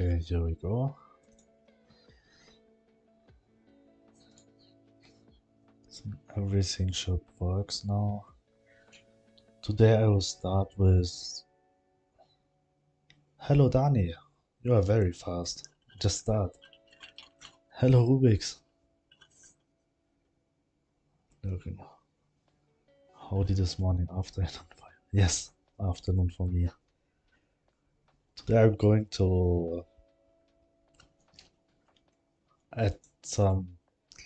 Okay, here we go. So everything should work now. Today I will start with hello Dani. You are very fast. Just start. Hello Rubix. Okay. Howdy this morning, afternoon. Yes, afternoon for me. Today I'm going to add some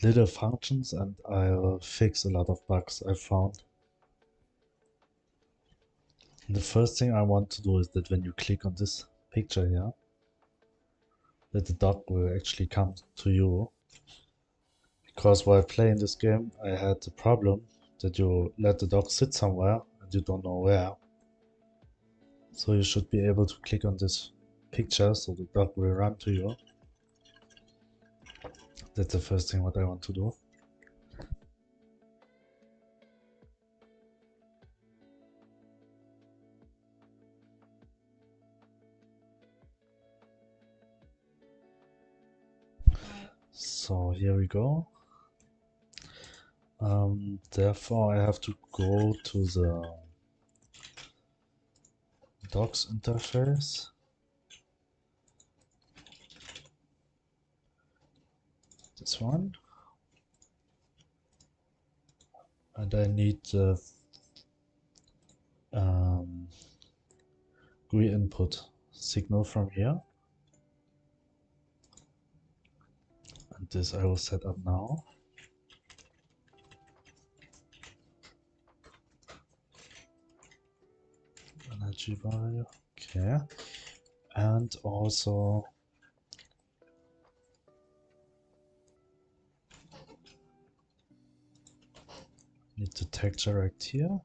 little functions and I'll fix a lot of bugs I found. The first thing I want to do is that when you click on this picture here, that the dog will actually come to you. Because while playing this game, I had the problem that you let the dog sit somewhere and you don't know where. So you should be able to click on this picture so the dog will run to you. That's the first thing what I want to do. So here we go. Therefore I have to go to the docs interface. This one. And I need the GUI input signal from here. And this I will set up now. Energy value, okay. And also need the texture rect here.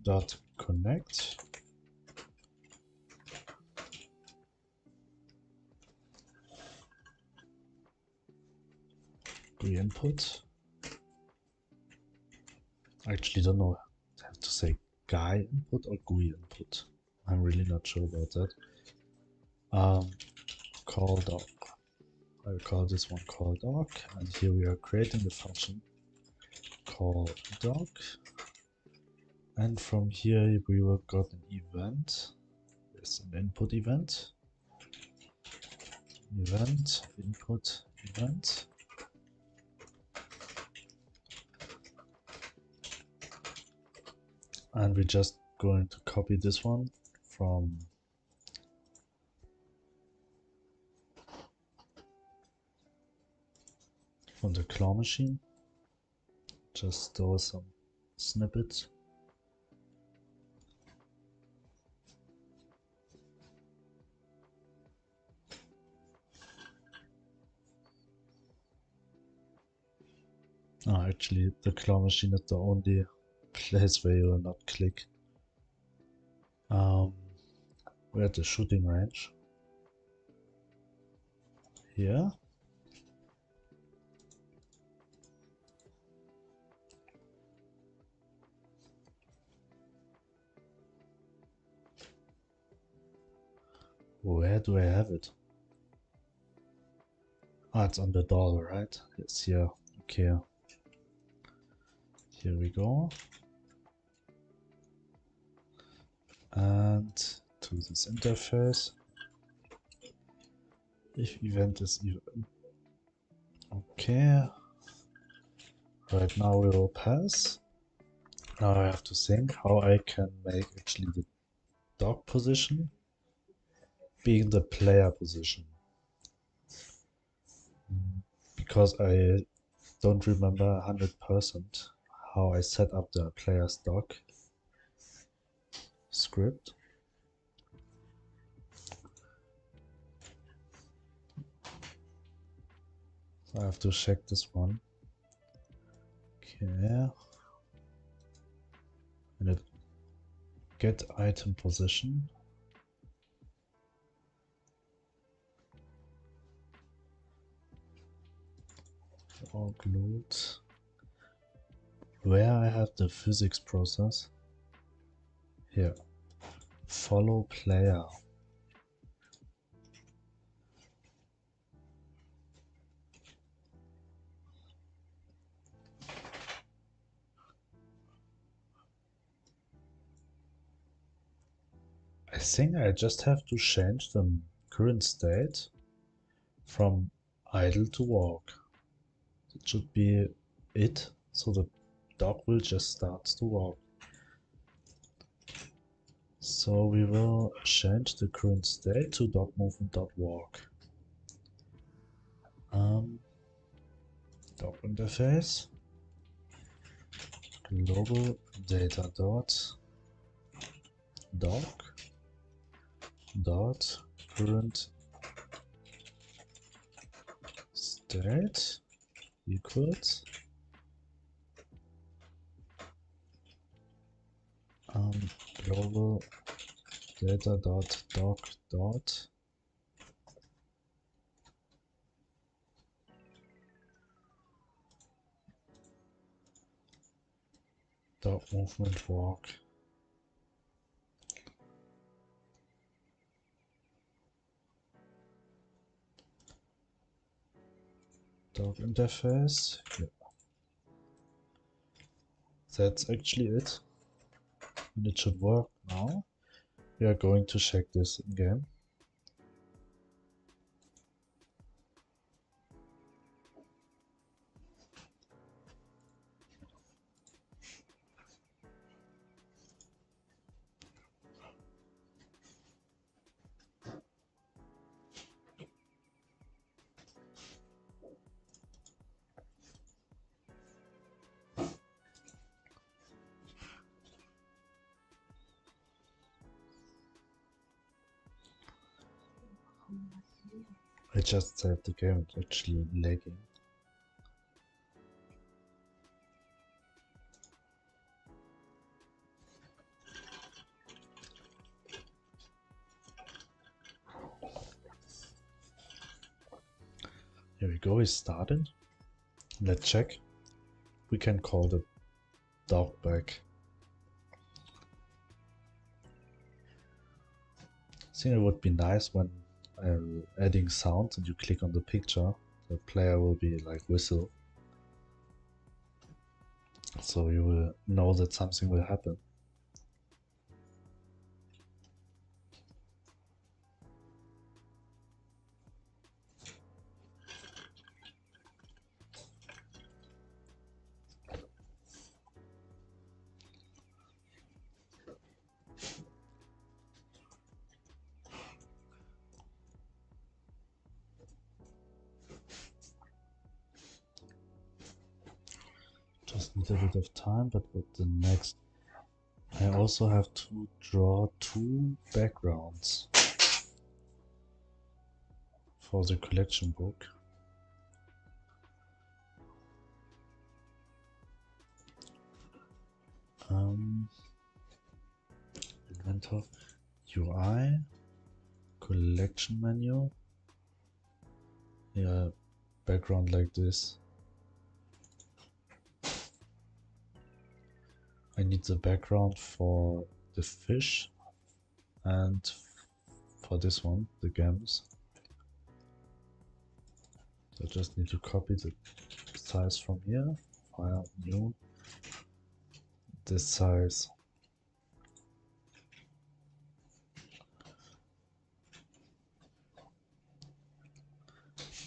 Dot connect. GUI input. I actually don't know. I have to say guy input or GUI input. I'm really not sure about that. Call doc. I will call this one call doc, and here we are creating the function call doc. And from here we will got an event. There's an input event. Event, input, event. And we're just going to copy this one from the claw machine. Just store some snippets. Oh, actually, the claw machine is the only place where you will not click. We're at the shooting range. Here. Where do I have it? Ah, it's on the door, right? It's here. Okay. Here we go. And to this interface. If event is even. Okay. Right now we will pass. Now I have to think how I can make actually the dog position being the player position. Because I don't remember 100% how I set up the player's dog script. So I have to check this one. Okay. And it get item position. Load. Where I have the physics process. Here, follow player. I think I just have to change the current state from idle to walk. That should be it, so the dog will just start to walk. So we will change the current state to dog movement.walk. Dog interface, global data dog current state equals global data dog movement walk. Dog interface. Yeah. That's actually it. And it should work now. We are going to check this in game. I just saved the game, it's actually lagging. Here we go, it started. Let's check. We can call the dog back. I think it would be nice when adding sounds and you click on the picture, the player will be like whistle. So you will know that something will happen. Just need a bit of time, but with the next I also have to draw 2 backgrounds for the collection book. Inventor, UI, collection menu. Yeah, background like this. I need the background for the fish and for this one, the gems. So I just need to copy the size from here, file new, this size.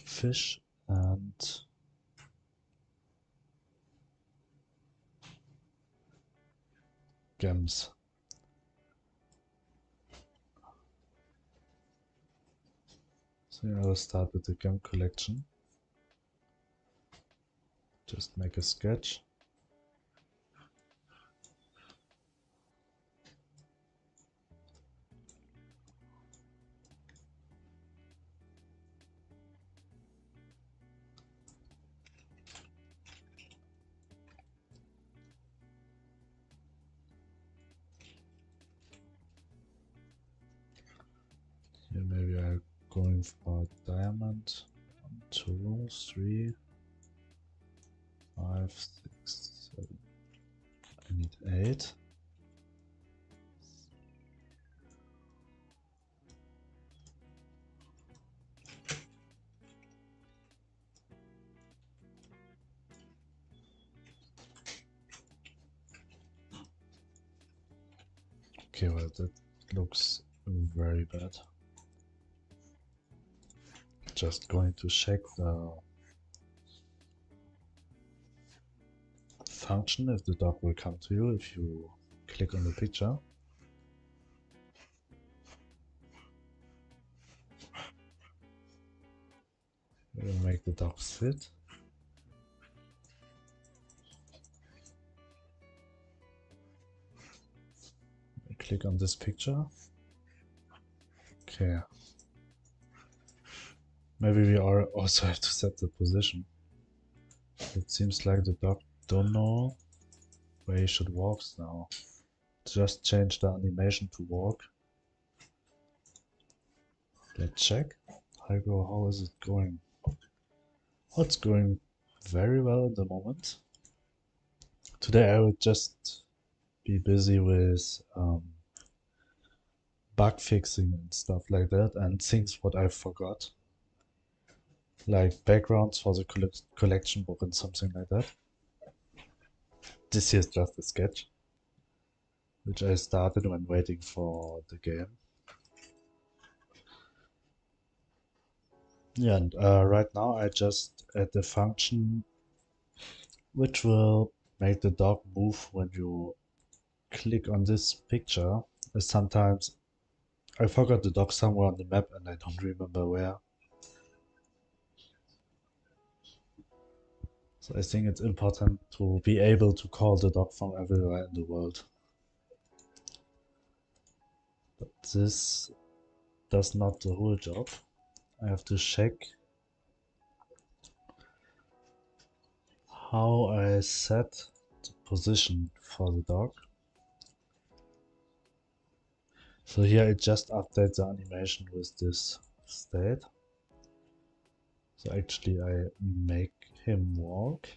Fish and gems. So I will start with the gem collection. Just make a sketch. Here maybe I'm going for diamond. 1, 2, 3, 5, 6, 7. I need 8. Okay, well, that looks very bad. Just going to check the function if the dog will come to you if you click on the picture. We'll make the dog sit. Click on this picture. Okay. Maybe we also have to set the position. It seems like the dog don't know where he should walk now. Just change the animation to walk. Let's check. How is it going? Oh, it's going very well at the moment. Today I will just be busy with bug fixing and stuff like that, and things what I forgot, like backgrounds for the collection book and something like that. This here is just a sketch, which I started when waiting for the game. Yeah, and right now I just add the function which will make the dog move when you click on this picture. Sometimes I forgot the dog somewhere on the map and I don't remember where. So I think it's important to be able to call the dog from everywhere in the world. But this does not the whole job. I have to check how I set the position for the dog. So here I just update the animation with this state. So actually I make him walk.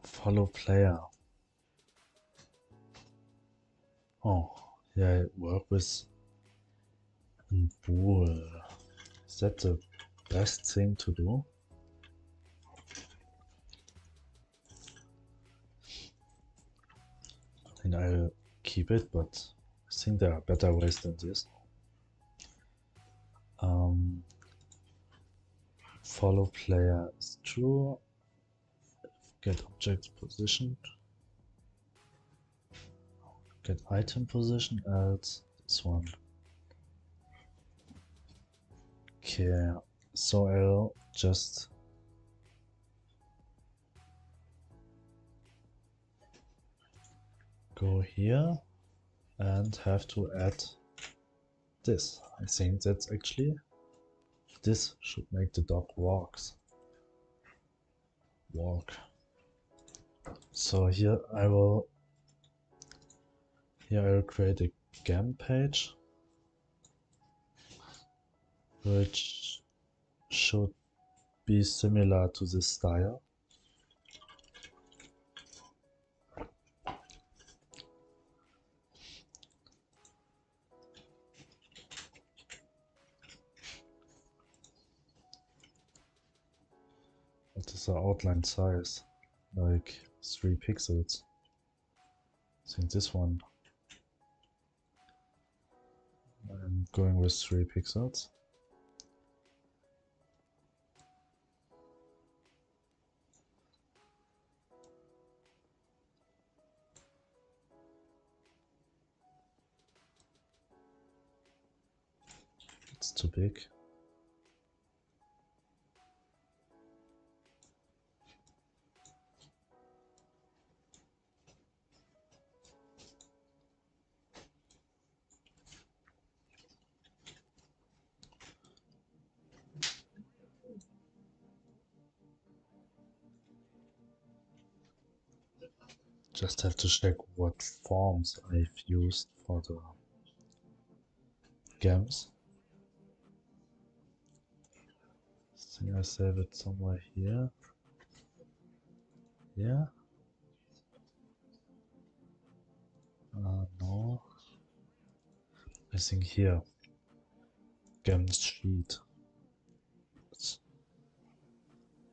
Follow player. Oh, yeah, I work with a bool. Is that the best thing to do? I think I'll keep it, but I think there are better ways than this. Follow player is true. Get object positioned. Get item position, else this one. Okay, so I'll just go here and have to add this. I think that's actually, this should make the dog walk. So here I will create a GAM page which should be similar to this style. What is the outline size? Like 3 pixels. I think this one. I'm going with 3 pixels. It's too big. Just have to check what forms I've used for the GAMs. I think I save it somewhere here. Yeah. No. I think here. GAM sheet.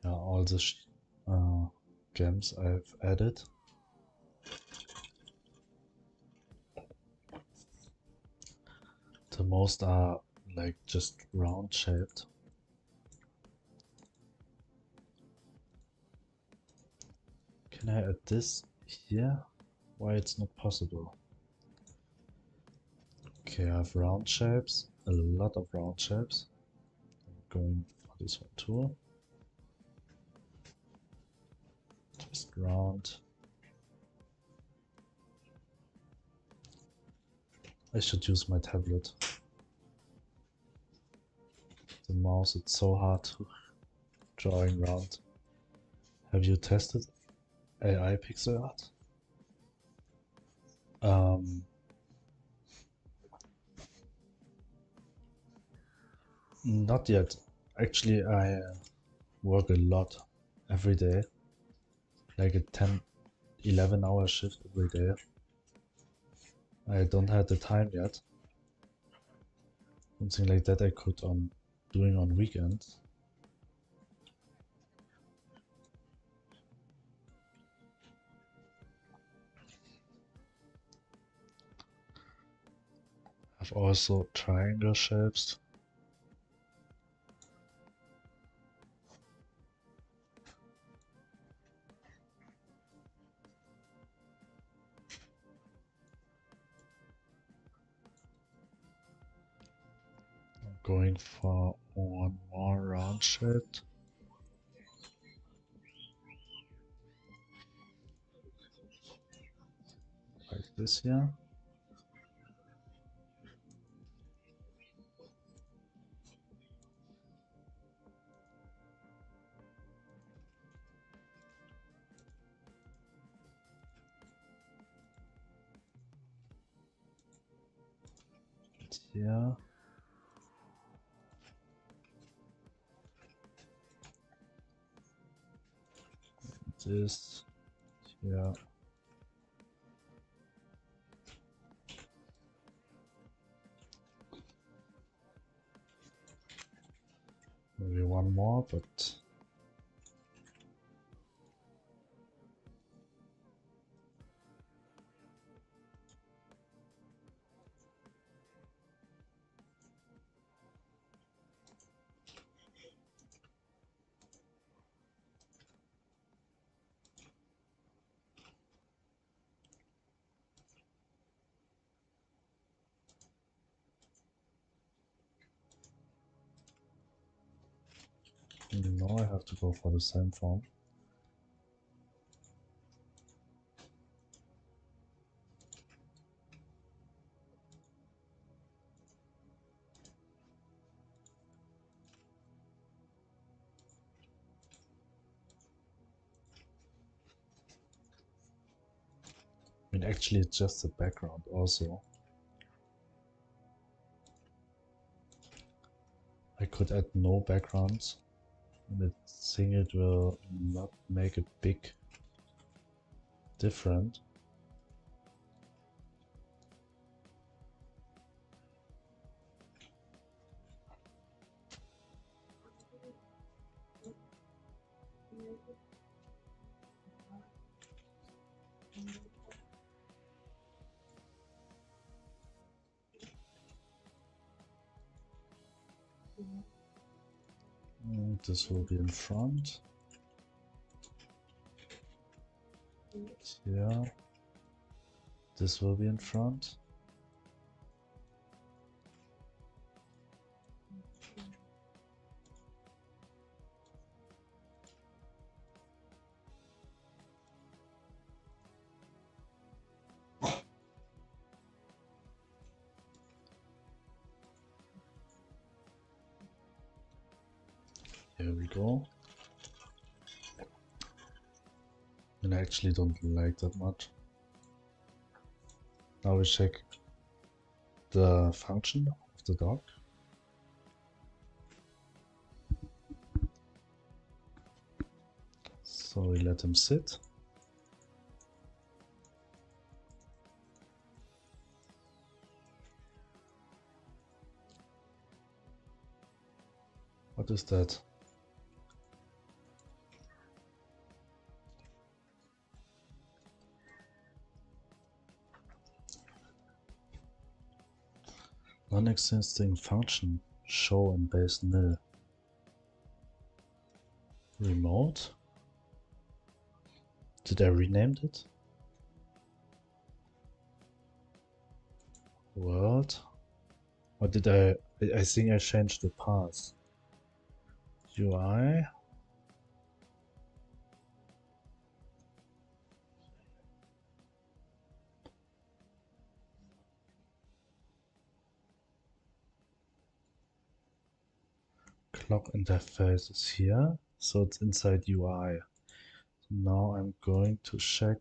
all the gems I've added. The most are like just round shaped. Can I add this here? Why it's not possible? Okay, I have round shapes, a lot of round shapes. I'm going for this one too. Just round. I should use my tablet. The mouse, it's so hard to drawing round. Have you tested AI pixel art? Not yet. Actually, I work a lot every day, like a 10, 11-hour shift every day. I don't have the time yet. Something like that I could doing on weekends. I've also triangle shapes. I'm going for one more round shape. Like this here. And here. This here. Maybe one more, but no, I have to go for the same form. I mean, actually, it's just the background also. I could add no backgrounds, and I think it will not make a big difference. This will be in front. Here. This will be in front. Here we go. And I actually don't like that much. Now we check the function of the dog. So we let him sit. What is that? Non-existing function. Show in base nil. Remote? Did I rename it? World? Or did I think I changed the path. UI? Clock interface is here, so it's inside UI. So now I'm going to check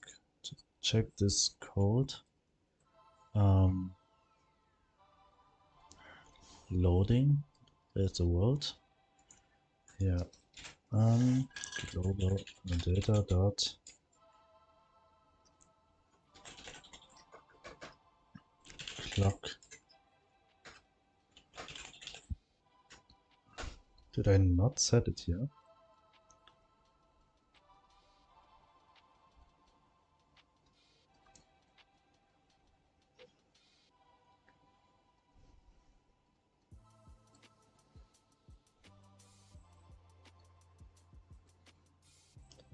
this code. Loading. There's the world. Here. Global data dot clock. Did I not set it here?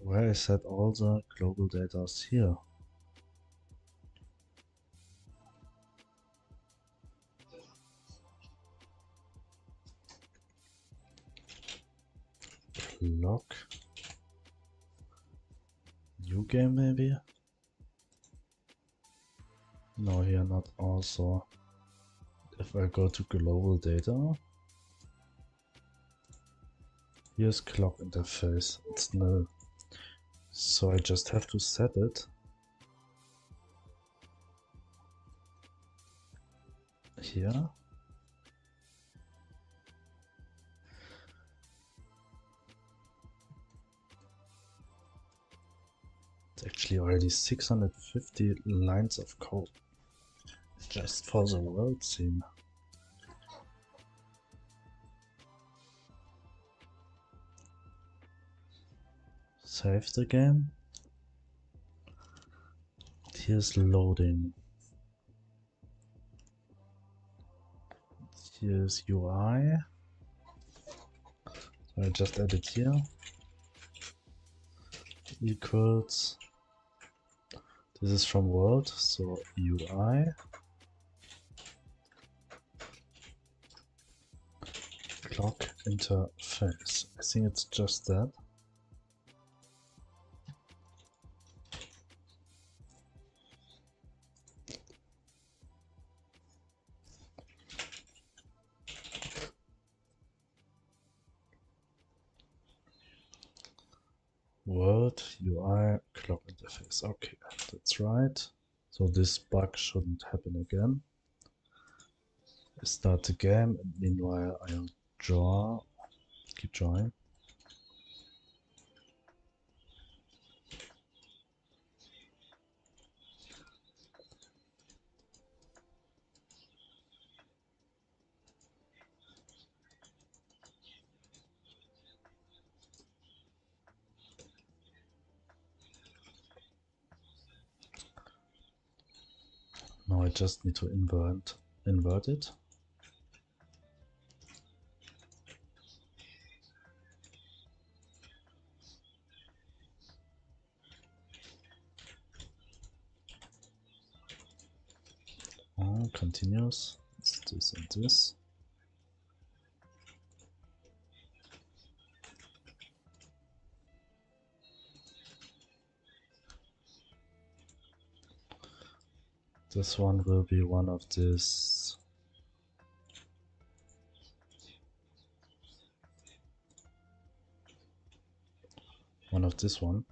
Where I set all the global data here. Clock. New game maybe? No, here not also. If I go to global data, here's clock interface. It's null. So I just have to set it here. It's actually already 650 lines of code just for the world scene. Save the game. Here's loading. Here's UI. So I just add it here. Equals. This is from world, so UI. Clock interface. I think it's just that. World UI clock interface. Okay, that's right. So this bug shouldn't happen again. I start the game, and meanwhile I'll keep drawing. Now I just need to invert it. Continuous. It's this and this. This one will be one of this. One of this one.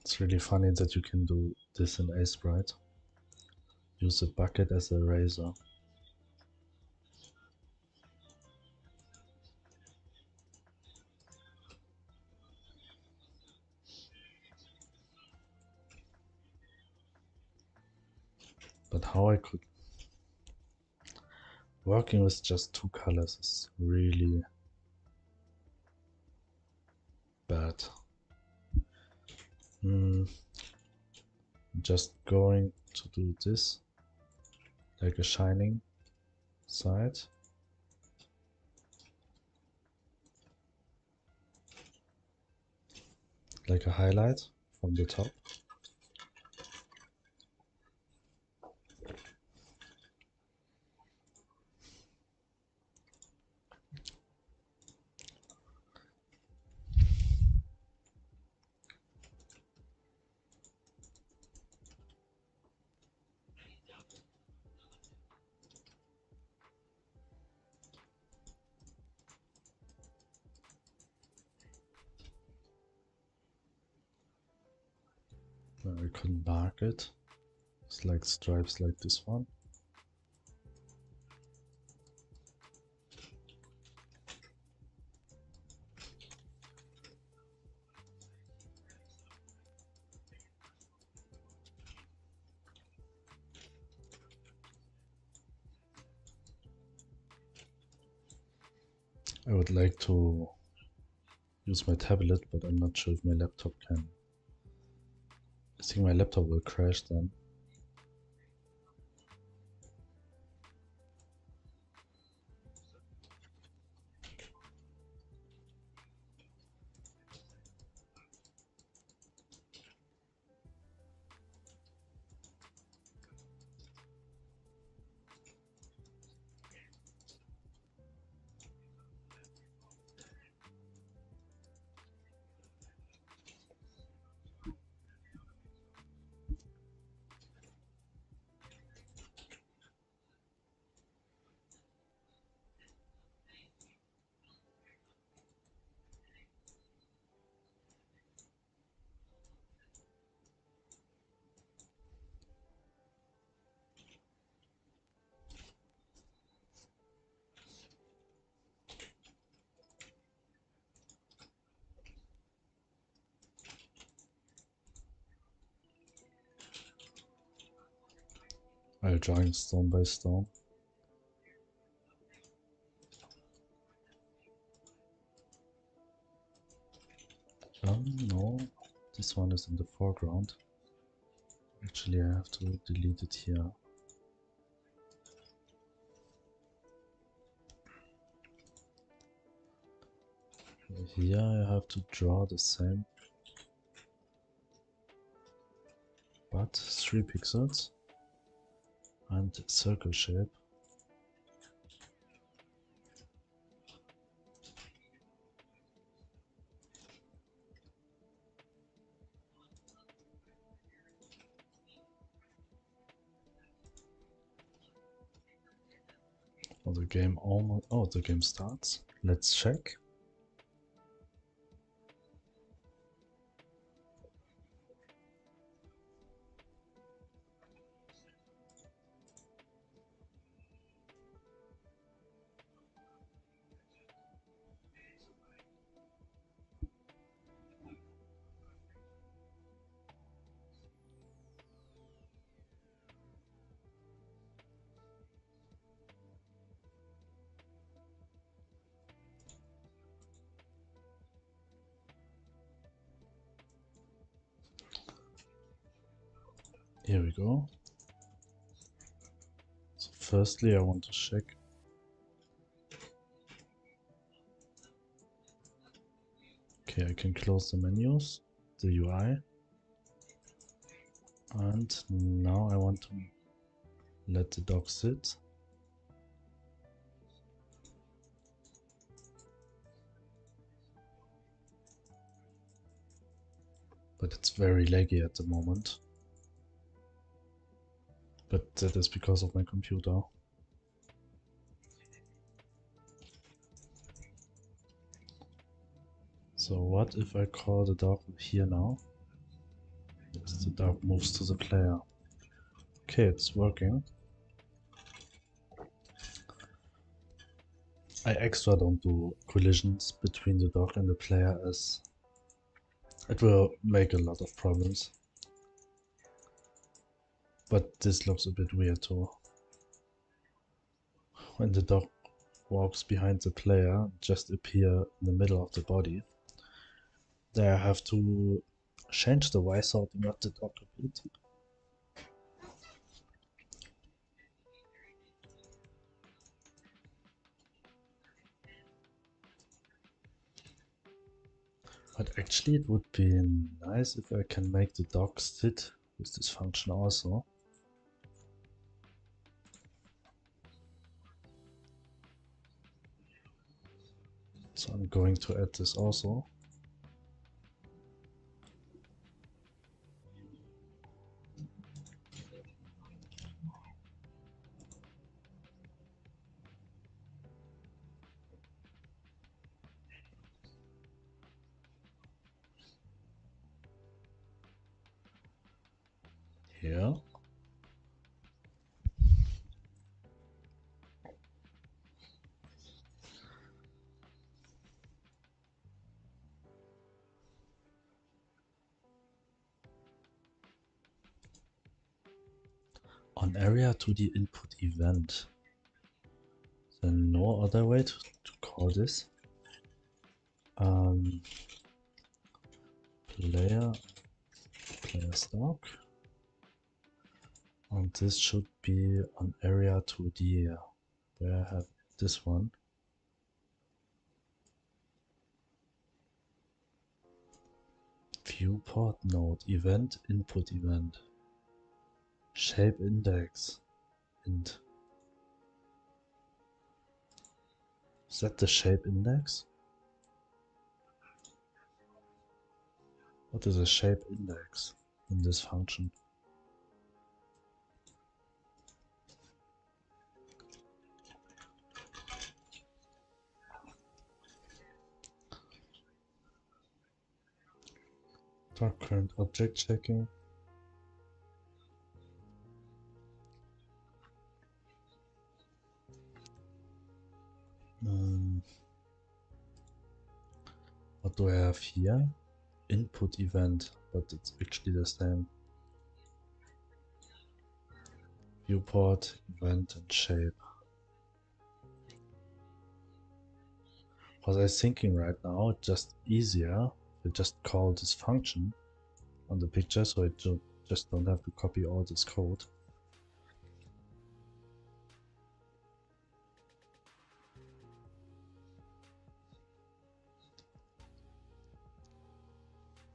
It's really funny that you can do this in A sprite. use a bucket as a eraser. But how I could... Working with just two colors is really bad. Just going to do this, like a shining side. Like a highlight from the top. I couldn't mark it. It's like stripes like this one. I would like to use my tablet, but I'm not sure if my laptop can. I think my laptop will crash then. I'm drawing stone by stone. No, this one is in the foreground. Actually, I have to delete it here. Here I have to draw the same, but 3 pixels and circle shape. Oh, the game almost... Oh, the game starts. Let's check. Here we go. So firstly, I want to check. Okay, I can close the menus, the UI. And now I want to let the dog sit. But it's very laggy at the moment. But that is because of my computer. So what if I call the dog here now? Yes, the dog moves to the player. Okay, it's working. I extra don't do collisions between the dog and the player as it will make a lot of problems. But this looks a bit weird too. When the dog walks behind the player, just appear in the middle of the body. There I have to change the Y sorting of the dog a bit. But actually it would be nice if I can make the dog sit with this function also. So I'm going to add this also. Here. On area to the input event. Then no other way to call this. Player stock. And this should be on area to the where I have this one. Viewport node event input event. Shape index int. Is that the shape index? What is a shape index in this function? Start current object checking. What do I have here? Input event, but it's actually the same. Viewport, event, and shape. What I was thinking right now, it's just easier to just call this function on the picture, so I just don't have to copy all this code.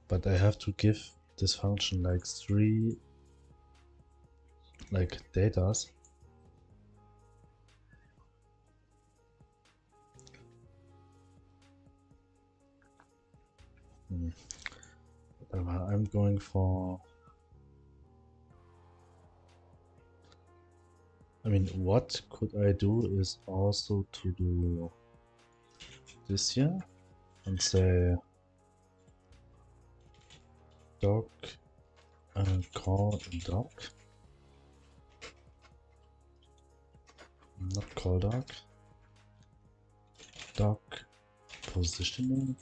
But I have to give this function like 3 datas. Whatever, I'm going for... I mean, what could I do is also to do this here and say doc call doc, not call doc, doc positioning,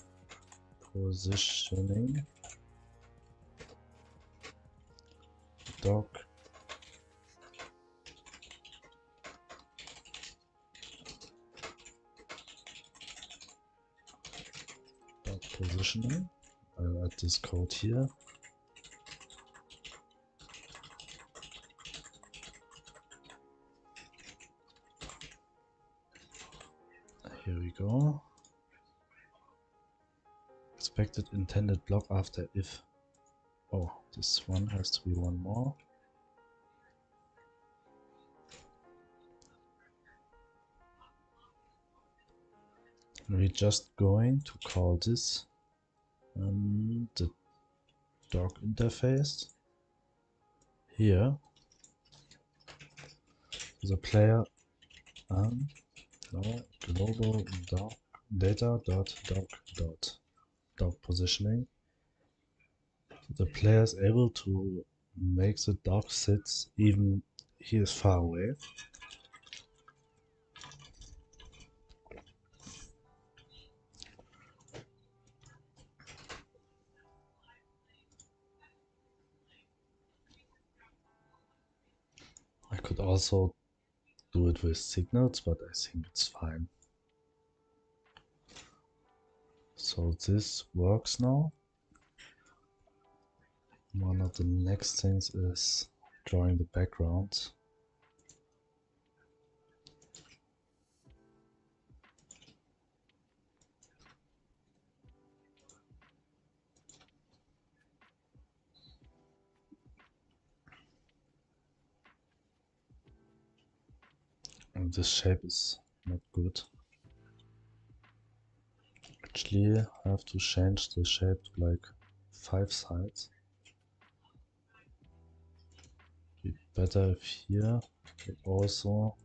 doc positioning. I'll add this code here. Here we go. Expected intended block after if. Oh, this one has to be one more. And we're just going to call this the doc interface here. The player no, global doc data dot doc positioning. The player is able to make the dog sit even he is far away. I could also do it with signals, but I think it's fine. So this works now. One of the next things is drawing the background. And this shape is not good. Actually, I have to change the shape to like 5 sides. Be better if here it also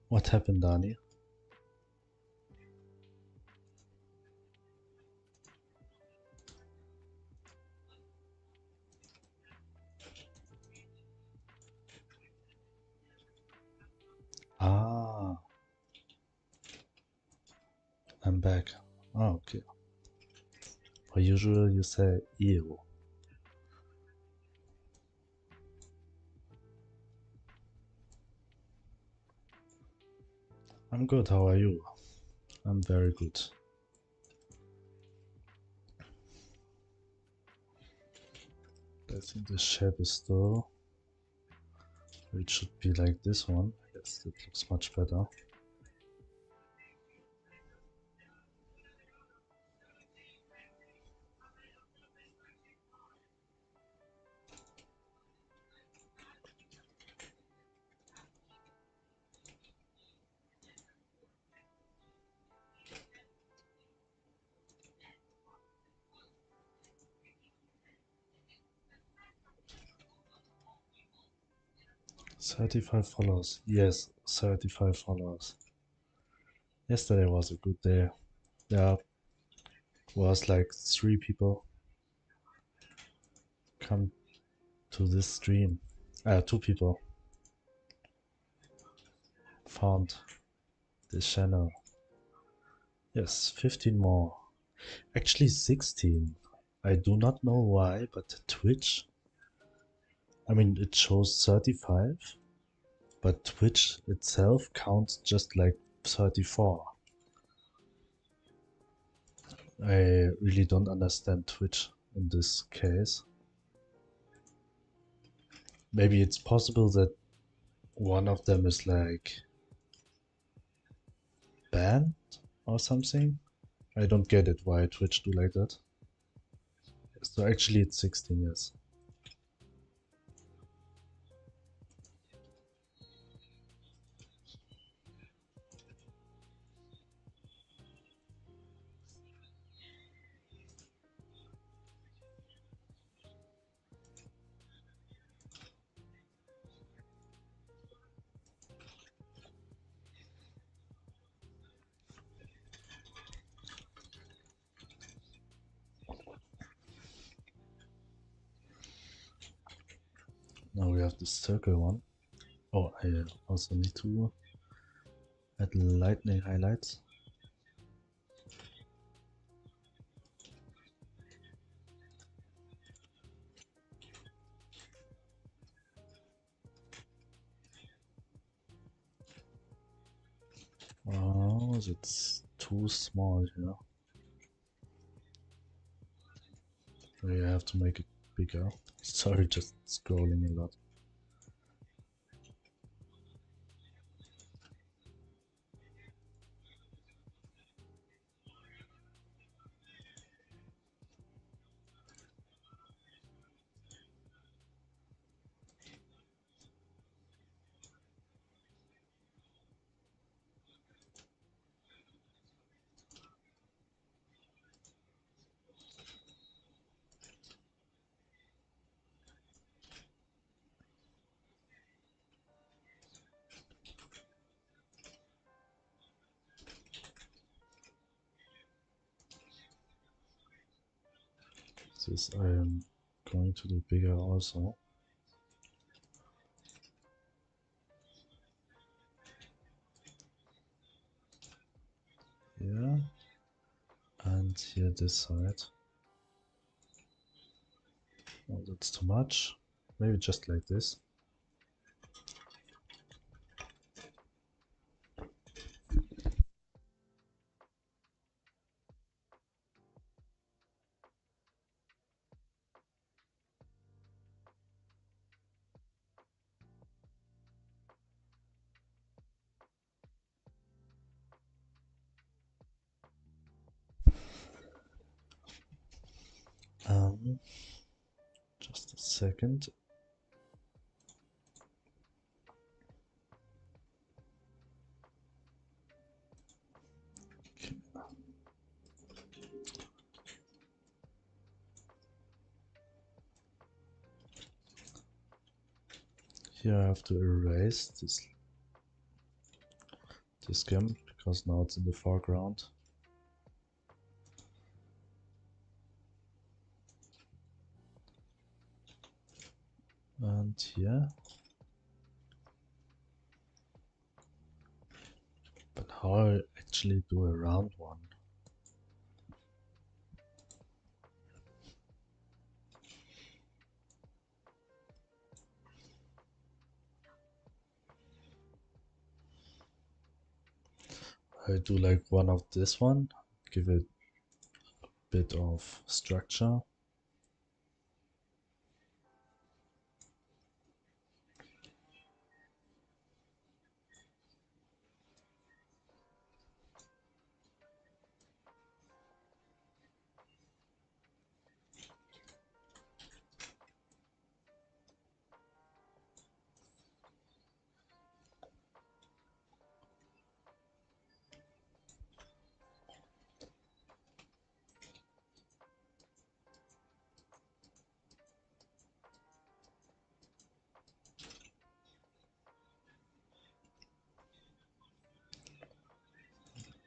what happened, Dani? Ah, I'm back. Oh, okay. For usual you say ew. I'm good, how are you? I'm very good. I think the shape is still... It should be like this one. Yes, that looks much better. $35 followers. Yes, 35 followers. Yesterday was a good day. There was like 3 people come to this stream. 2 people found this channel. Yes, 15 more. Actually 16. I do not know why, but Twitch, I mean it shows 35, but Twitch itself counts just like 34. I really don't understand Twitch in this case. Maybe it's possible that one of them is like banned or something. I don't get it why Twitch do like that. So actually it's 16 years. Now we have the circle one. Oh, I also need to add lightning highlights. Oh, it's too small here. We have to make it bigger. Sorry, just scrolling a lot. This I am going to do bigger also. Yeah, and here this side. Oh, that's too much. Maybe just like this. Just a second. Okay. Here I have to erase this game because now it's in the foreground. And here. But how I actually do a round one? I do like one of this one, give it a bit of structure.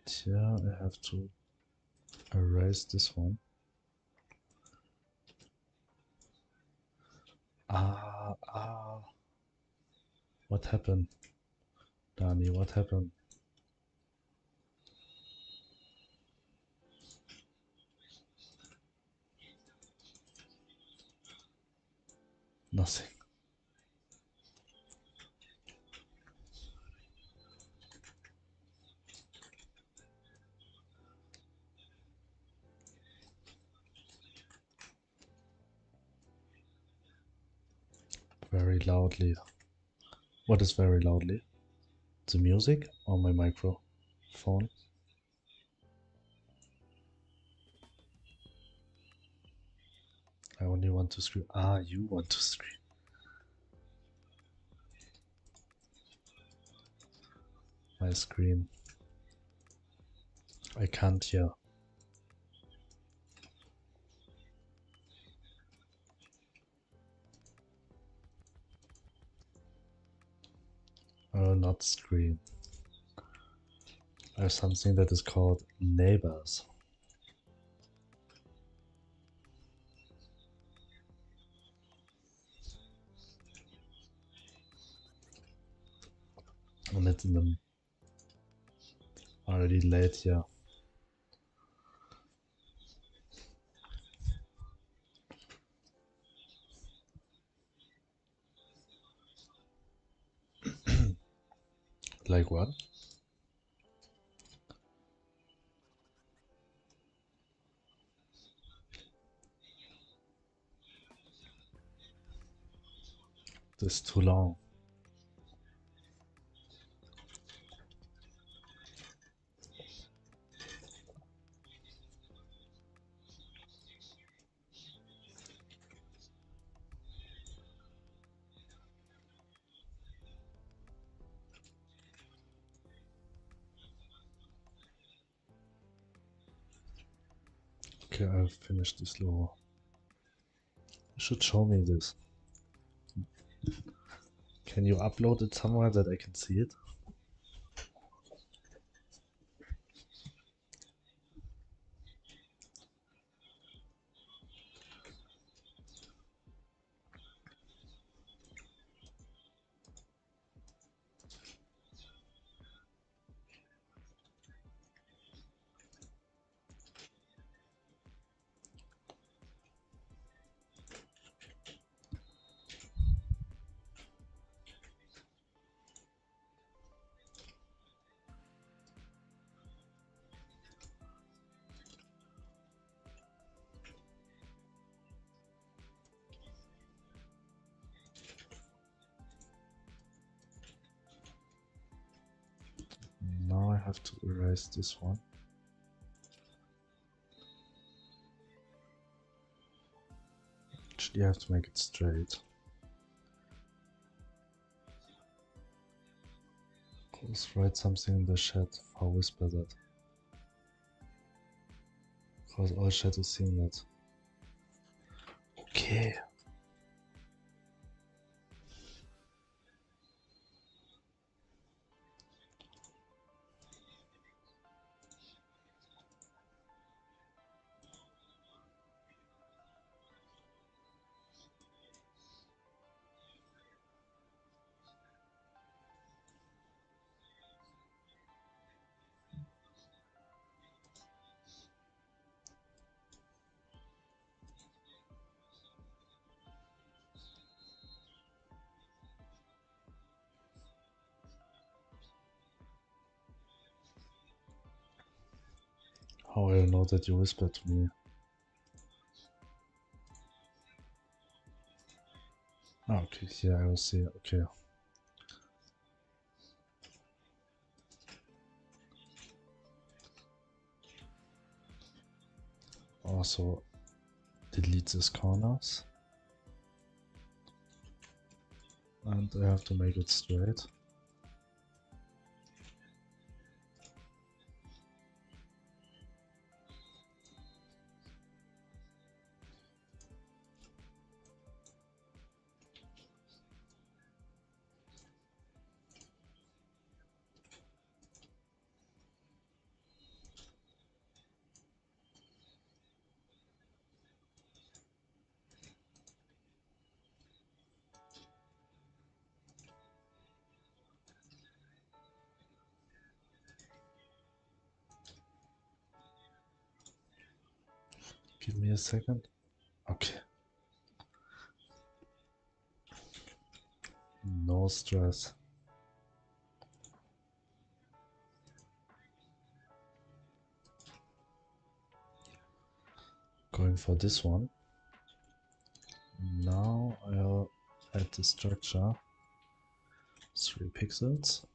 Here I have to erase this one. What happened? Dani, what happened? Nothing. Very loudly. What is very loudly? The music or my microphone? I only want to scream. Ah, you want to scream. My scream. I can't hear. I will not scream. I have something that is called neighbors. And it's in the already late here. Like what? This is too long. Okay, I've finished this logo. You should show me this. Can you upload it somewhere that I can see it? have to erase this one. Actually, I have to make it straight. Let's write something in the chat for whisper that. Because all chat is seeing that. Okay. How I know that you whispered to me. Okay, here I will see. Okay. Also delete these corners. And I have to make it straight. Give me a second. Okay. No stress. Going for this one. Now I'll add the structure. 3 pixels.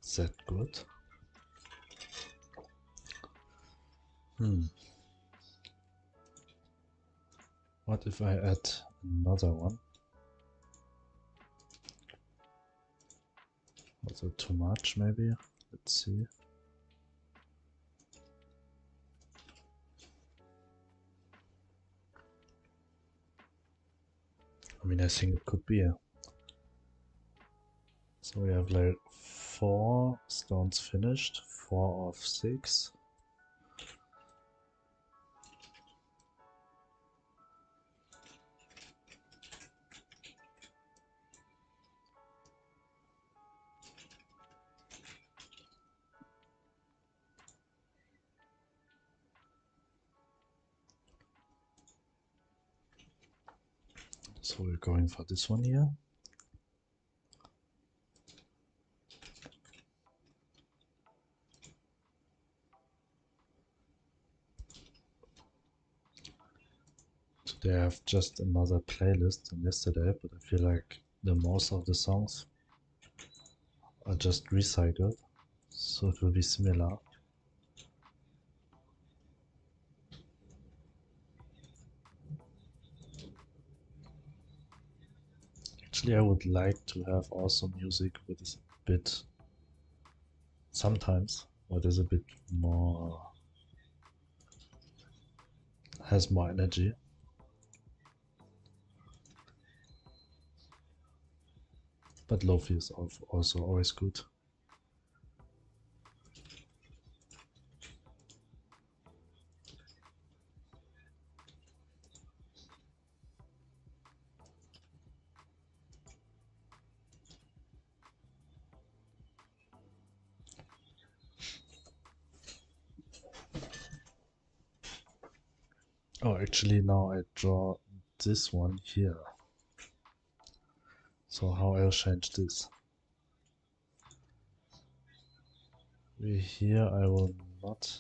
Is that good? What if I add another one? Was it too much maybe? Let's see. I mean, I think it could be. So we have like 4 stones finished, 4 of 6. So we're going for this one here. Today I have just another playlist than yesterday, but I feel like the most of the songs are just recycled, so it will be similar. Actually, I would like to have also music with a bit, sometimes, what is a bit more, has more energy. But lo-fi is also always good. Oh, actually now I draw this one here. So how I'll change this? Here I will not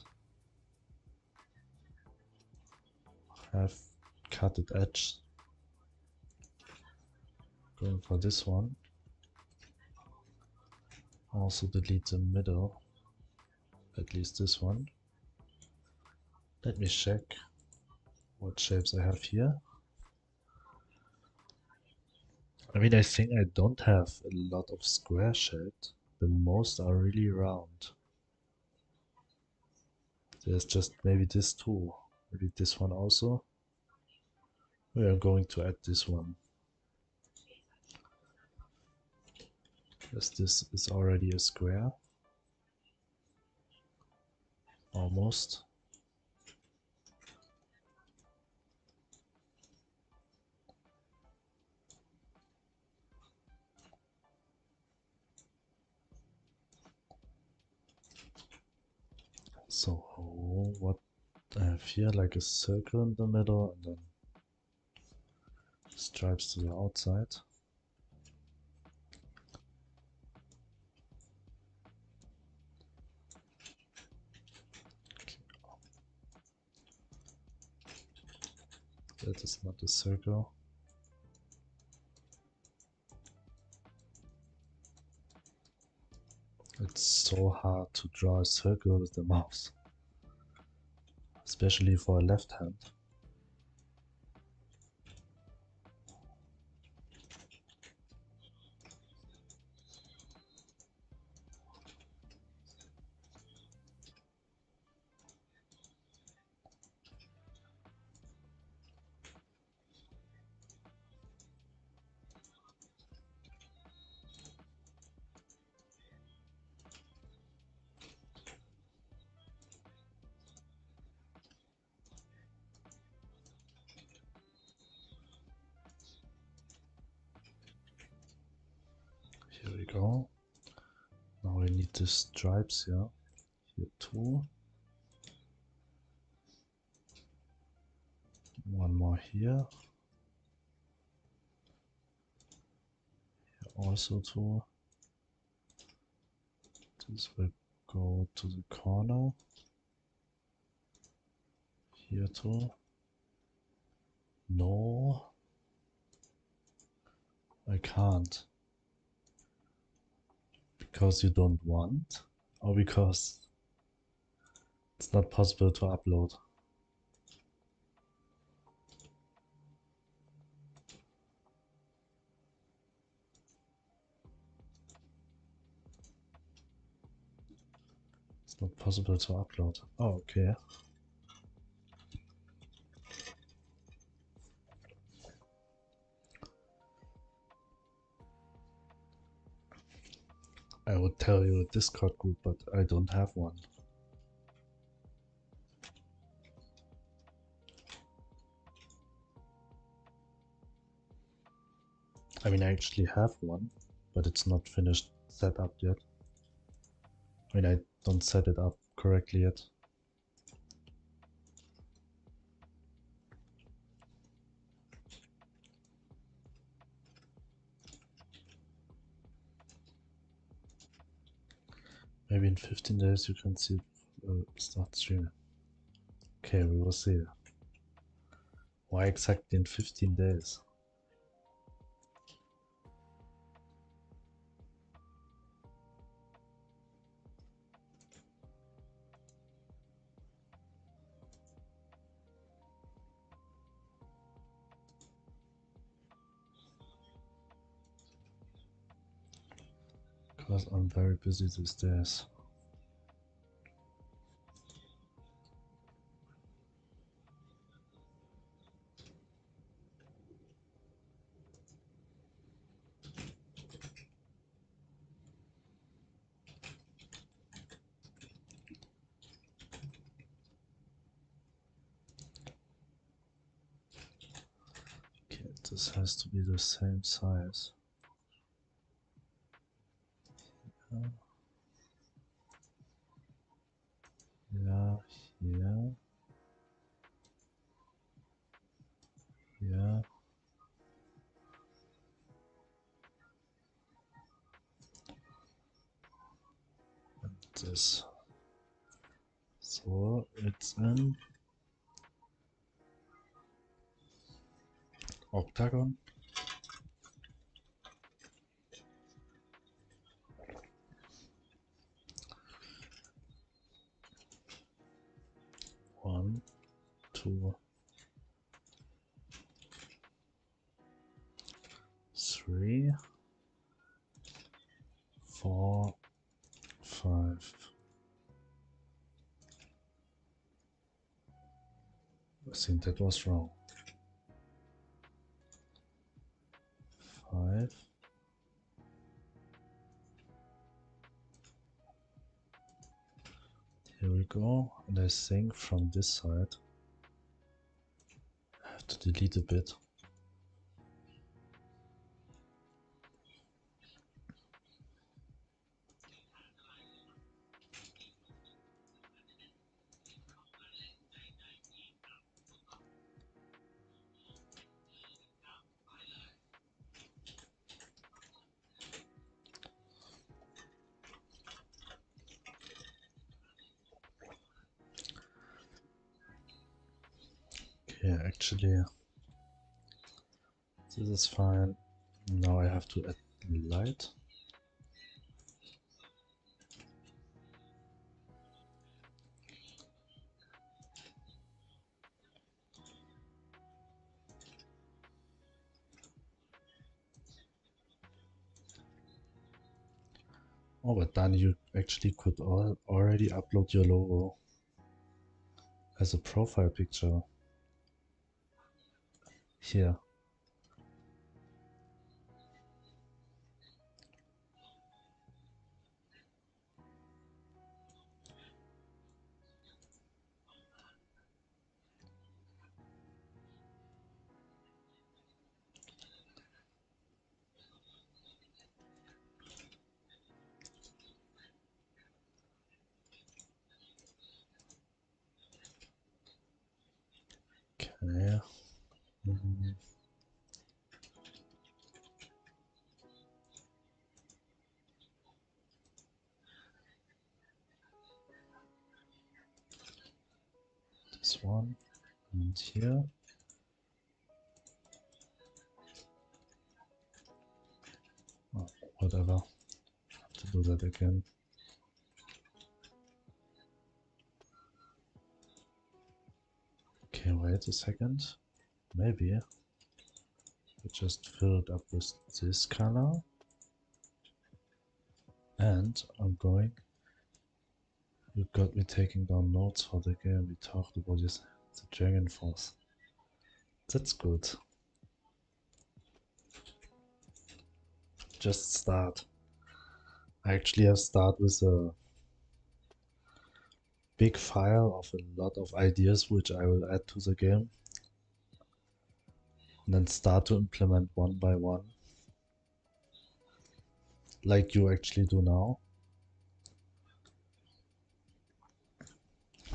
have cutted edge. Going for this one. Also delete the middle, at least this one. Let me check what shapes I have here. I mean, I think I don't have a lot of square shaped. The most are really round. There's just maybe this two, maybe this one also. We are going to add this one. As this is already a square. Almost. So what I have here, like a circle in the middle and then stripes to the outside. That is not a circle. It's so hard to draw a circle with the mouse, especially for a left hand. Here we go. Now we need the stripes here. Here two. One more here. Here also two. This will go to the corner. Here too. No, I can't. Because you don't want, or because it's not possible to upload. It's not possible to upload. Oh, okay. I would tell you a Discord group, but I don't have one. I mean, I actually have one, but it's not finished set up yet. I mean, I don't set it up correctly yet. Maybe in 15 days you can see start streaming. Okay, we will see. Why exactly in 15 days? Because I'm very busy these days. Okay, this has to be the same size. Yeah, here. this. So it's an octagon. One, two, three, four, five. I think that was wrong. Five. Here we go. And I think from this side I have to delete a bit. Okay, actually this is fine. Now I have to add light. Oh, but then you actually could already upload your logo as a profile picture here. Okay. This one and here. Oh, whatever. Have to do that again. Okay, wait a second. Maybe we just fill it up with this color. And I'm going. You got me taking down notes for the game. We talked about this, the Dragon Force. That's good. Just start. I actually have start with a big file of a lot of ideas which I will add to the game. And then start to implement one by one. Like you actually do now.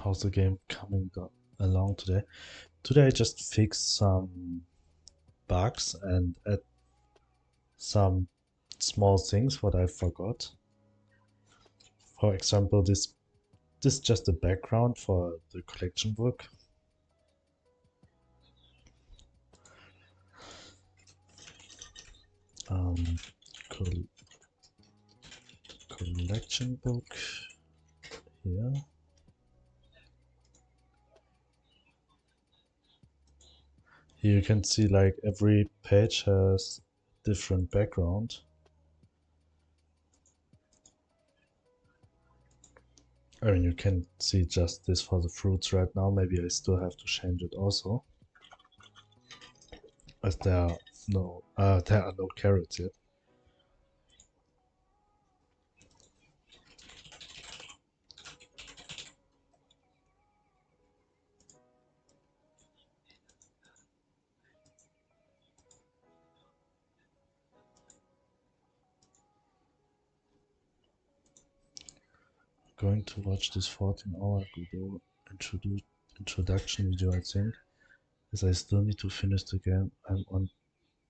How's the game coming along today? Today I just fixed some bugs and add some small things what I forgot. For example, this is just a background for the collection book. Collection book here. Here you can see like every page has different background. I mean, you can see just this for the fruits right now. Maybe I still have to change it also, as there are no carrots yet. Going to watch this 14-hour Godot introduction video, I think, as I still need to finish the game I'm on,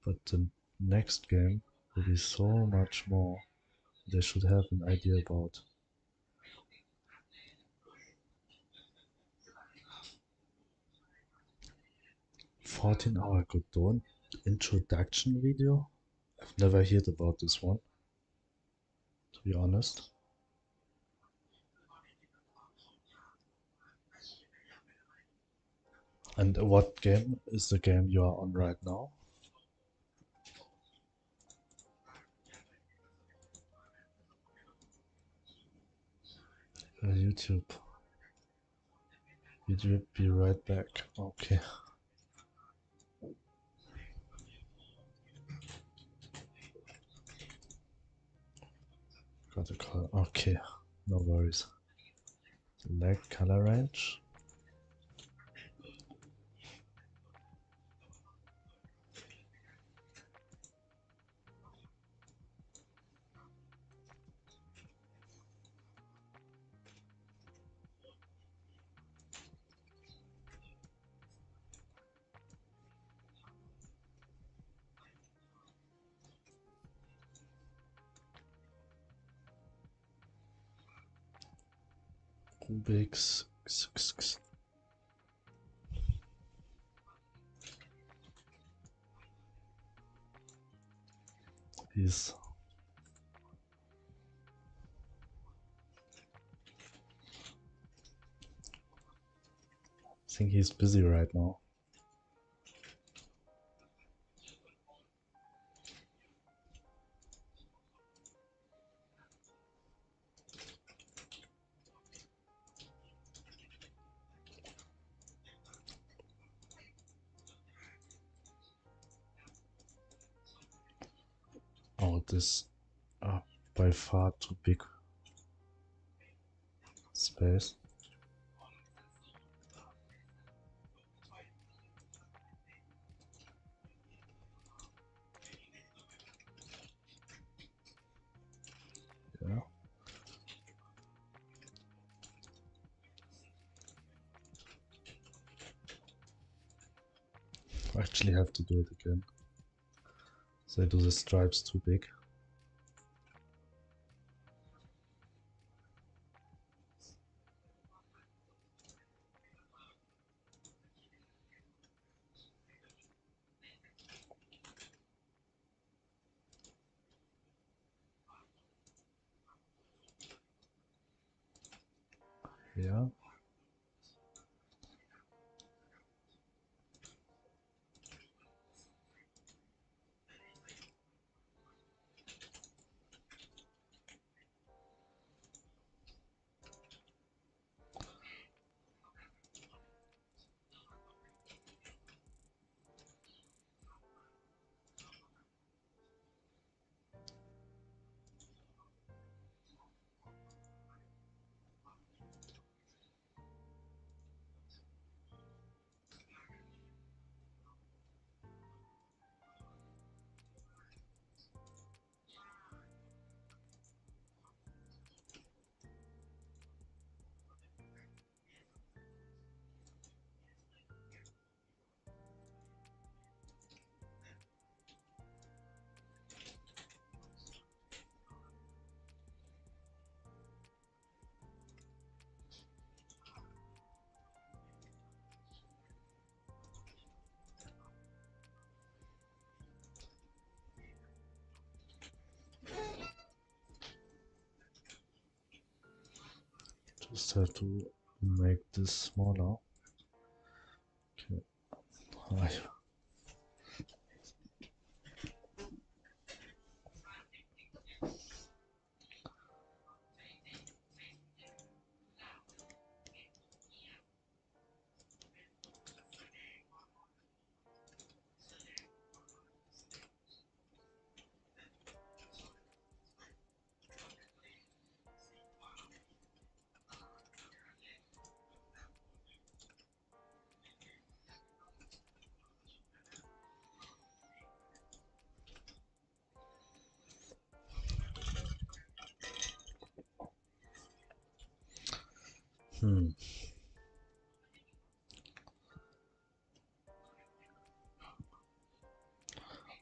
but the next game will be so much more that I should have an idea about. 14-hour Godot introduction video? I've never heard about this one, to be honest. And what game is the game you are on right now? YouTube. Video, be right back. Okay. Got a color. Okay, no worries. Select color range. Rubik's. He's. I think he's busy right now. Oh, this by far too big space. Yeah. I actually have to do it again. So I do the stripes too big. Yeah. Just have to make this smaller. Okay. I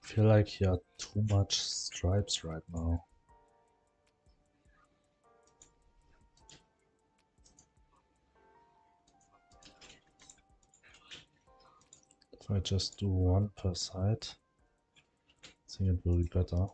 feel like you are too much stripes right now. If I just do one per side, I think it will be better.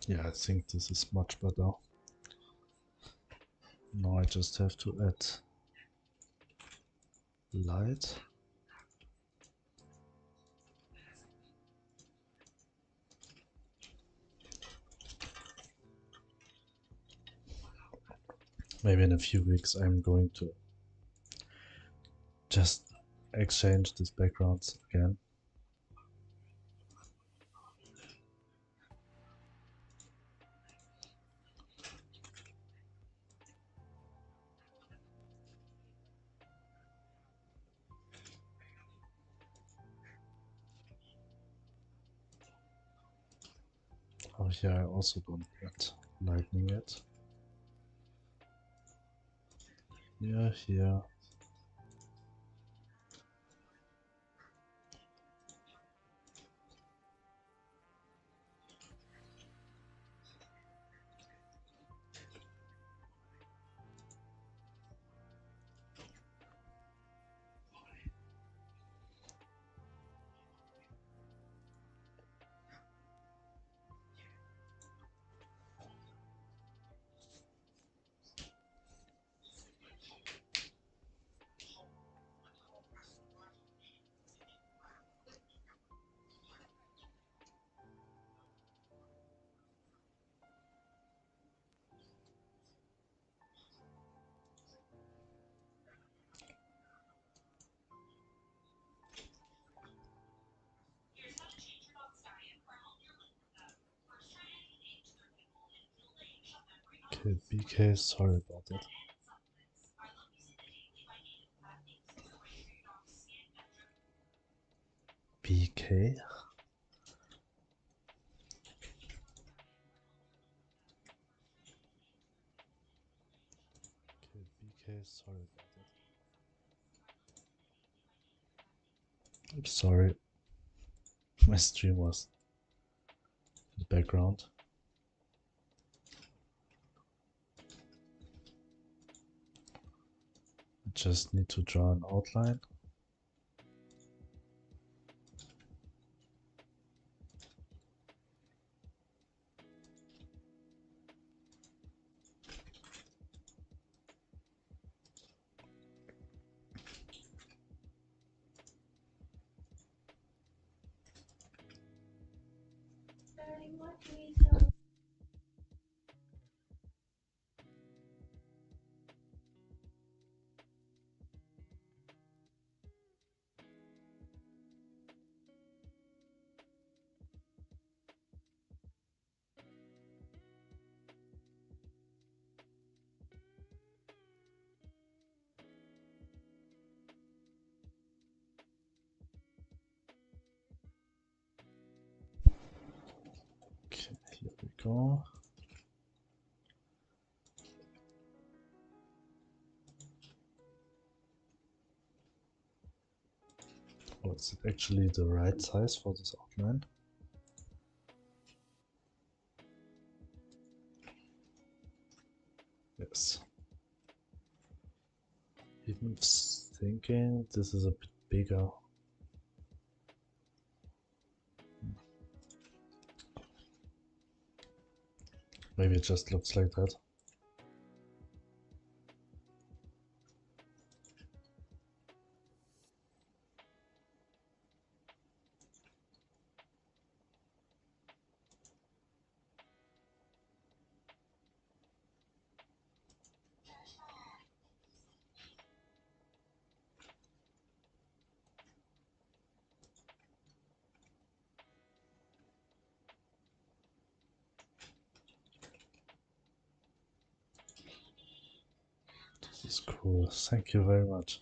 Yeah, I think this is much better. Now I just have to add light. Maybe in a few weeks I'm going to just exchange these backgrounds again. Oh, here I also don't get lightning yet. Yeah, here. Okay, BK, sorry about that. BK? Okay, BK, sorry about that. I'm sorry. My stream was in the background. I just need to draw an outline. Okay, here we go. Oh, is it actually the right size for this outline? Yes. Even thinking this is a bit bigger. Maybe it just looks like that. That's cool. Thank you very much.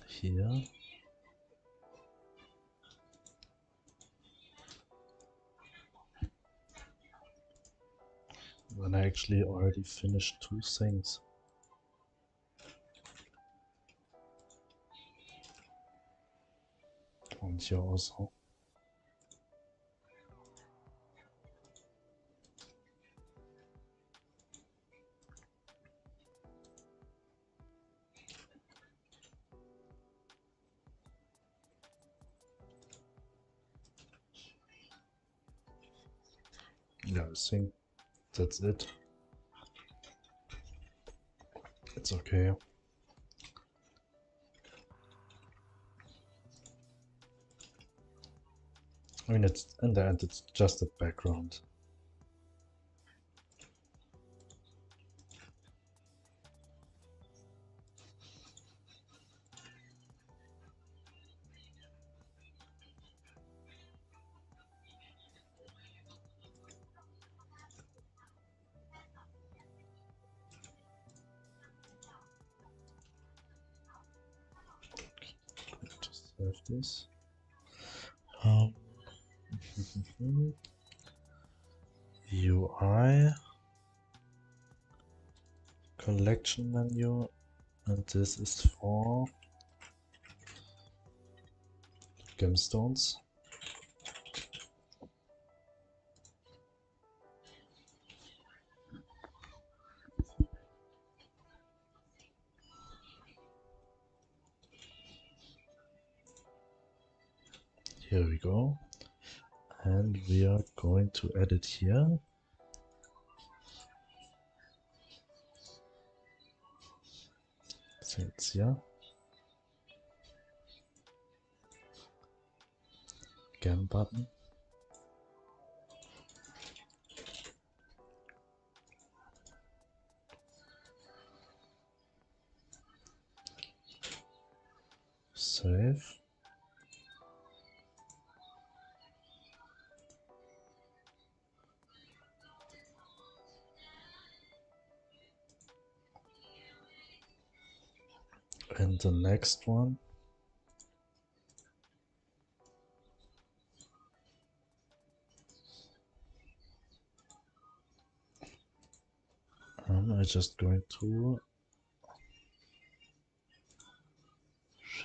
Here. When I actually already finished 2 things. And here also. Yeah, I think that's it. It's okay. I mean, it's in the end, it's just a background. Just have this. UI collection menu, and this is for gemstones. Here we go. And we are going to add it here. So it's here. Gem button. Save. And the next one. I'm just going to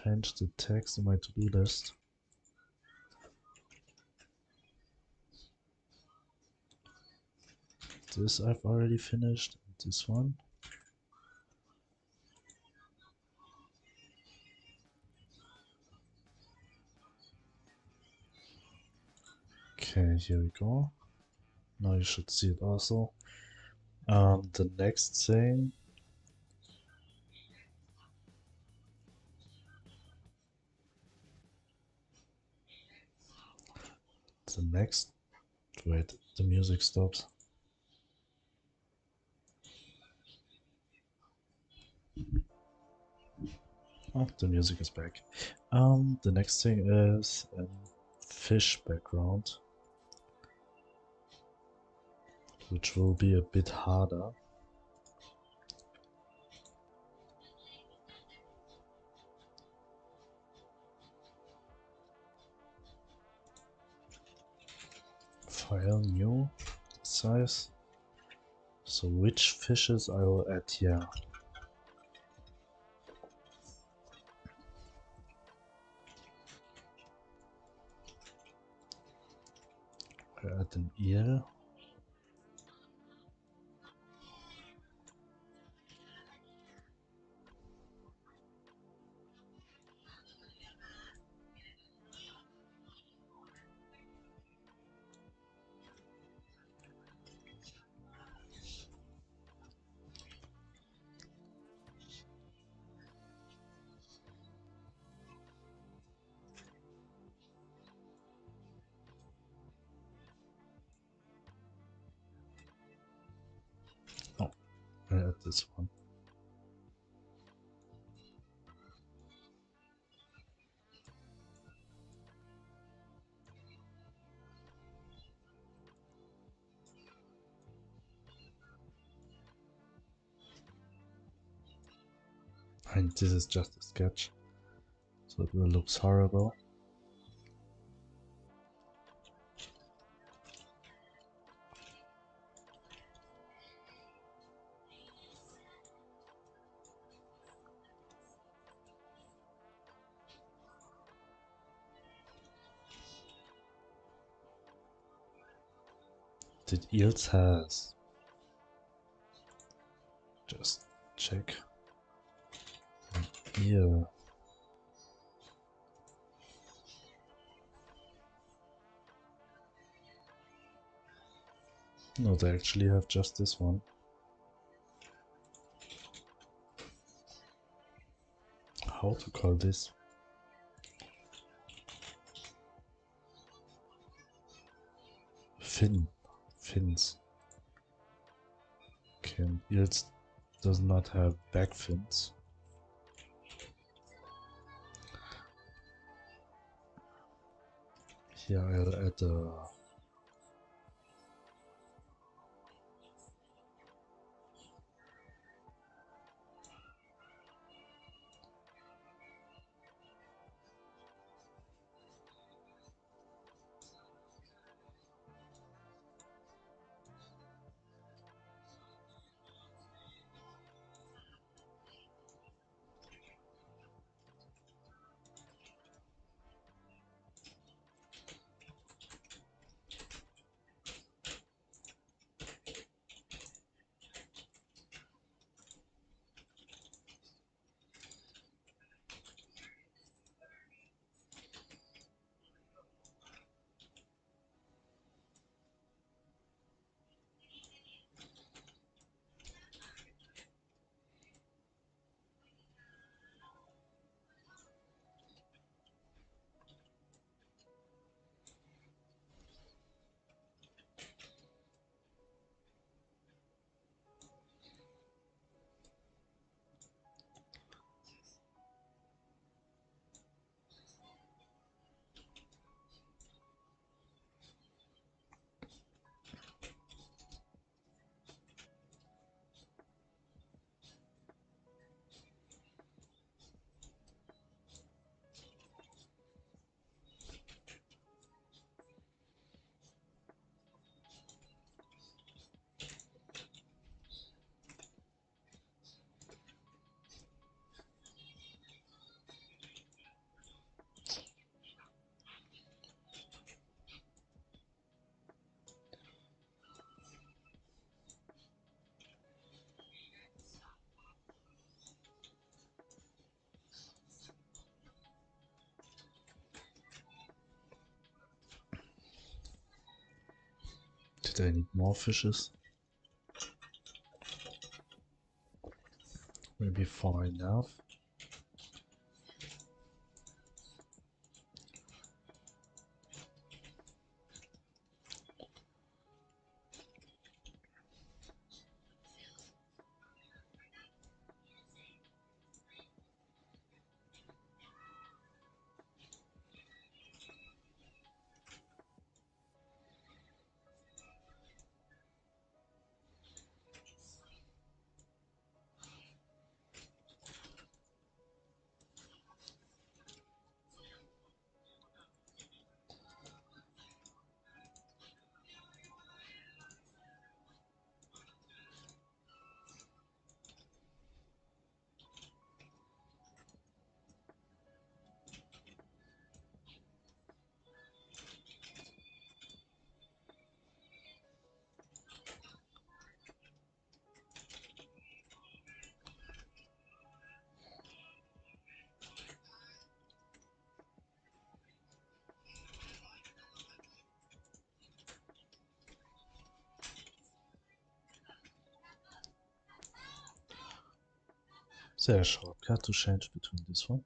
change the text in my to-do list. This I've already finished. This one. Okay, here we go. Now you should see it also. The next thing. Wait, the music stops. Oh, the music is back. The next thing is a fish background, which will be a bit harder. File, new, size. So which fishes I will add here? I add an eel. I add this one. And this is just a sketch, so it will look horrible. Did yields has? Just check. Here. No, they actually have just this one. How to call this? Fins. Okay, yields does not have back fins. Here I'll add a Did I need more fishes? Maybe 4 enough. Is there a shortcut to change between this one?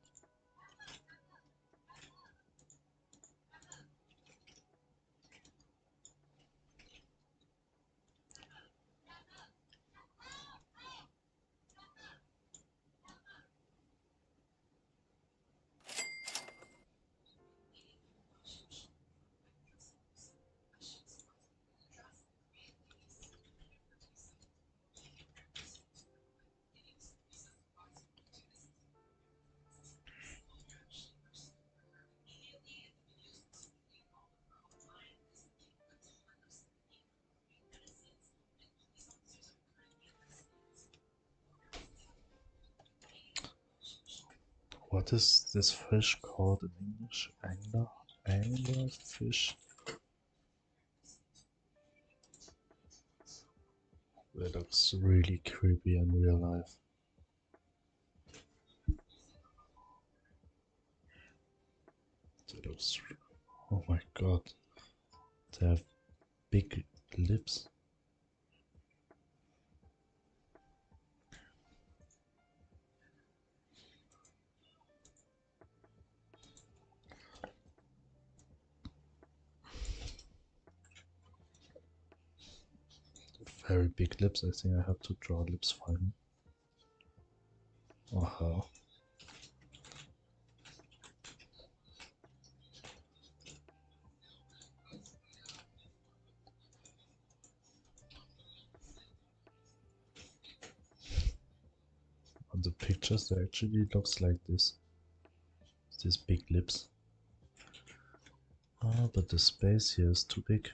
What is this fish called in English? Angler? Angler fish? That looks really creepy in real life. That looks... Oh my god. They have big lips. Very big lips. I think I have to draw lips for him. Or her. On the pictures, it actually looks like this. These big lips. Ah, but the space here is too big.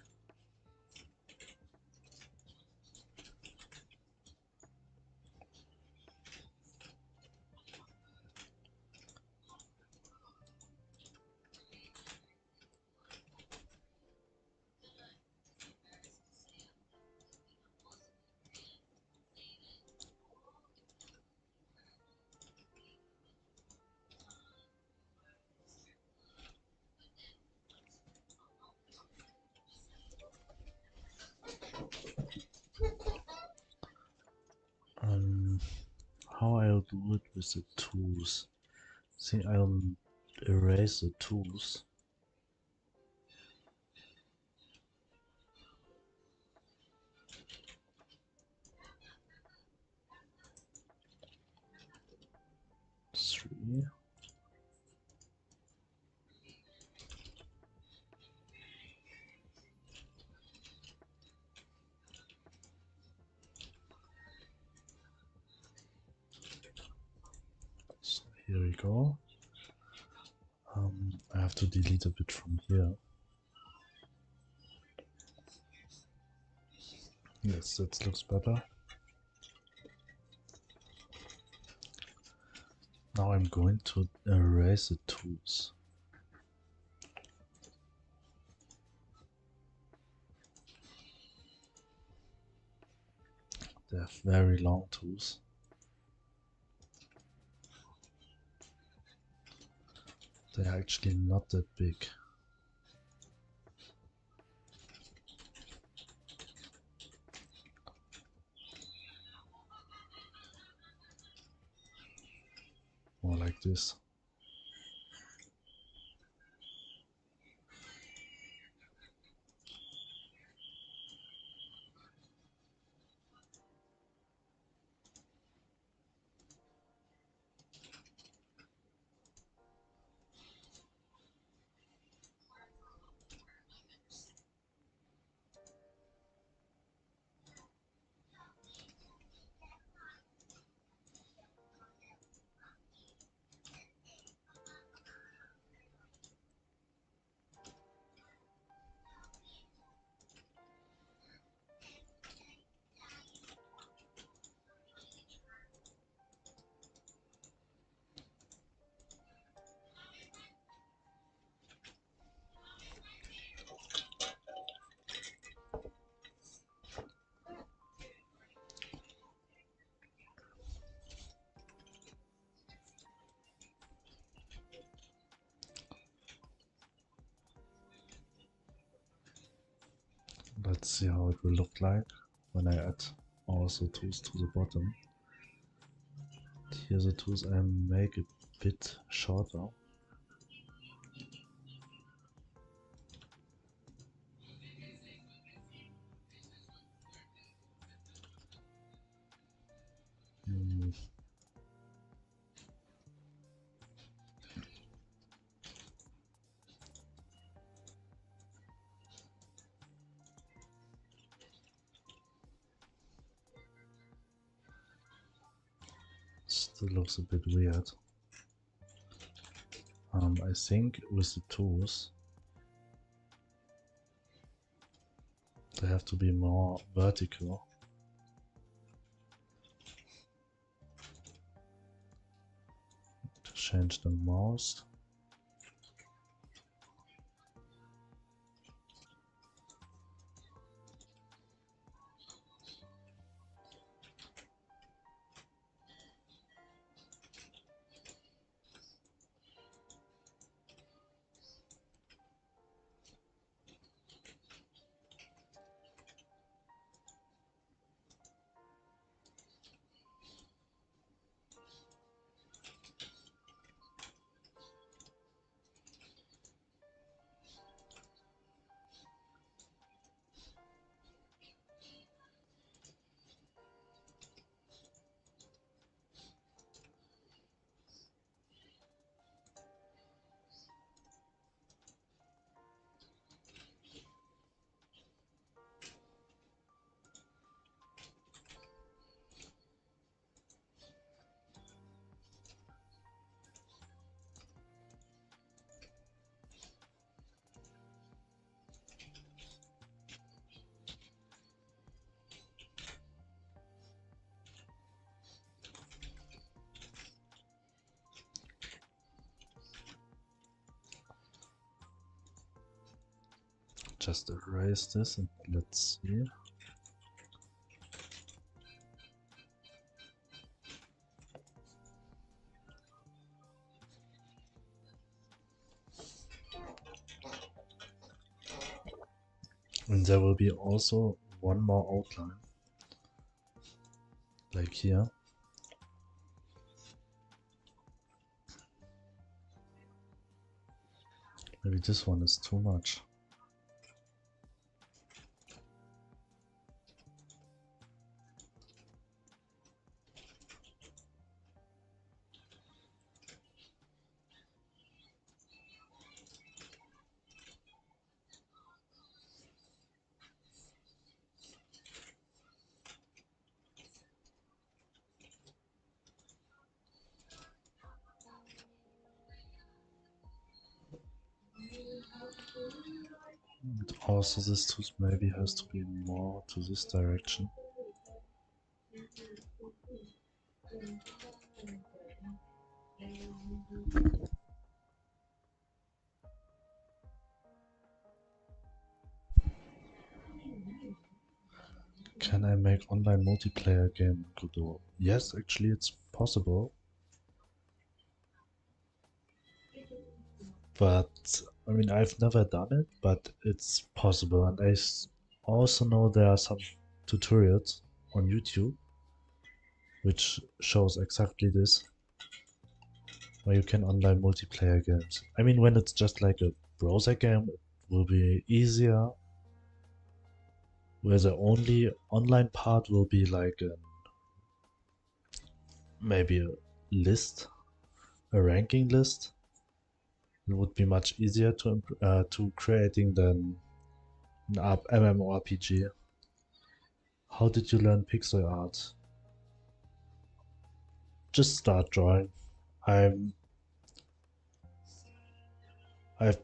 How I'll do it with the tools. See, I'll erase the tools. Three. So here we go. I have to delete a bit from here. Yes, that looks better. Now I'm going to erase the tools. They have very long tools. They are actually not that big. More like this. Let's see how it will look like when I add also tools to the bottom. Here the tools I make a bit shorter. Still looks a bit weird. I think with the tools they have to be more vertical. To change the mouse. Just erase this and let's see. And there will be also one more outline, like here. Maybe this one is too much. And also this tooth maybe has to be more to this direction. Can I make online multiplayer game in Godot? Yes, actually it's possible. But I mean, I've never done it, but it's possible. And I also know there are some tutorials on YouTube which shows exactly this, where you can online multiplayer games. I mean, when it's just like a browser game, it will be easier, where the only online part will be like maybe a list, a ranking list. It would be much easier to creating than an MMORPG. How did you learn pixel art? Just start drawing. I'm I've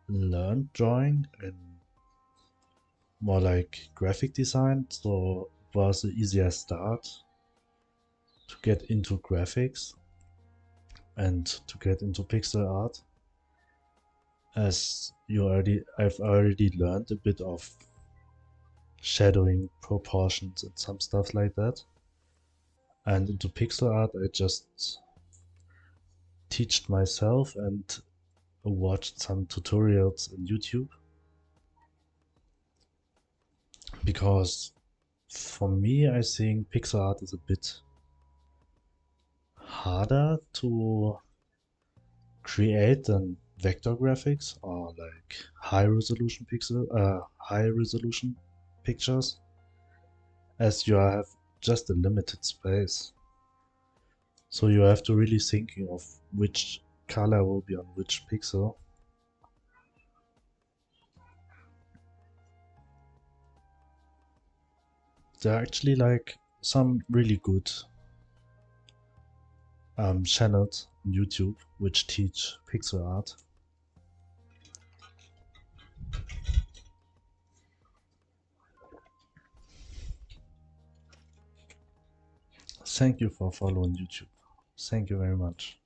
learned drawing and more like graphic design, so it was an easier start to get into graphics and to get into pixel art, as I've already learned a bit of shadowing, proportions and some stuff like that. And into pixel art I just teached myself and watched some tutorials on YouTube, because for me I think pixel art is a bit harder to create than vector graphics or like high resolution pictures, as you have just a limited space. So you have to really thinking of which color will be on which pixel. There are actually like some really good channels on YouTube which teach pixel art. Thank you for following YouTube. Thank you very much.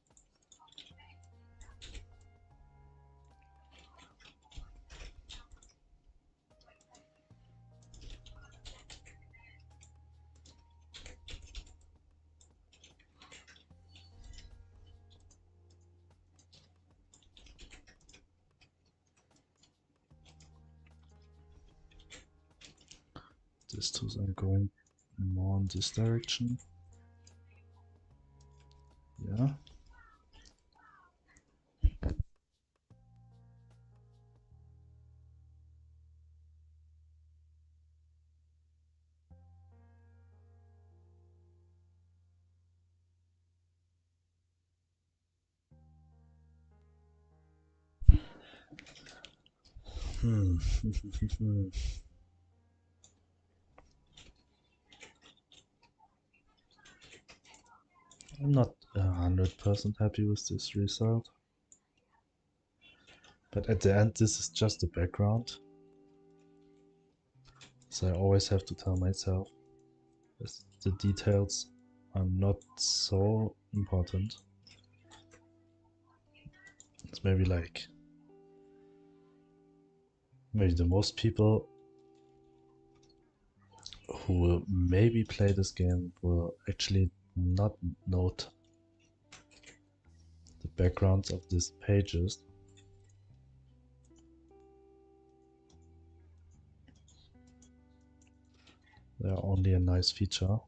These two are going more in this direction. Yeah. I'm not 100% happy with this result. But at the end, this is just the background. So I always have to tell myself that the details are not so important. It's maybe the most people who will maybe play this game will actually not note the backgrounds of these pages. They are only a nice feature.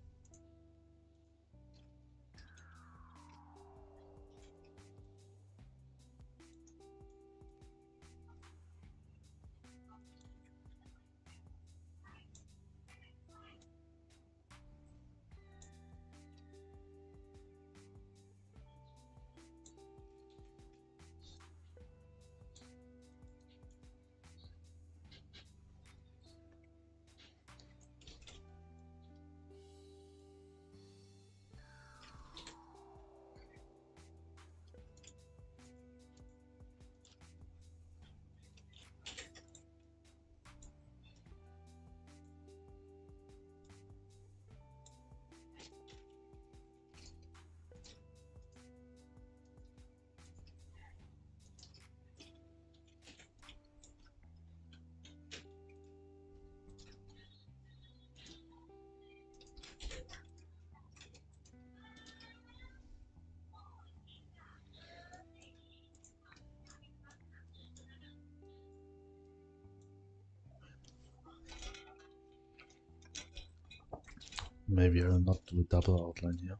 Maybe I will not do a double outline here.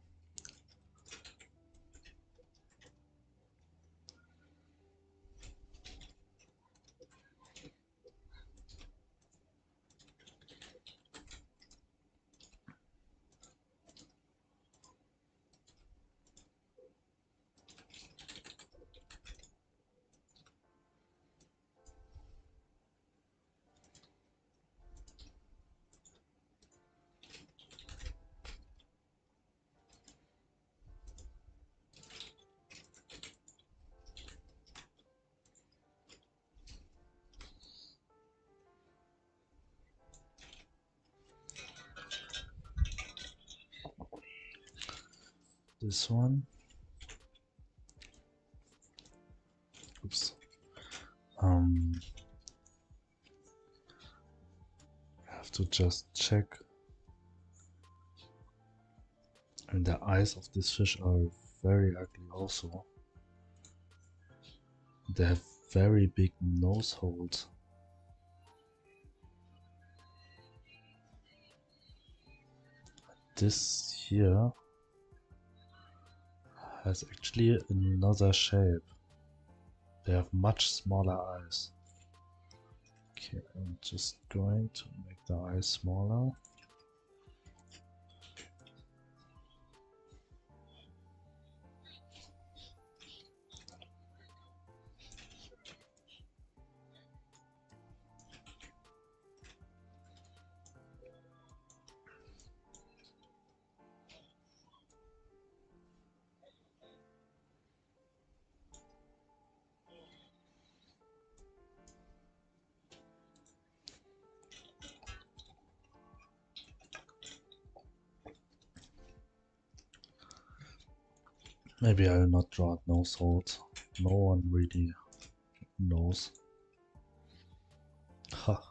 This one. Oops. I have to just check. And the eyes of this fish are very ugly also. They have very big nose holes. This here has actually another shape. They have much smaller eyes. Okay, I'm just going to make the eyes smaller. Maybe I will not draw nose holes. No one really knows. Ha.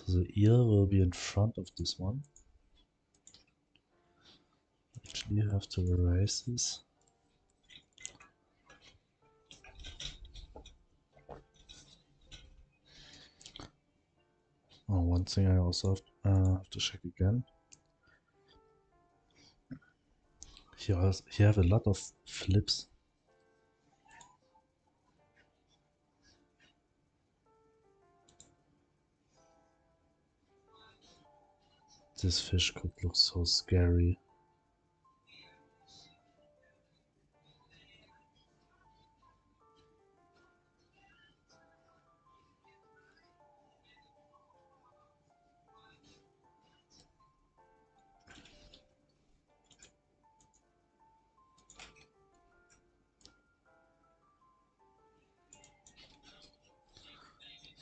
So the ear will be in front of this one. Actually, you have to erase this. Oh, one thing I also have to check again. Here have a lot of flips. This fish could look so scary.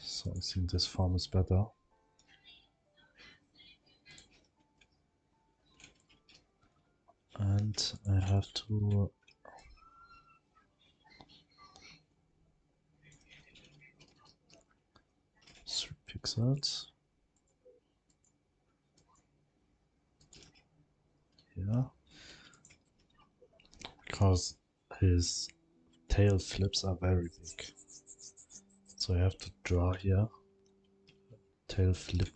So I think this form is better. And I have to 3 pixels. Yeah. Because his tail flips are very big. So I have to draw here. Tail flip.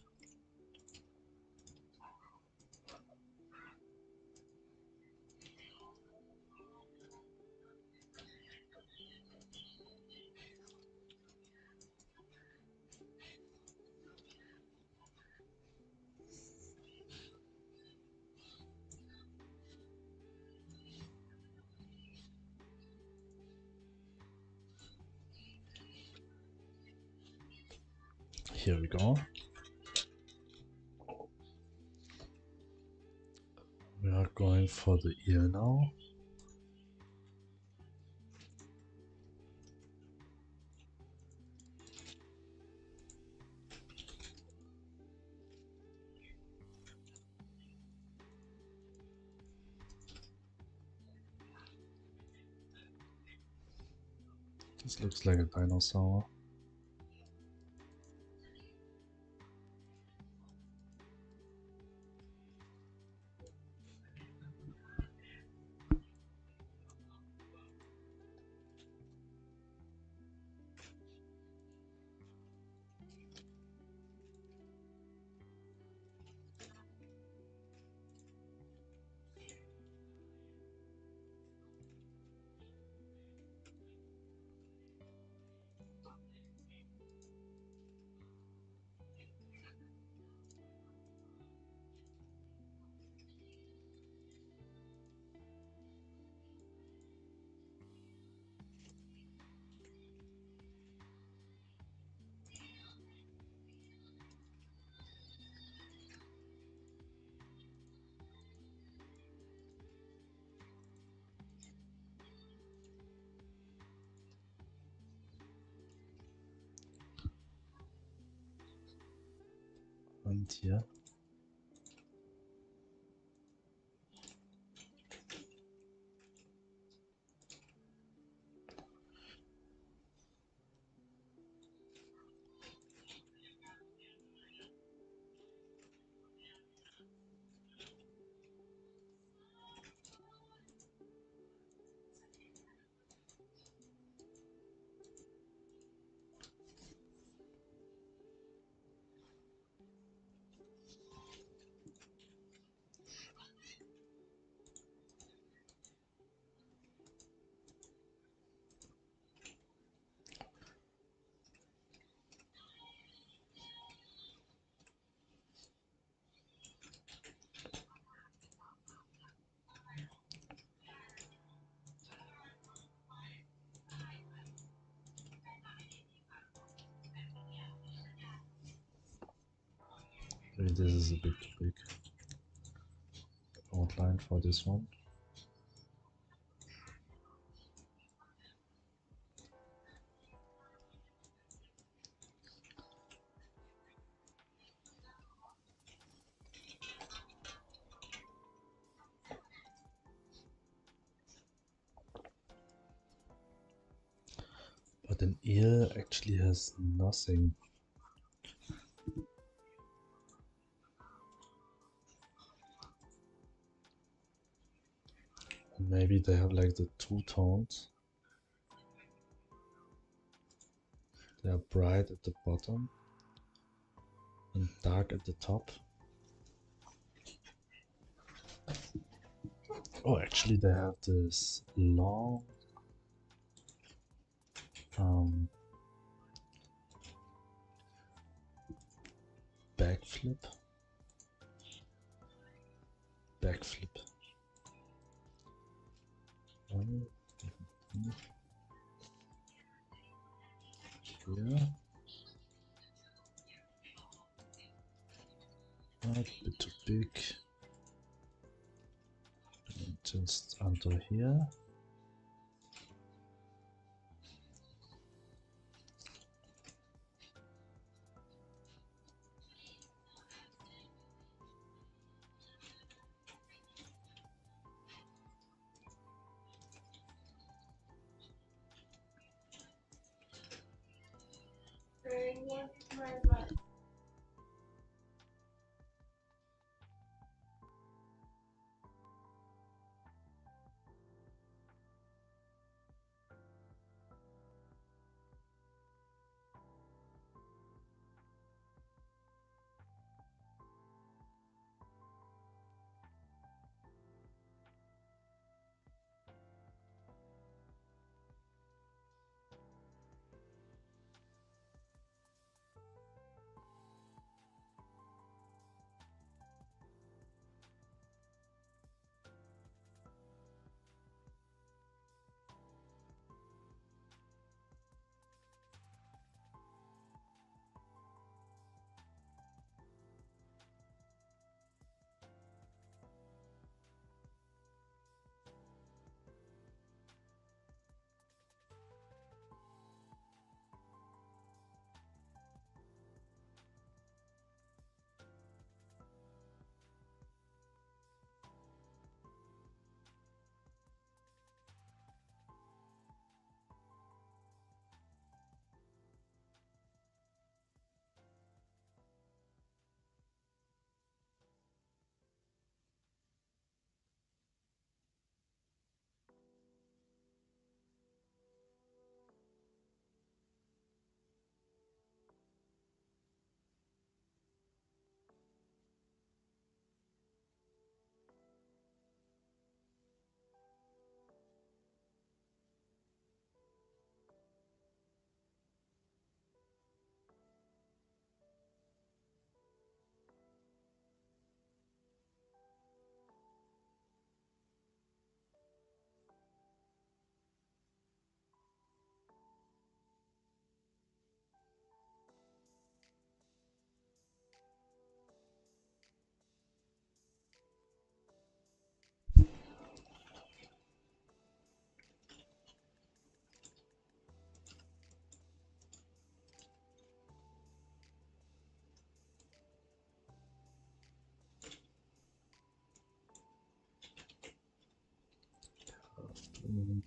Here we go. We are going for the ear now. This looks like a dinosaur. And here. Maybe this is a bit too big outline for this one. But an ear actually has nothing. maybe they have like the two tones. They are bright at the bottom and dark at the top. Oh, actually they have this long backflip. Here. A bit too big. And just under here.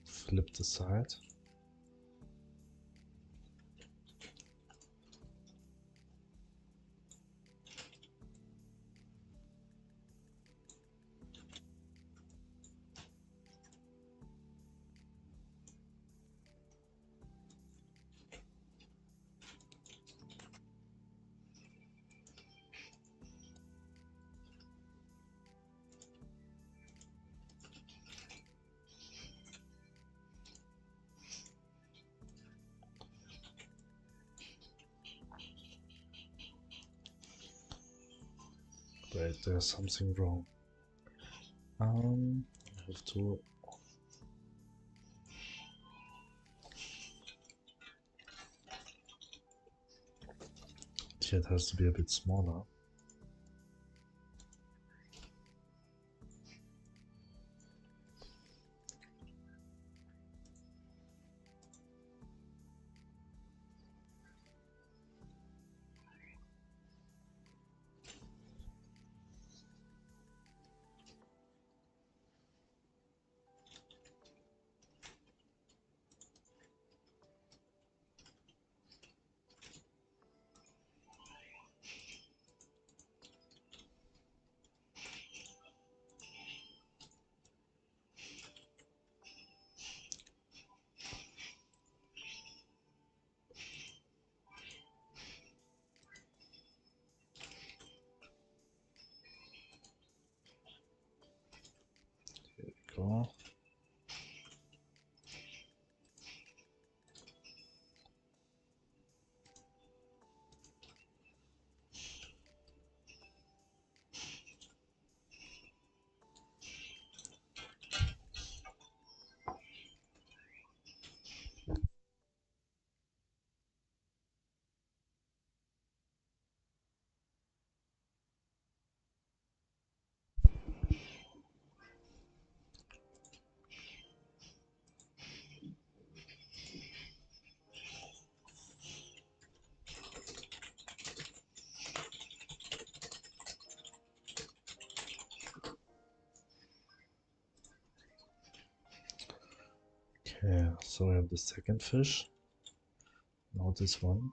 Flip the side. Wait, there's something wrong. I have to. It has to be a bit smaller. go. Okay, so I have the second fish. Now this one.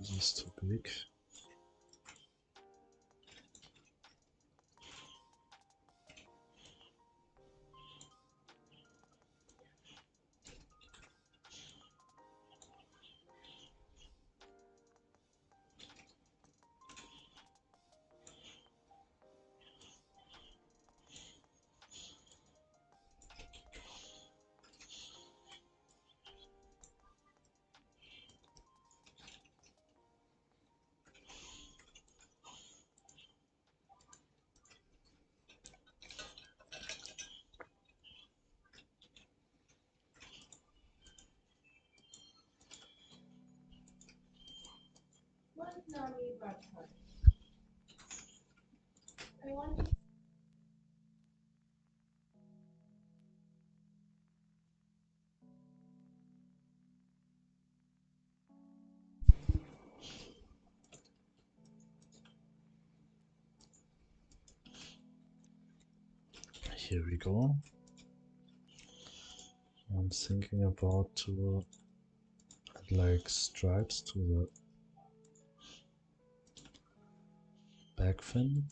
This is too big. Here we go. I'm thinking about to add like stripes to the back fin.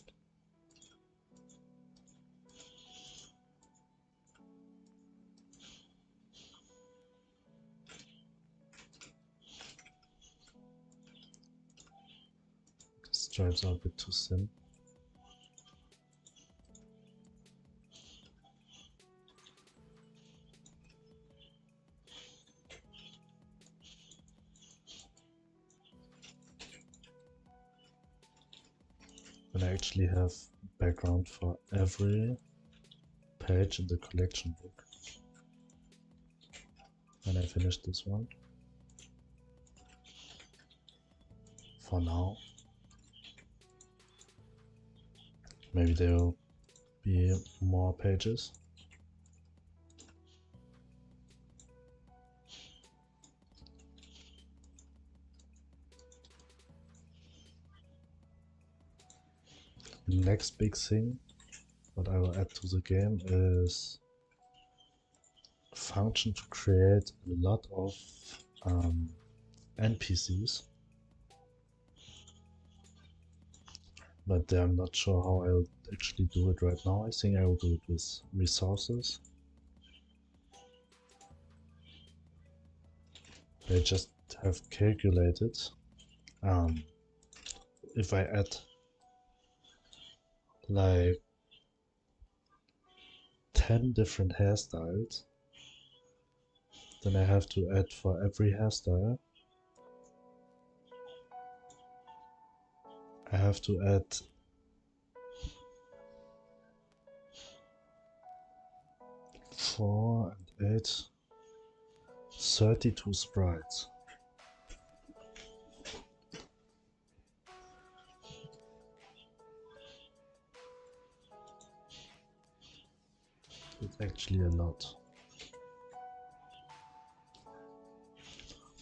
The stripes are a bit too thin. And I actually have background for every page in the collection book. When I finish this one. For now. Maybe there will be more pages. The next big thing what I will add to the game is a function to create a lot of NPCs. But I'm not sure how I'll actually do it right now. I think I will do it with resources. I just have calculated if I add like 10 different hairstyles, then I have to add for every hairstyle, I have to add 4 and 8, 32 sprites. It's actually a lot.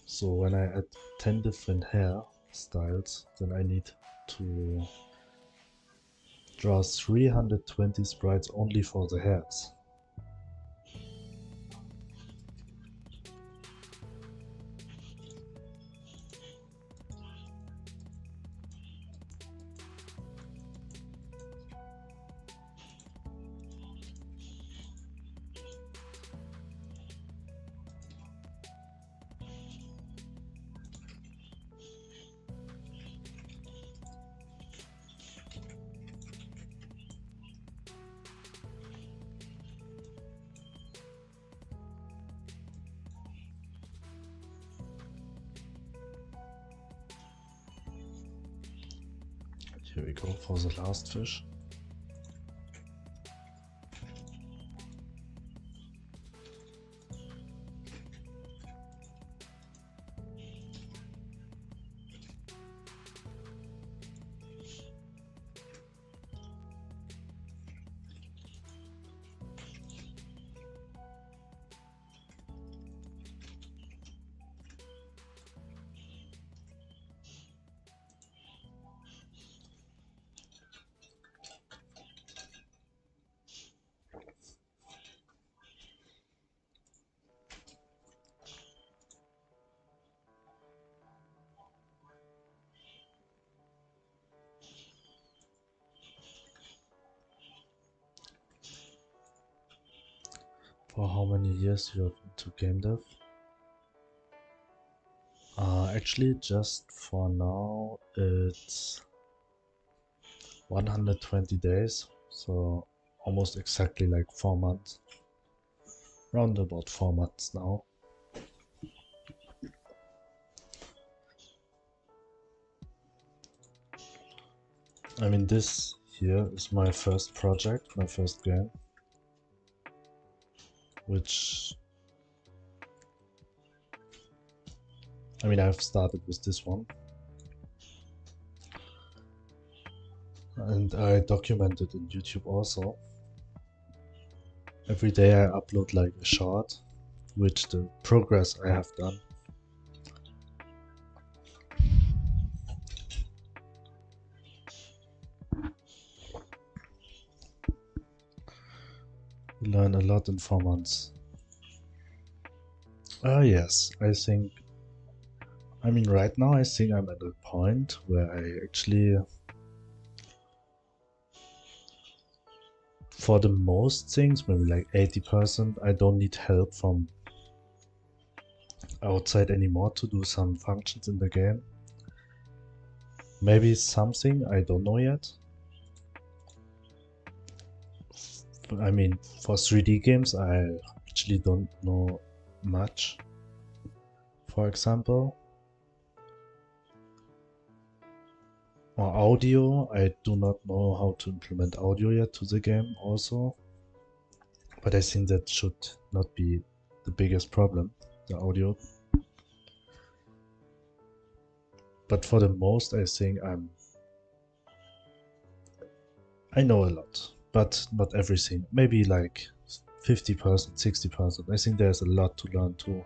So when I add 10 different hair styles, then I need to draw 320 sprites only for the hairs. Here we go for the last fish. For how many years you have into GameDev? Actually, just for now, it's 120 days, so almost exactly like 4 months. Round about 4 months now. I mean, this here is my first project, my first game, which, I mean, I've started with this one. And I document it in YouTube also. Every day I upload like a short, which the progress I have done. You learn a lot in 4 months. Yes, I think, I mean, right now I think I'm at a point where I actually, for the most things, maybe like 80%, I don't need help from outside anymore to do some functions in the game. Maybe something, I don't know yet. I mean, for 3D games, I actually don't know much. For example, or audio, I do not know how to implement audio yet to the game also. But I think that should not be the biggest problem, the audio. But for the most, I think I know a lot, but not everything. Maybe like 50%, 60%. I think there's a lot to learn too.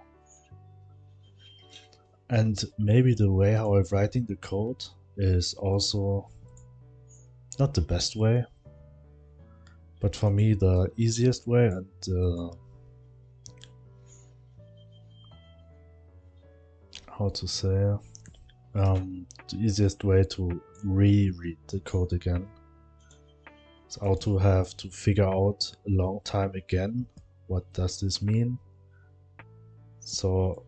And maybe the way how I'm writing the code is also not the best way, but for me the easiest way and how to say, the easiest way to reread the code again. So how to have to figure out a long time again, what does this mean? So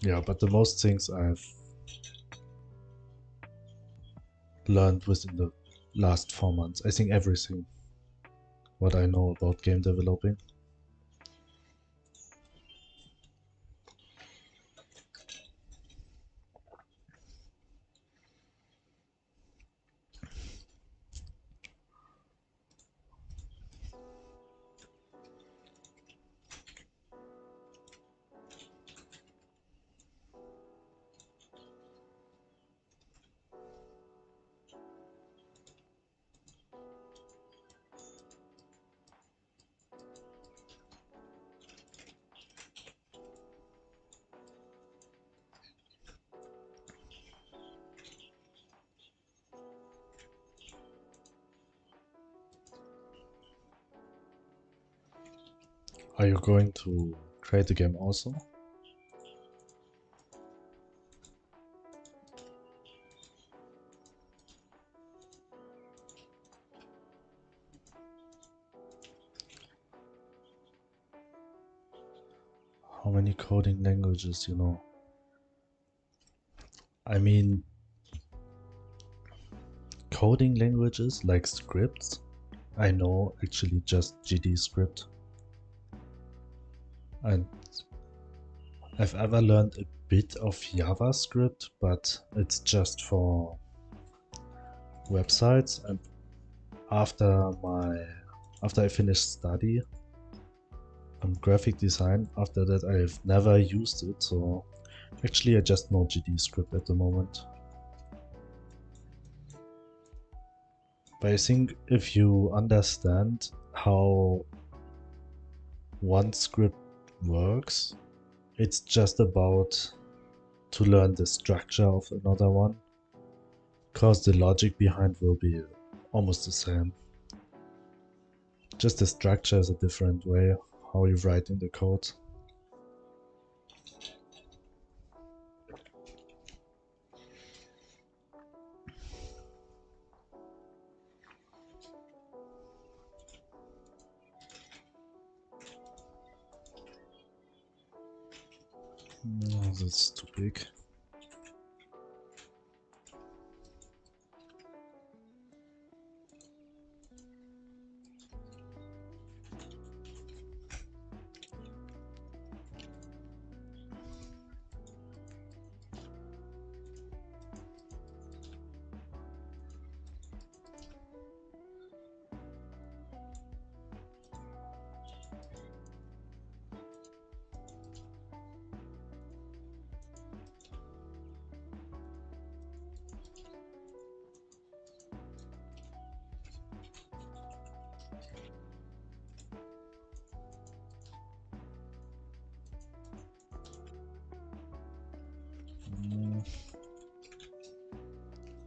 yeah, but the most things I've learned within the last 4 months. I think everything what I know about game developing. Are you going to create a game also? How many coding languages you know? I mean, coding languages like scripts, I know actually just GD script. And I've ever learned a bit of JavaScript, but it's just for websites. And after I finished study on graphic design, after that I've never used it, so actually I just know GD script at the moment. But I think if you understand how one script works, it's just about to learn the structure of another one, because the logic behind will be almost the same. Just the structure is a different way how you write in the code. No, that's too big.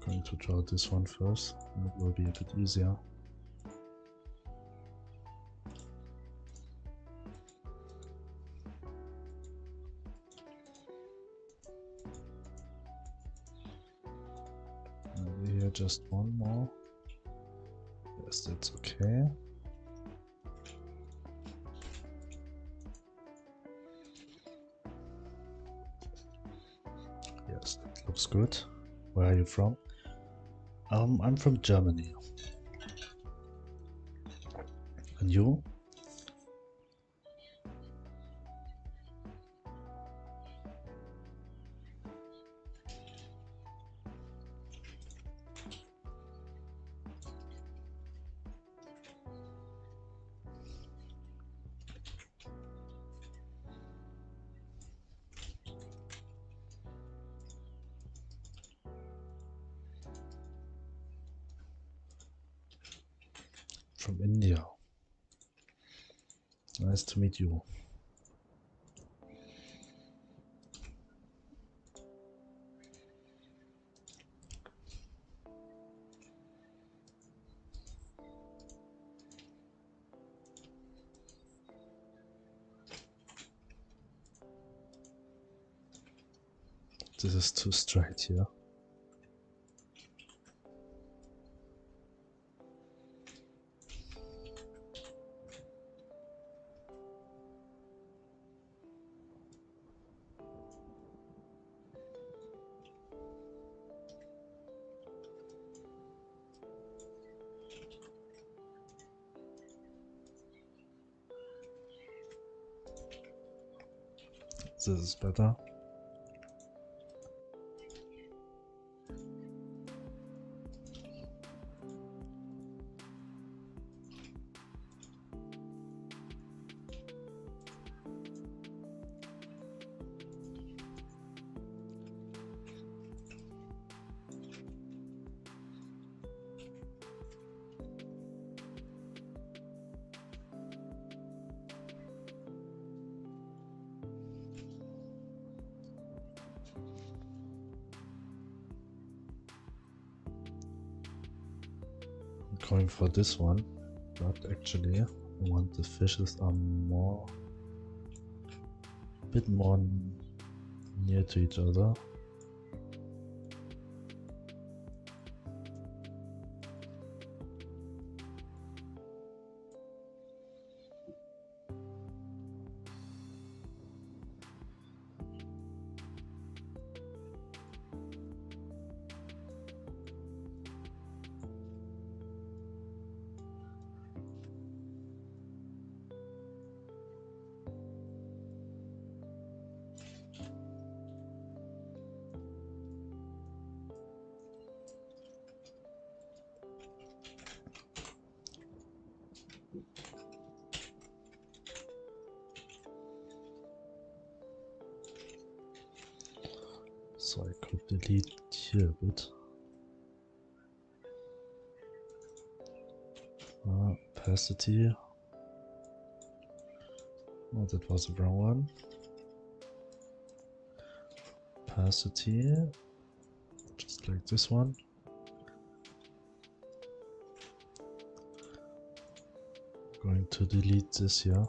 Going to draw this one first, it will be a bit easier. Maybe here just one more. Yes, that's okay. Yes, that looks good. Where are you from? I'm from Germany. And you? From India. Nice to meet you. This is too straight here. This is better. Going for this one, but actually I want the fishes are a bit more near to each other. So I could delete here a bit. Opacity. Oh, that was the wrong one. Opacity, just like this one. Going to delete this here.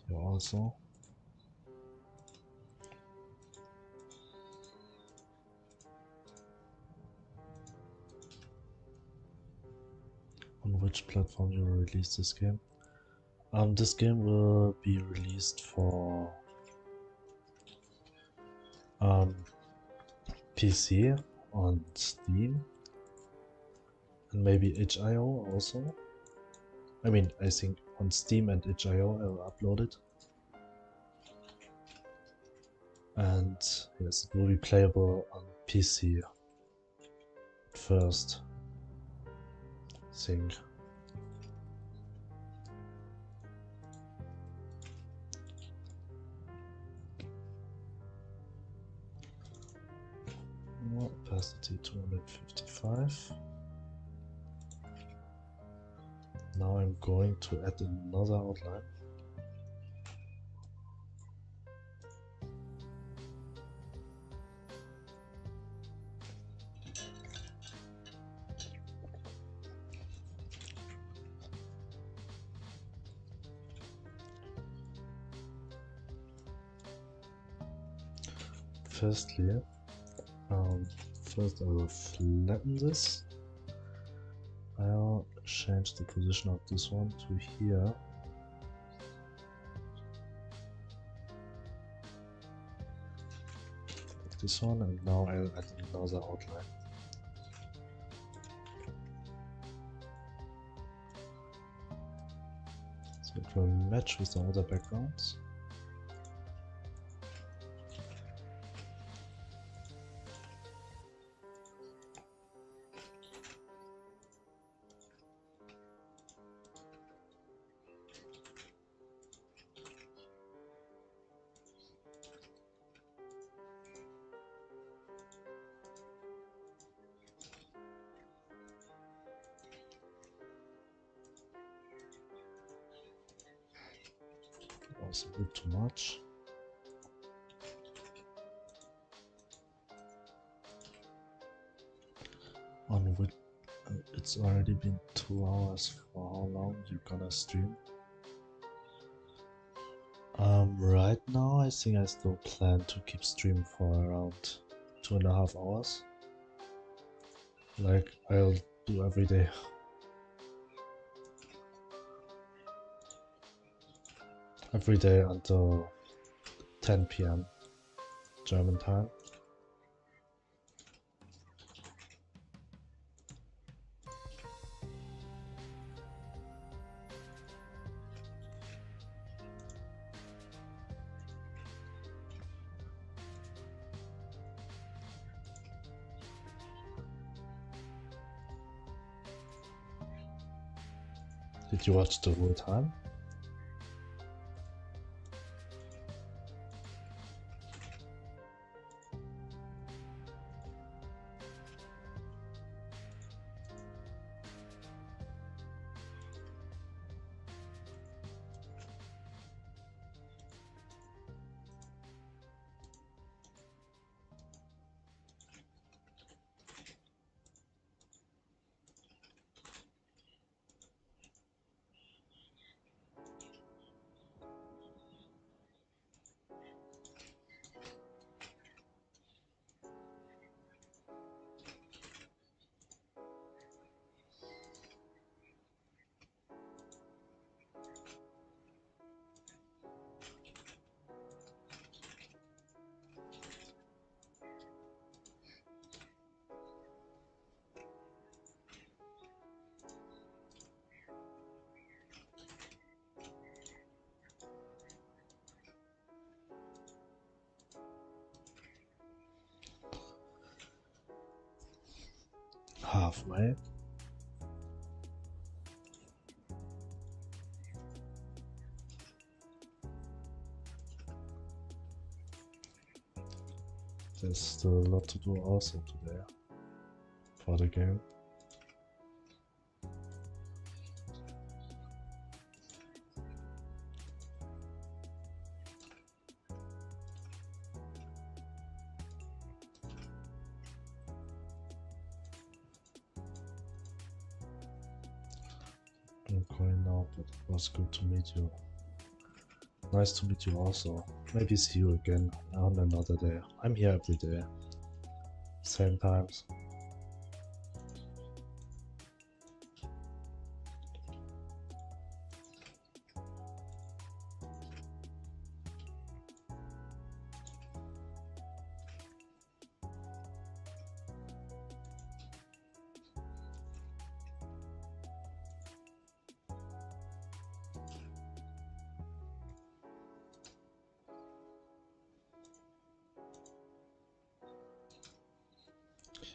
Here also. On which platform you will release this game? This game will be released for PC on Steam and maybe itch.io also. I mean, I think on Steam and itch.io I will upload it. And yes, it will be playable on PC first, I think. Opacity 255. Now I'm going to add another outline. Firstly, first I will flatten this. I'll change the position of this one to here. This one, and now I'll add another outline. So it will match with the other backgrounds. hours a bit too much. On which it's already been 2 hours. For how long you gonna stream? Right now I think I still plan to keep streaming for around 2.5 hours. Like I'll do every day. Every day until 10 p.m. German time. Did you watch the whole time? Halfway. There's still a lot to do also today for the game. I'm going now, but it was good to meet you. Nice to meet you also. Maybe see you again on another day. I'm here every day. Same times.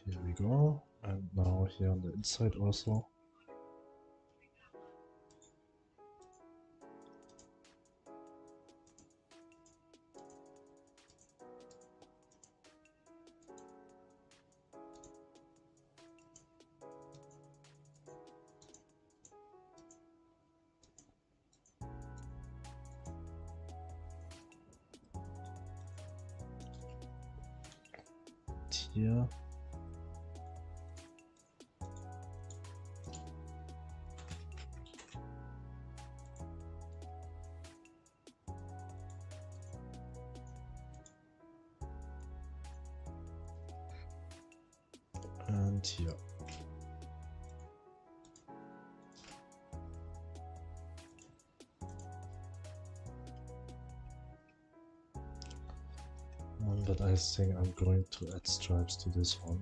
Here we go, and now here on the inside also. Here. And here. But I think I'm going to add stripes to this one.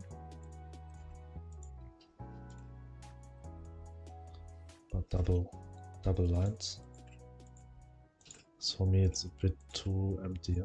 But double lines. So for me it's a bit too empty.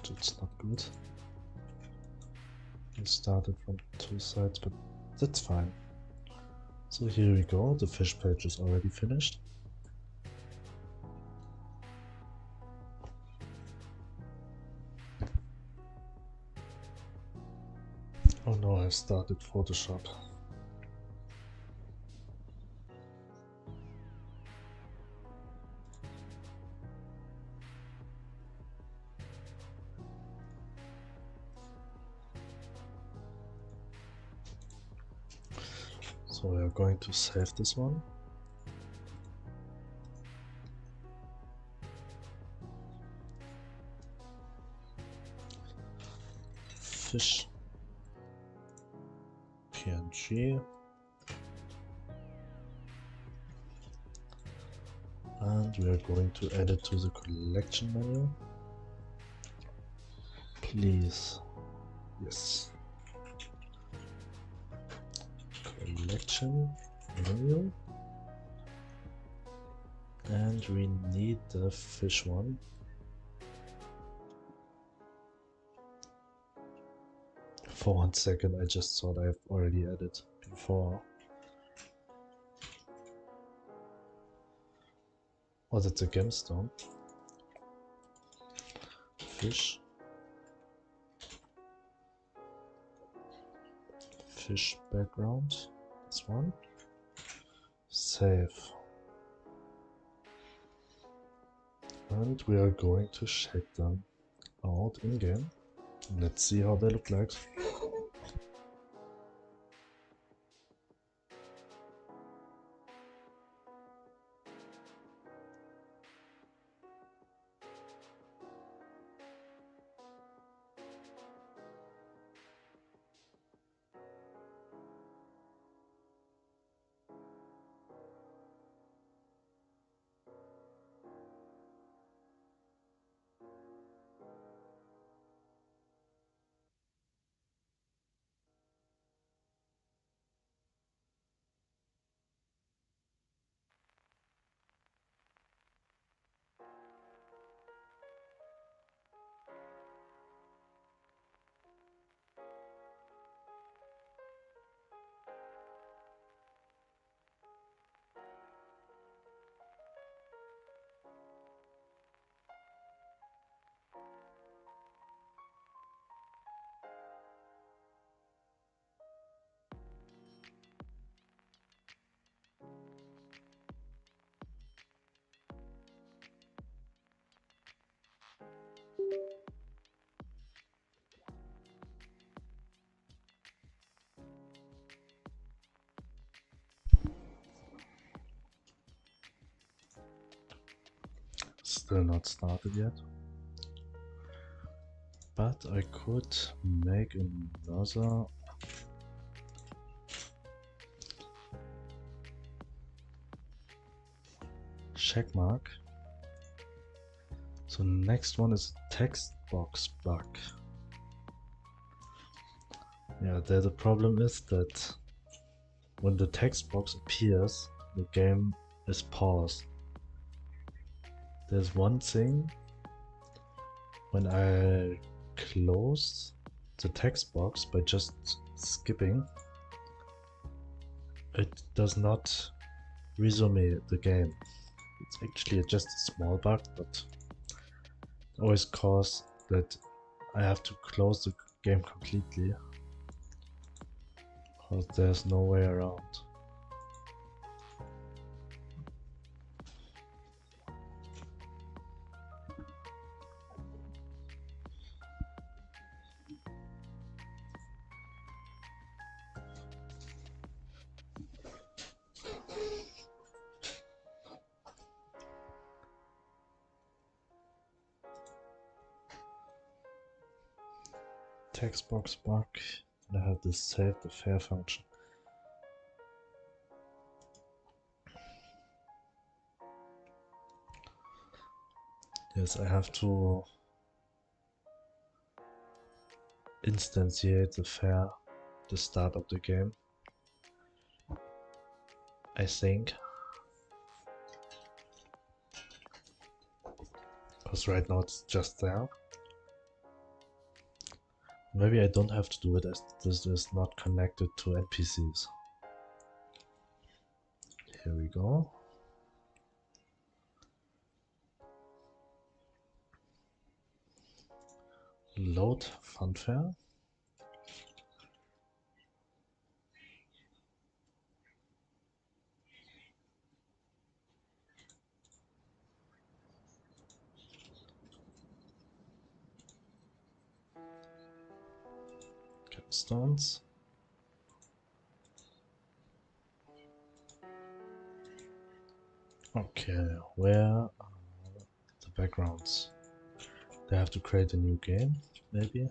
That's not good. We started from two sides, but that's fine. So here we go, the fish page is already finished. Oh no, I started Photoshop. So we are going to save this one. Fish PNG. And we are going to add it to the collection menu. Please. Yes. Collection menu. And we need the fish one. For 1 second I just thought I've already added before. Oh, that's a gemstone. Fish. Fish background. This one. Save. And we are going to check them out in game. Let's see how they look like. Still not started yet. But I could make another check mark. So next one is text box bug. Yeah, the problem is that when the text box appears, the game is paused. There's one thing, when I close the text box by just skipping, it does not resume the game. It's actually just a small bug, but it always causes that I have to close the game completely, because there's no way around. Text box bug, and I have this save the fair function. Yes, I have to instantiate the fair at the start of the game, I think, because right now it's just there. Maybe I don't have to do it as this is not connected to NPCs. Here we go. Load funfair. Capstones. Okay, where are the backgrounds? They have to create a new game, maybe?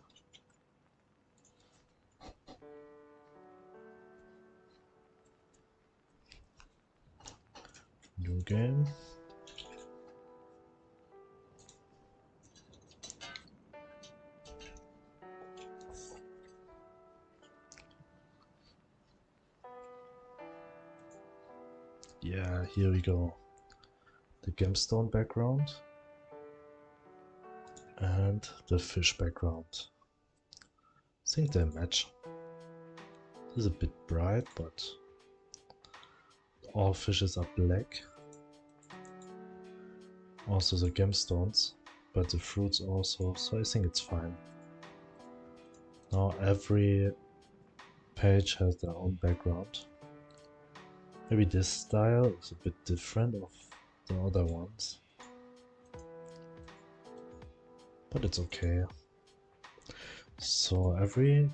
New game. Yeah, here we go. The gemstone background and the fish background. I think they match. This is a bit bright, but all fishes are black. Also the gemstones, but the fruits also, so I think it's fine. Now every page has their own background. Maybe this style is a bit different of the other ones, but it's okay. So every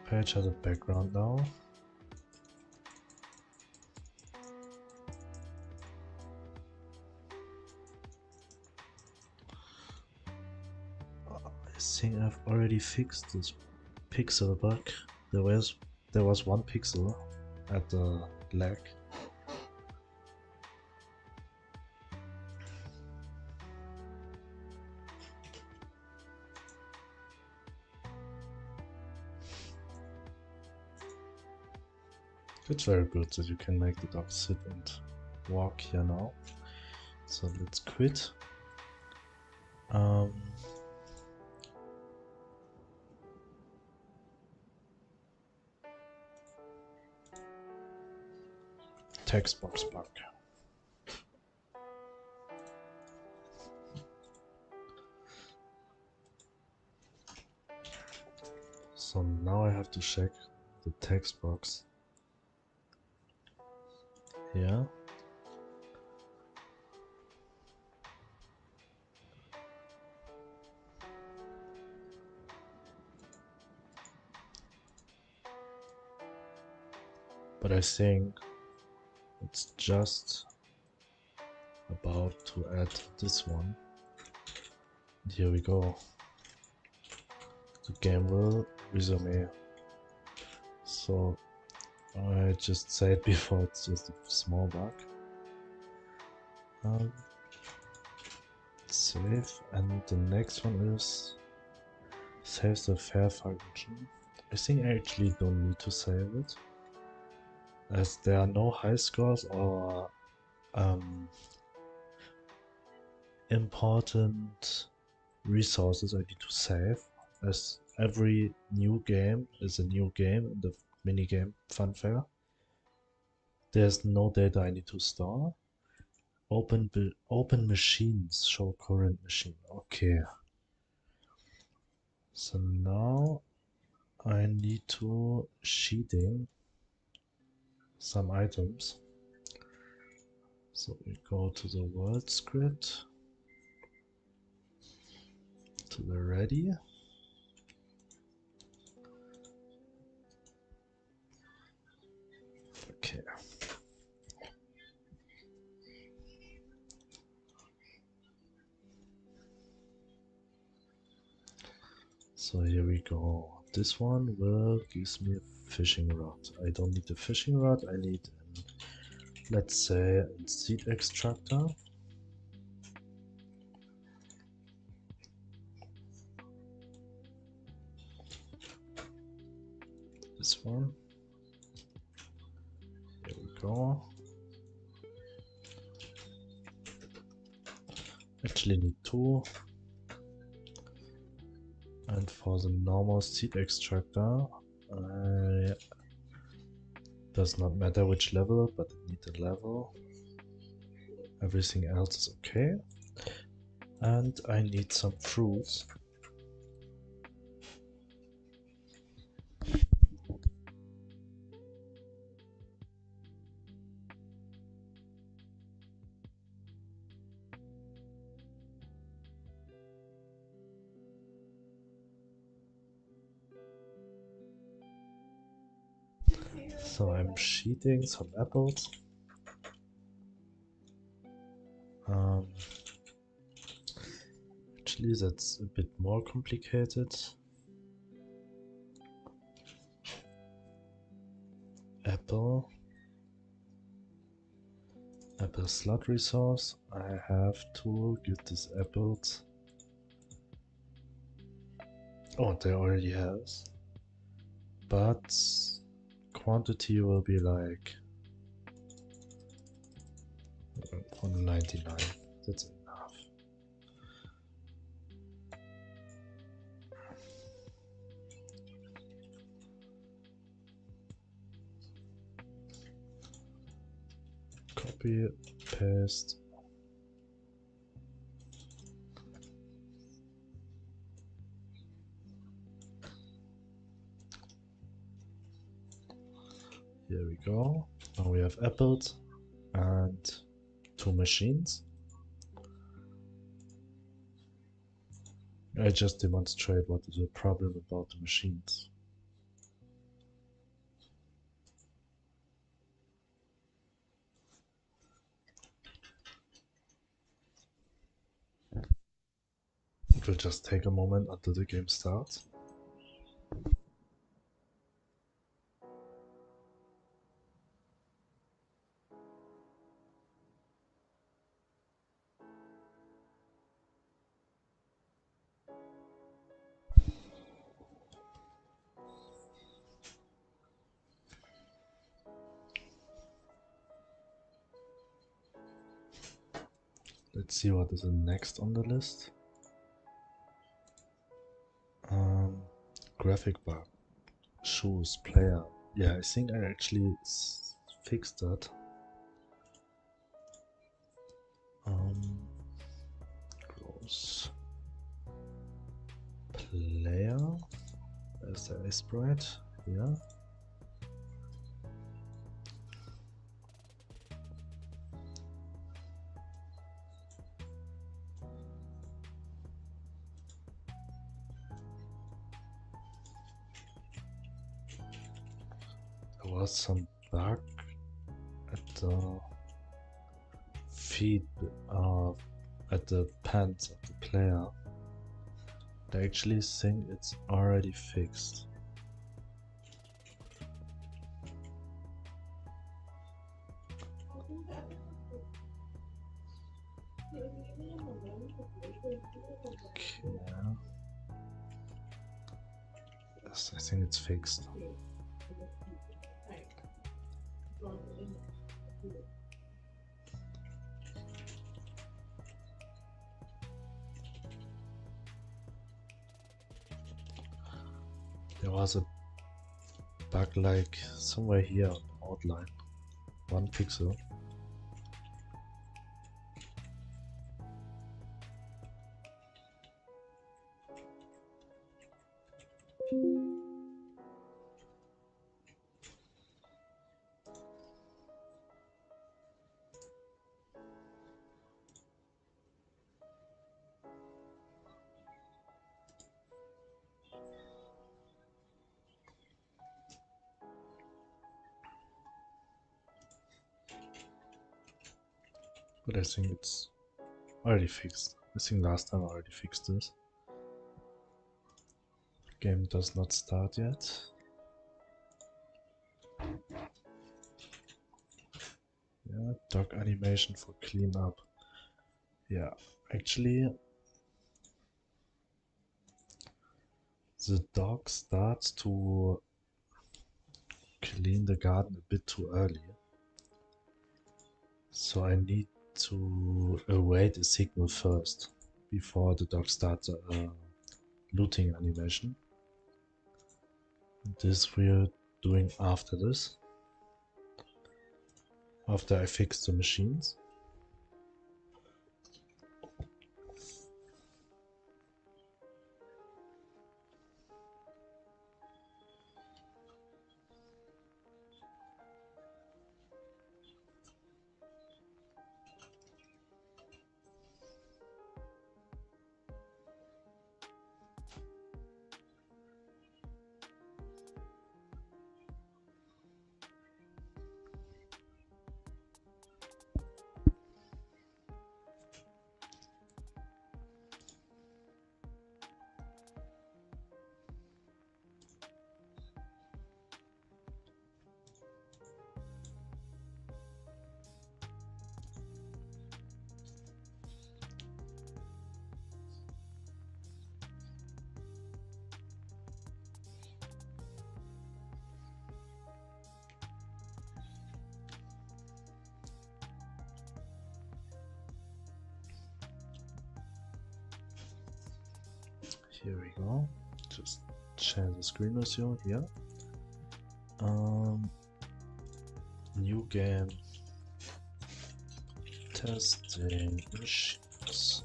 page has a background now. I think I've already fixed this pixel bug. There was one pixel at the lag. It's very good that you can make the dog sit and walk here now. So let's quit. Text box bug. So now I have to check the text box here. But I think it's just about to add this one. And here we go. The game will resume. So I just said before, it's just a small bug. Save, and the next one is save the fair function. I think I actually don't need to save it, as there are no high scores or important resources I need to save, as every new game is a new game in the minigame funfair. There's no data I need to store. Open machines, show current machine. Okay. So now I need to sheeting some items. So we go to the world script, to the ready. Okay. So here we go. This one will gives me a fishing rod. I don't need the fishing rod, I need let's say a seed extractor. This one. Here we go. Actually need two. And for the normal seed extractor, does not matter which level, but it needs a level. Everything else is okay. And I need some fruits. So I'm sheeting some apples. Actually, that's a bit more complicated. Apple slot resource. I have to get these apples. Oh, they already has. But quantity will be like 199. That's enough. Copy, paste. Here we go. Now we have apples and 2 machines. I just demonstrate what is the problem about the machines. It will just take a moment until the game starts. Let's see what is next on the list. Graphic bug, shoes, player. Yeah, I think I actually fixed that. Close. Player. There's the sprite. Yeah. There was some bug at the feet, at the pants of the player. I actually think it's already fixed. Okay. Yes, I think it's fixed. There was a bug like somewhere here on the outline. 1 pixel. But I think it's already fixed. I think last time I already fixed this. Game does not start yet. Yeah, dog animation for cleanup. Yeah, actually the dog starts to clean the garden a bit too early. So I need to await a signal first before the dog starts looting animation. This we're doing after this. After I fix the machines. Here we go. Just share the screen with you here. New game. Testing machines.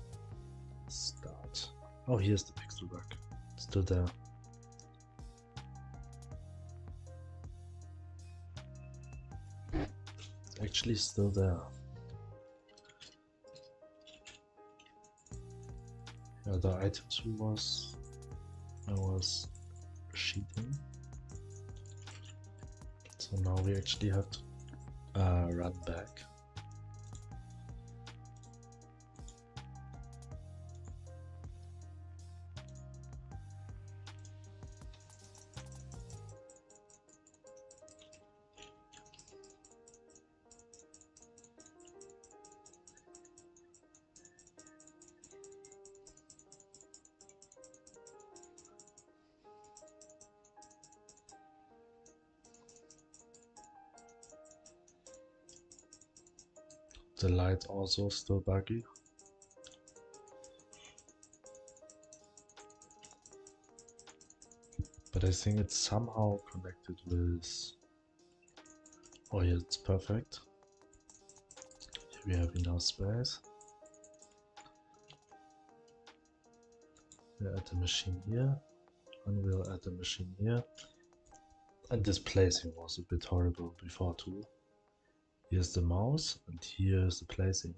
Start. Oh, here's the pixel bug. Still there. It's actually still there. Yeah, the items I was cheating. So now we actually have to run back. The light also still buggy. But I think it's somehow connected with... Oh yeah, it's perfect. Here we have enough space. We'll add the machine here. And we'll add the machine here. And this placing was a bit horrible before too. Here's the mouse and here's the placing.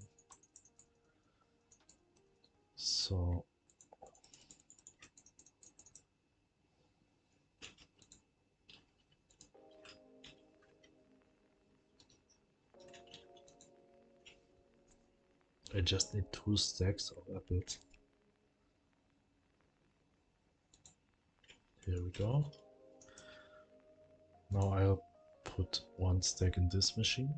So I just need 2 stacks of apples. Here we go. Now I'll put 1 stack in this machine.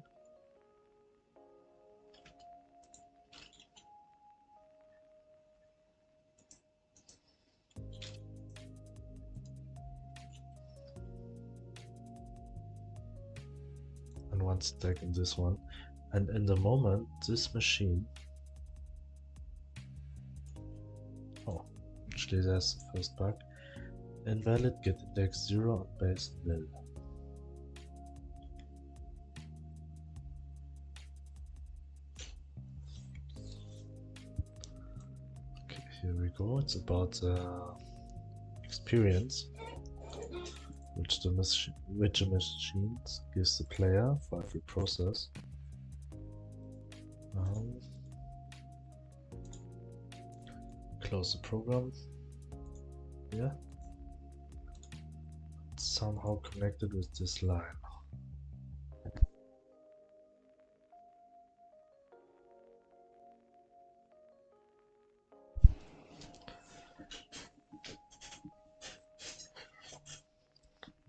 And 1 stack in this one. And in the moment this machine... Oh, actually there's the first bug. Invalid get index 0 and base nil. Okay, here we go. It's about experience which the machines gives the player for every process. Close the program. Yeah. It's somehow connected with this line.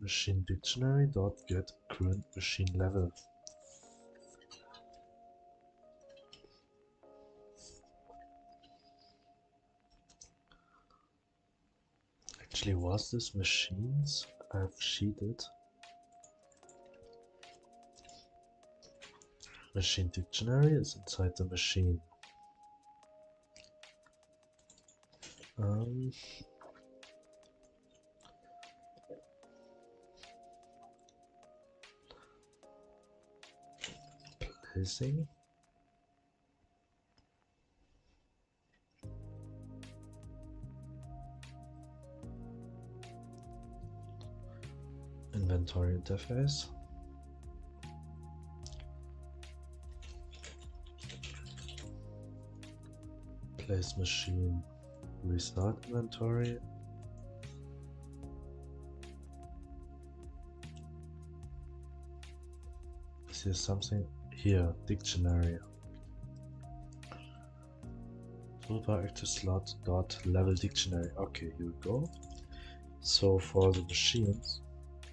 Machine dictionary dot get current machine level. Actually, was this machines I've cheated? Machine dictionary is inside the machine. Placing. Inventory interface. Place machine, restart inventory. Is there something here? Dictionary. Toolbar active slot dot level dictionary. Okay, here we go. So for the machines,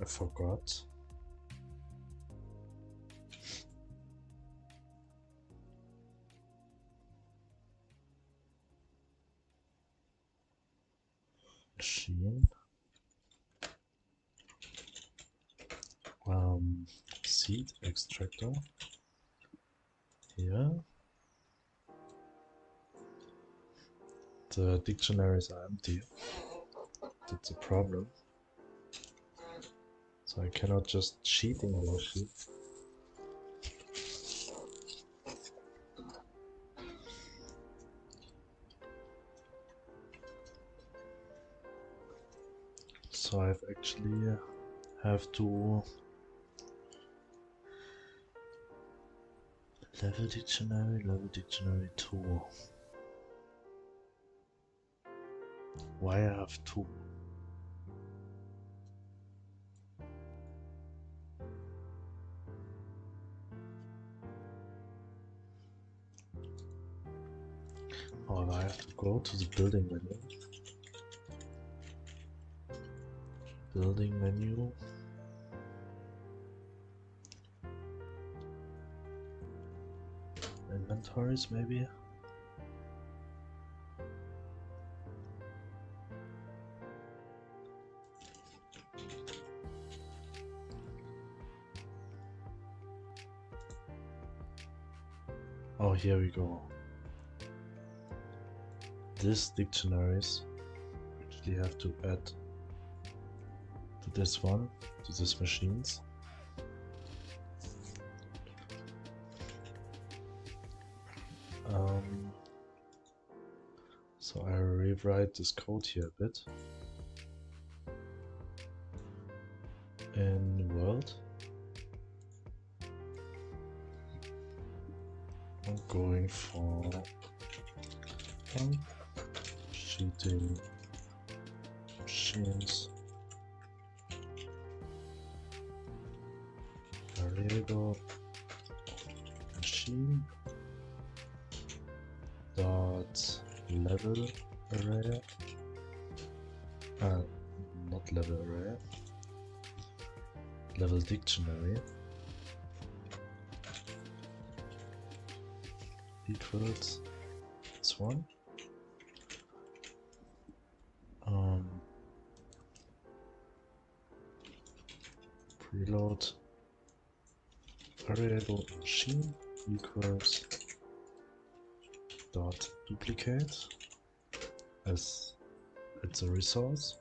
I forgot. Machine. Seed extractor. Here. The dictionaries are empty. That's a problem. So I cannot just cheat English. So I've actually have to level dictionary 2. Why I have 2? Oh, I have to go to the building menu. Building menu. Inventories maybe? Oh, here we go. These dictionaries actually have to add to this one, to these machines. So I rewrite this code here a bit. In world, I'm going for cheating machines variable machine dot level array, not level array, level dictionary equals this one. Preload variable machine equals dot duplicate, as it's a resource,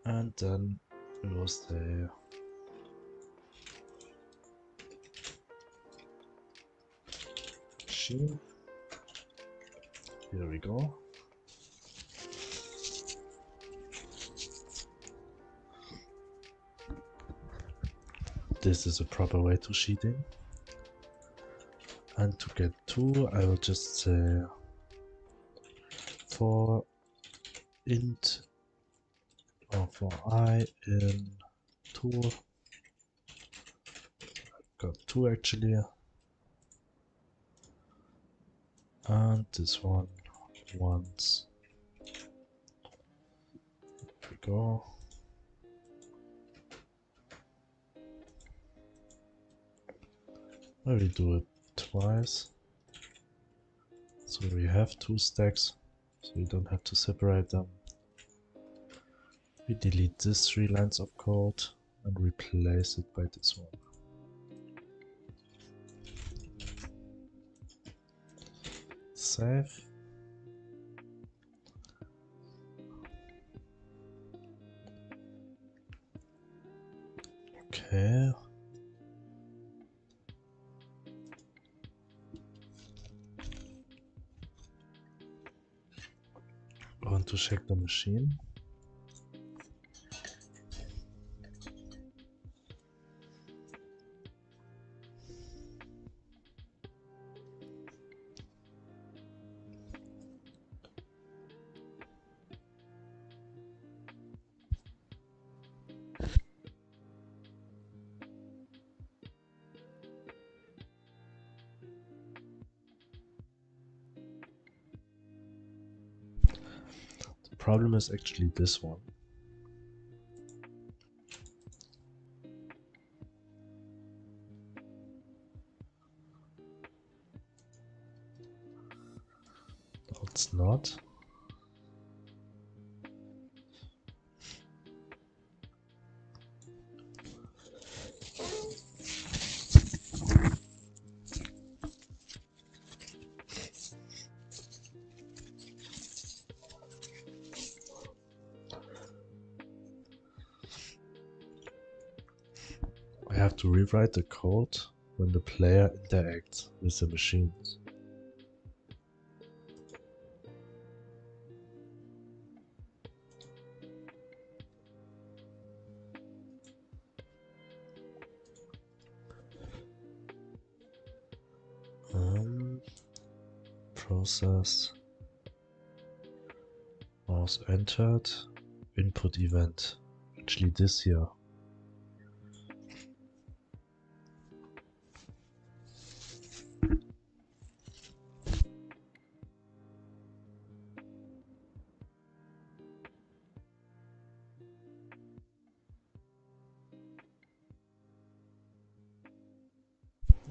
and then it was the machine. Here we go. This is a proper way to cheating. And to get 2, I will just say for int, or for I in 2, I've got 2 actually, and this one once. Here we go. I will do it twice, so we have 2 stacks, so we don't have to separate them. We delete this 3 lines of code and replace it by this one. Save. Okay. want to check the machine. The problem is actually this one. No, it's not. I have to rewrite the code when the player interacts with the machines. Process, mouse entered, input event. Actually this here.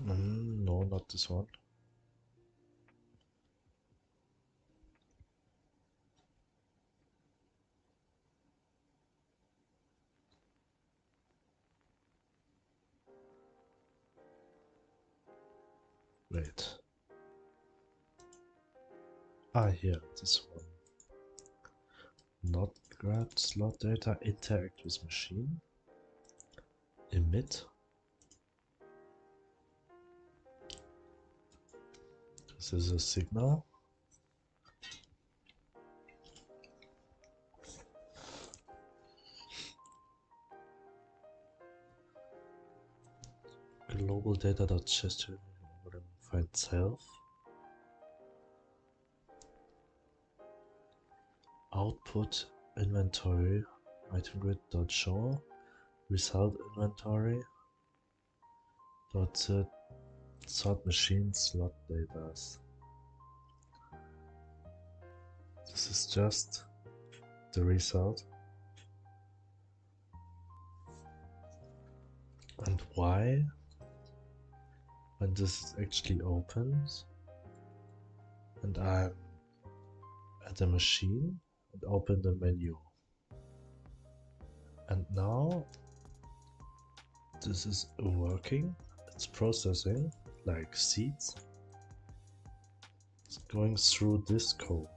No, not this one. Wait. Here, this one. Not grab slot data, interact with machine. Emit. This is a signal. Global data.chest find self. Output inventory item grid.show result inventory dot sort machine slot data. This is just the result. And why? When this actually opens and I'm at the machine and open the menu. And now this is working, it's processing like seeds. It's going through this code.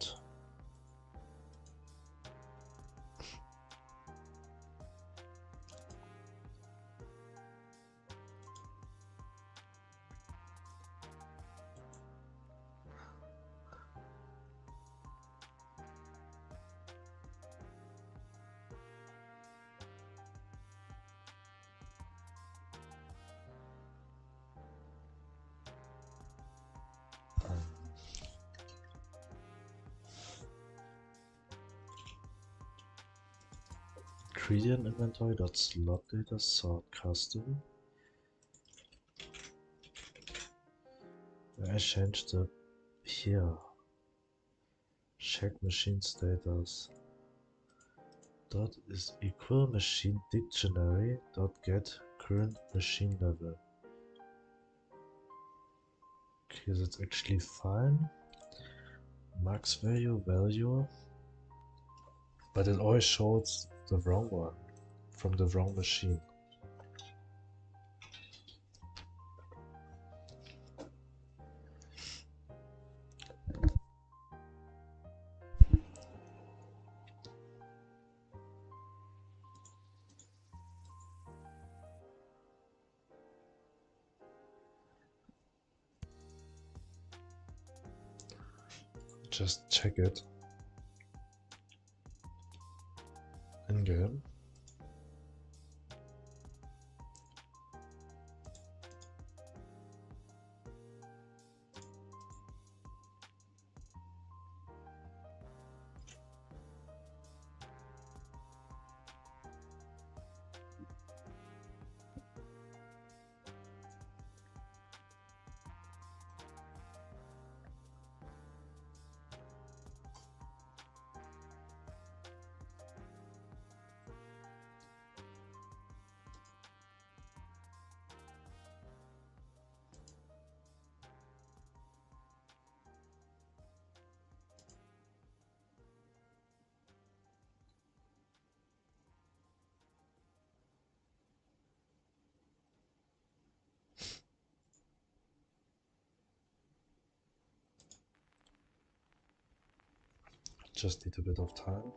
Ingredient inventory dot slot data sort custom. I changed the here. Check machine status. Dot is equal machine dictionary dot get current machine level. Okay, that's actually fine. Max value, but it always shows the wrong one from the wrong machine. Just check it. just need a bit of time.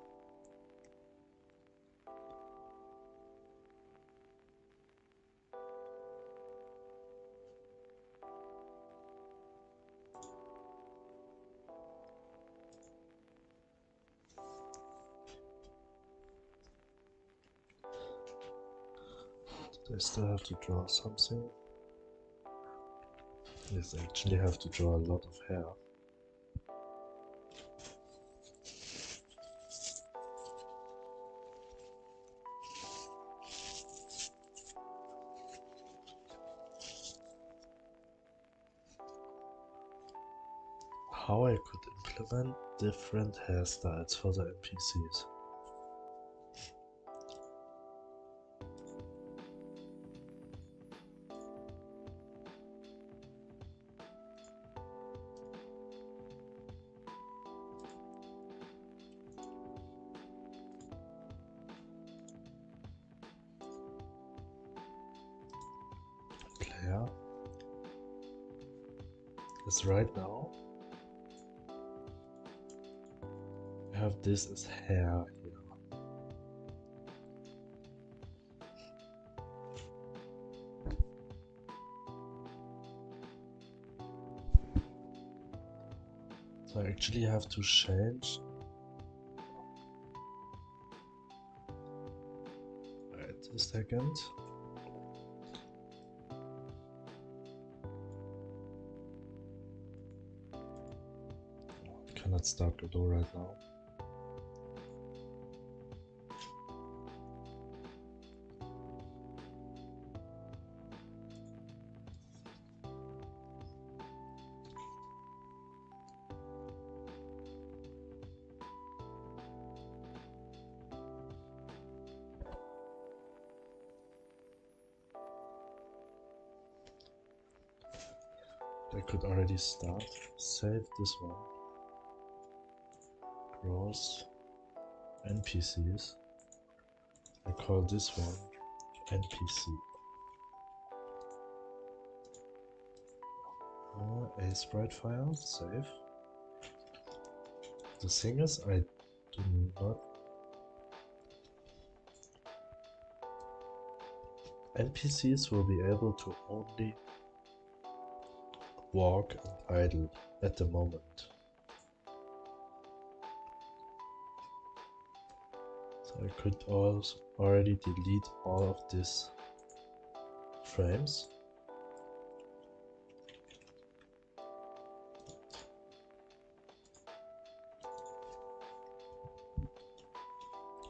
I still have to draw something. Yes, I actually have to draw a lot of hair. How I could implement different hairstyles for the NPCs. Player is right now. I have this as hair here. So I actually have to change. Wait a second. I cannot start Godot right now. I could already start. Save this one. Gross NPCs. I call this one NPC. A sprite file. Save. The thing is, I do not. NPCs will be able to only walk and idle at the moment. So I could also already delete all of these frames.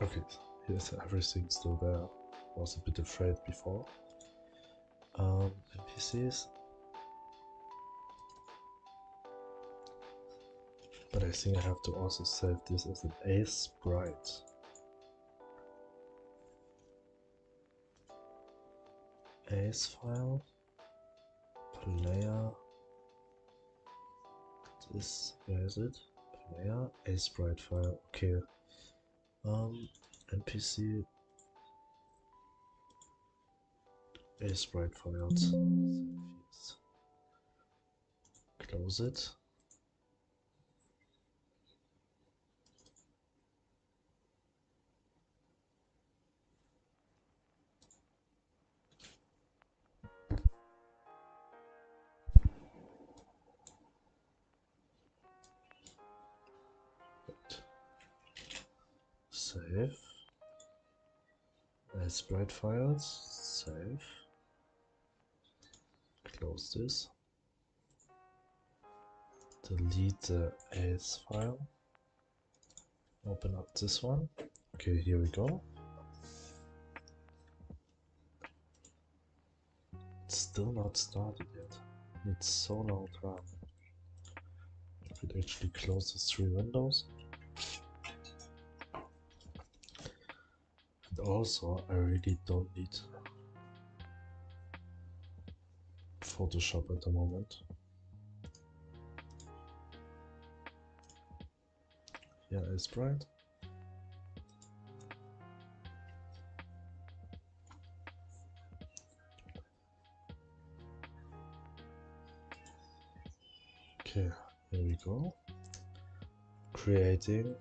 Okay, here's everything still there. Was a bit afraid before. NPCs. But I think I have to also save this as an A sprite. Ace file. Player. This, where is it? Player. A sprite file. Okay. NPC. A sprite files. Save. Close it. Save. Sprite files. Save. Close this. Delete the AS file. Open up this one. Okay, here we go. It's still not started yet. It's so long time. I could actually close these 3 windows. And also, I really don't need Photoshop at the moment. Yeah, it's bright. Okay, here we go. Creating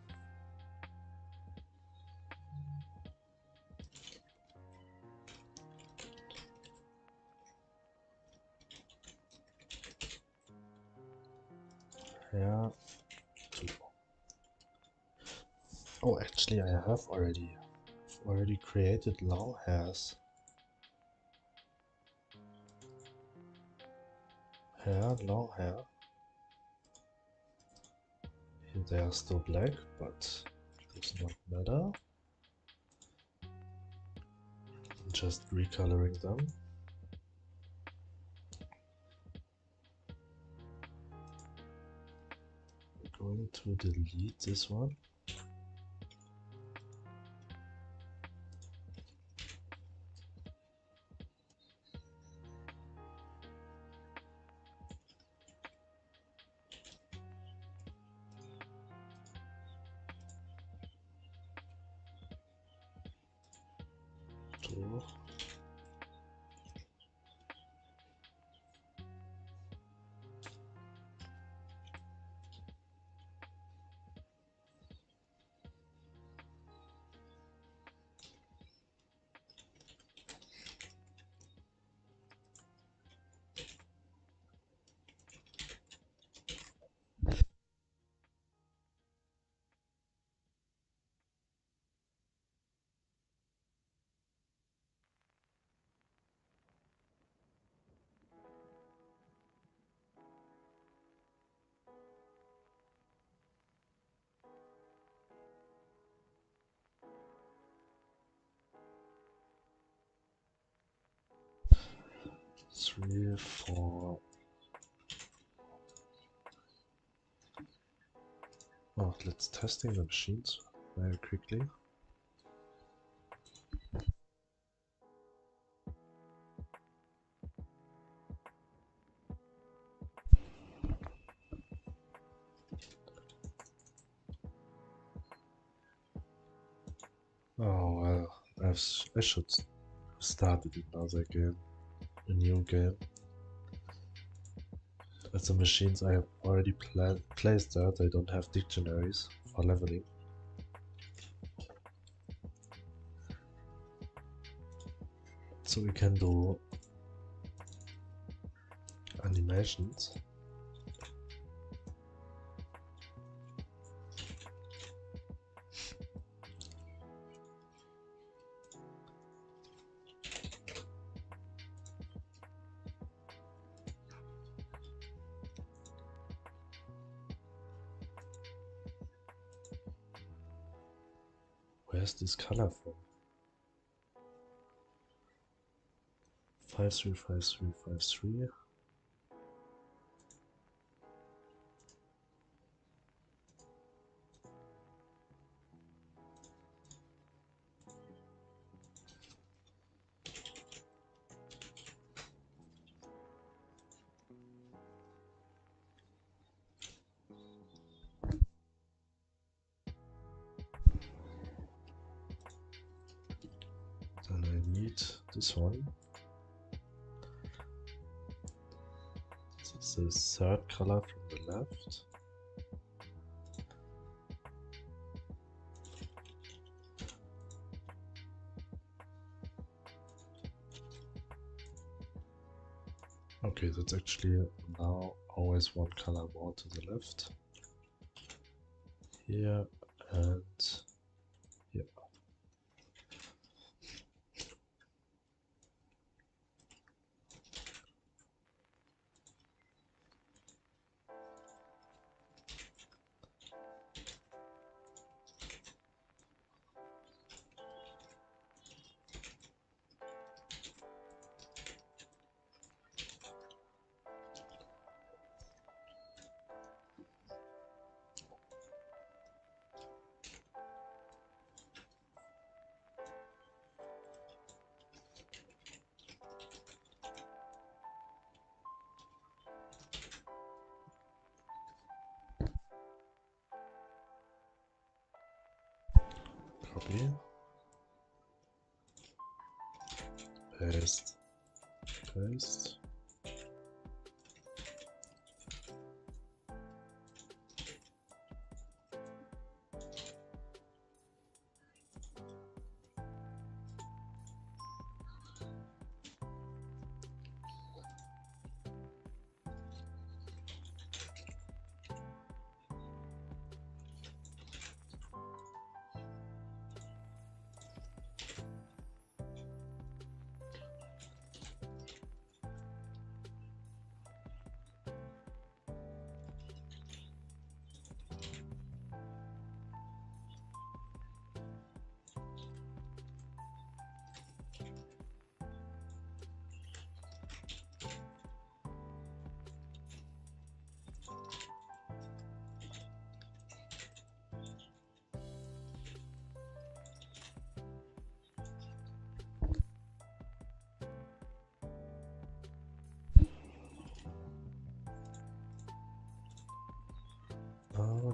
hair to... Oh, actually I have already created long hairs. Long hair. Here they are still black, but it does not matter. I'm just recoloring them. I'm going to delete this one. Two. Three, four. Oh, let's testing the machines very quickly. Oh well, I should start another game, a new game. As the machines I have already placed there, they don't have dictionaries for leveling. So we can do animations. Where's this color from? 535353. Then I need this one. This is the third color from the left. Okay, that's actually now always one color more to the left. Here and here. Copy. Paste. Paste.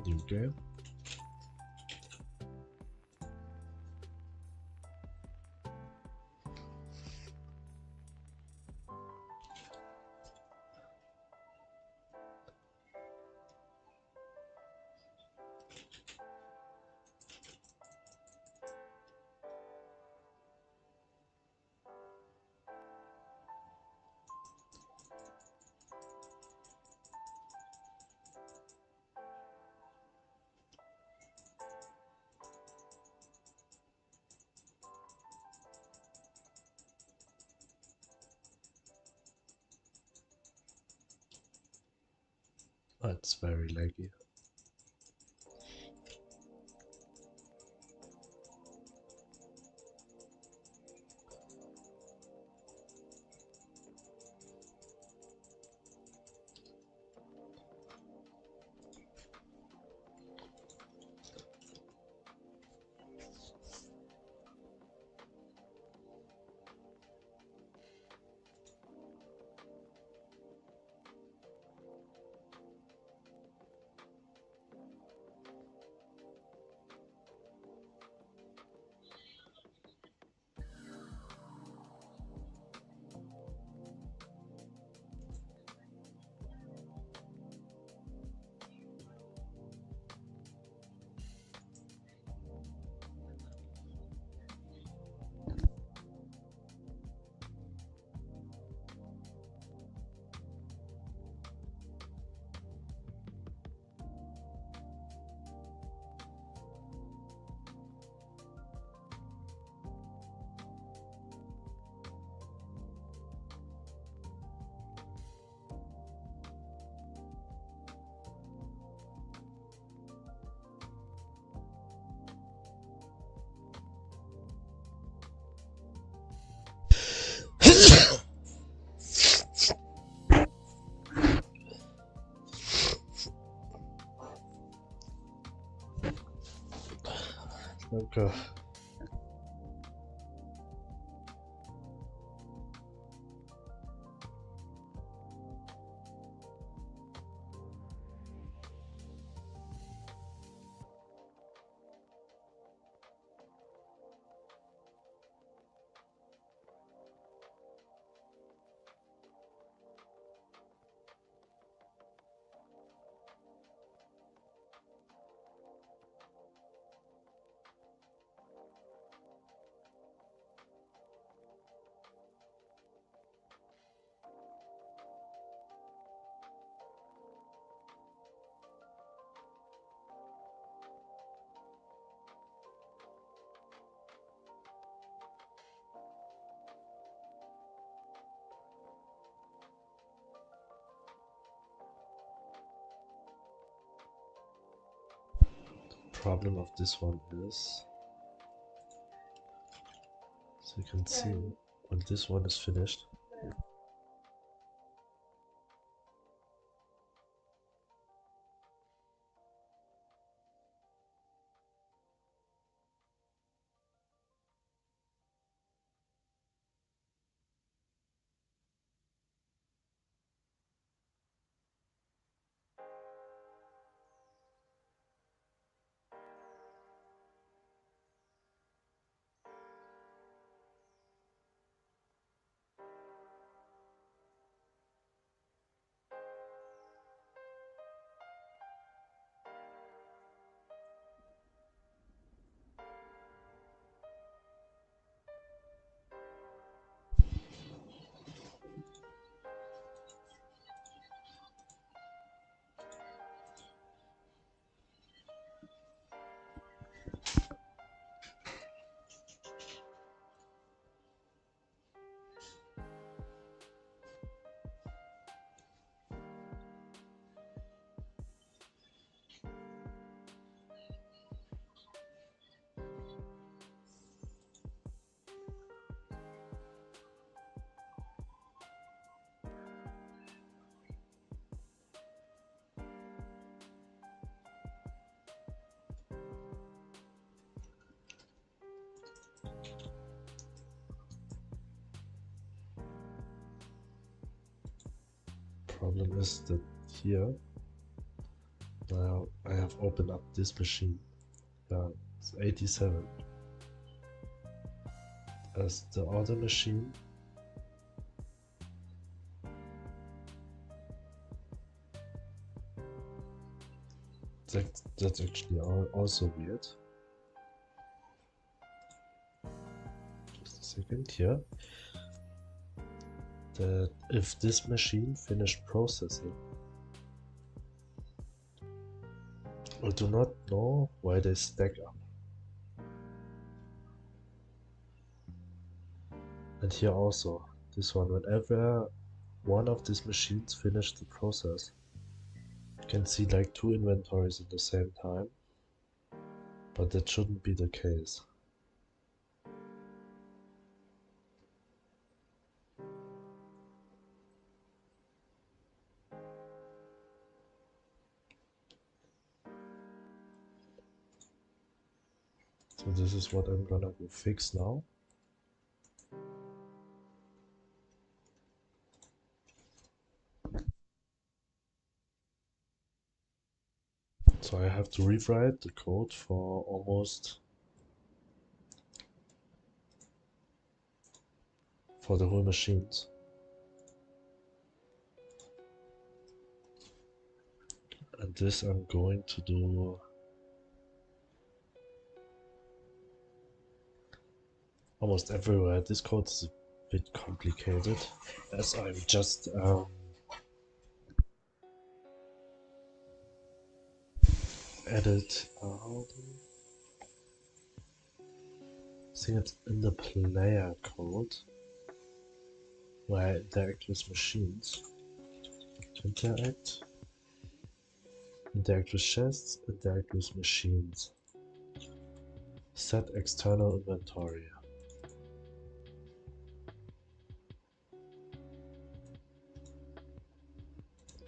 new game. It's very laggy. Okay. Problem of this one is, so you can see when this one is finished, problem is that here Now I have opened up this machine. Yeah, it's 87. As the other machine. That's actually also weird. Just a second here. That if this machine finished processing, I do not know why they stack up. And here also, this one, whenever one of these machines finished the process, you can see like 2 inventories at the same time, but that shouldn't be the case. So this is what I'm gonna go fix now. So I have to rewrite the code for the whole machines. And this I'm going to do almost everywhere. This code is a bit complicated as I'm just added I think it's in the player code where I interact with machines. To interact with chests, interact with machines. Set external inventory.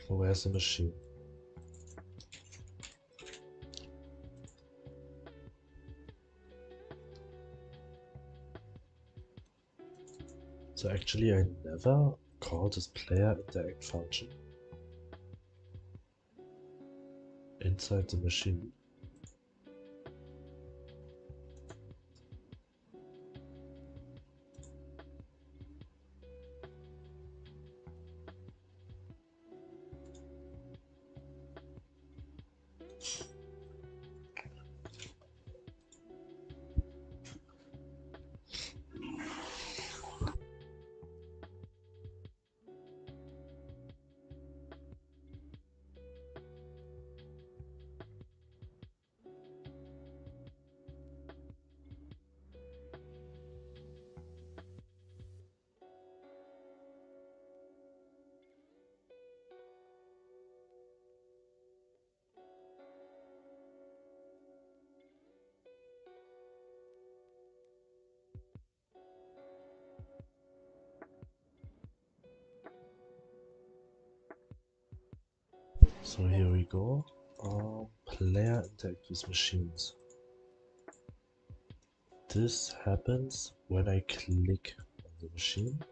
Where's the machine? So actually I never call this player interact function inside the machine. So here we go. Player interact with machines. This happens when I click on the machine.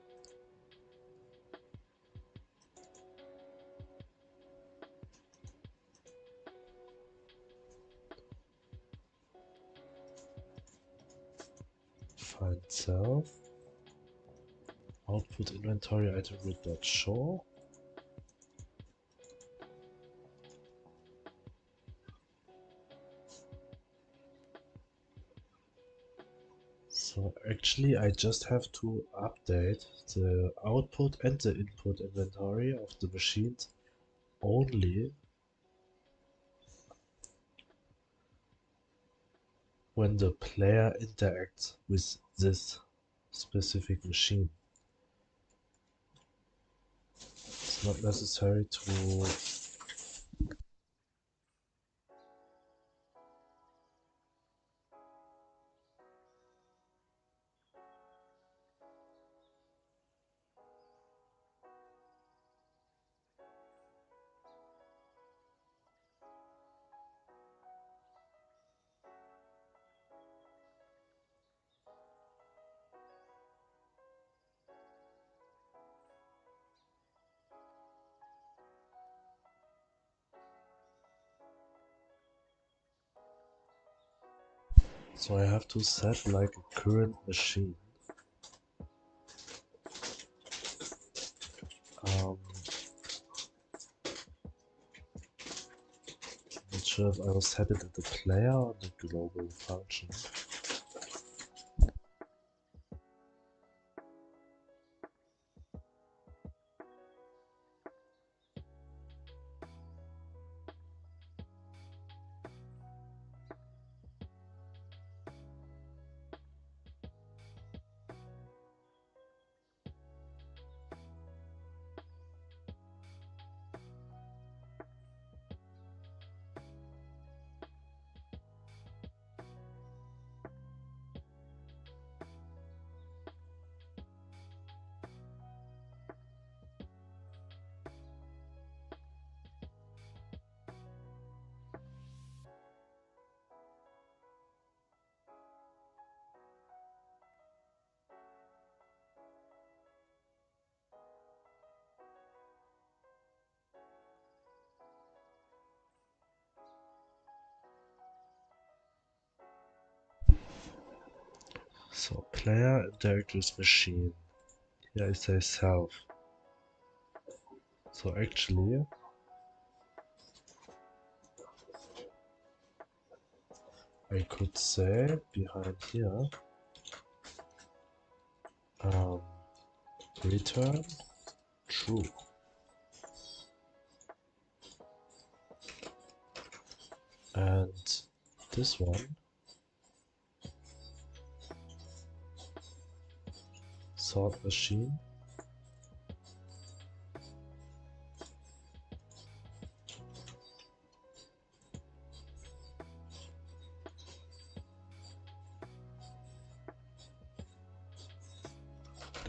Find self. Output inventory item root dot show. So actually I just have to update the output and the input inventory of the machines only when the player interacts with this specific machine. It's not necessary to So I have to set like a current machine. Not sure if I will set it at the player or the global function. So player interact with machine. Here I say self. So actually I could say behind here return true. And this one sort machine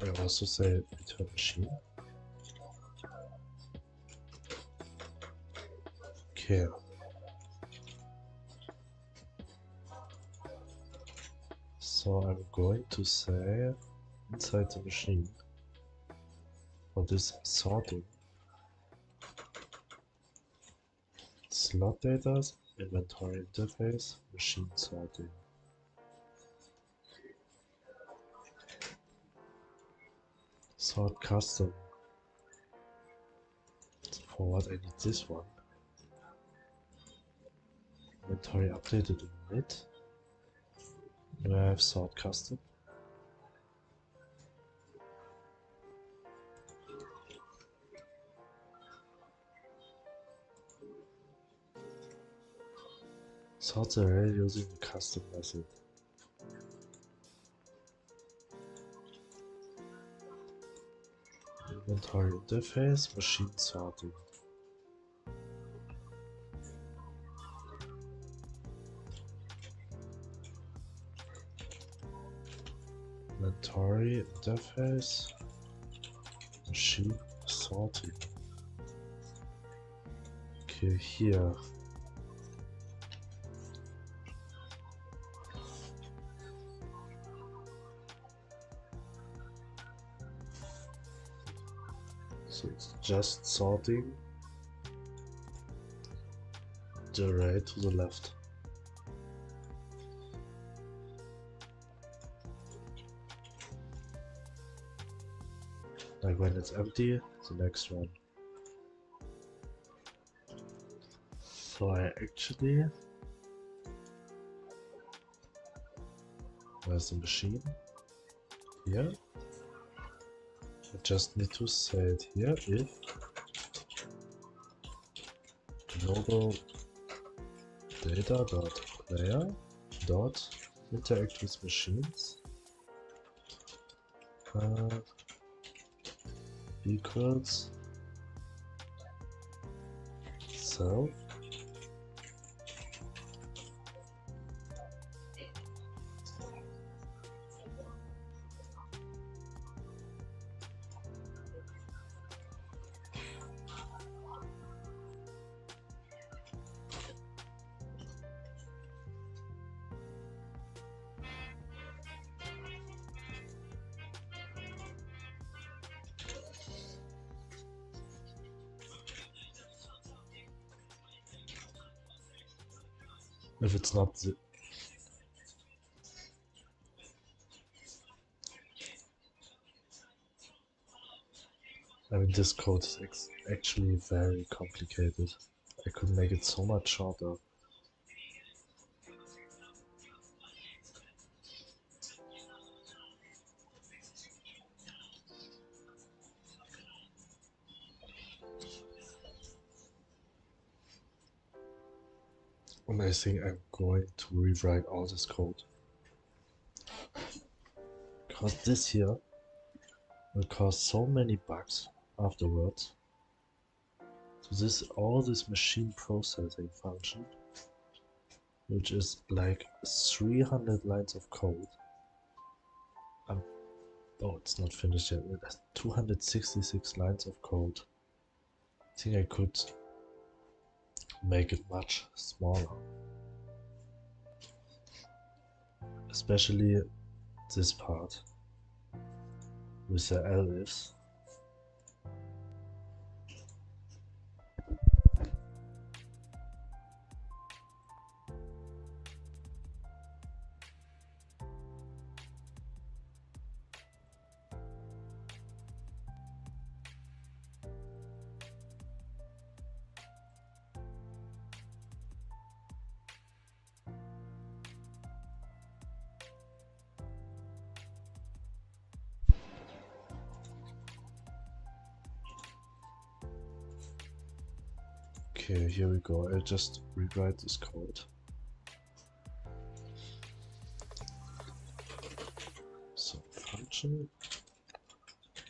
I also say return machine. Okay. So I'm going to say inside the machine for this sorting slot data, inventory interface, machine sorting. Sort custom. For what I need this one. Inventory updated in mid. And I have sort custom. Sort array using the custom method. Inventory interface, machine sorting. Inventory interface, machine sorting. Okay, here. So it's just sorting the array to the left. Like when it's empty, the next one. So I actually... Where's the machine? Here. I just need to say it here if global data dot player dot interact with machines equals self if it's not the mean, this code is actually very complicated. I could make it so much shorter. And I think I'm going to rewrite all this code. Because this here will cause so many bugs afterwards. So all this machine processing function, which is like 300 lines of code. Oh, it's not finished yet. It has 266 lines of code. I think I could make it much smaller. Especially this part with the else. Okay, here we go. I'll just rewrite this code. So function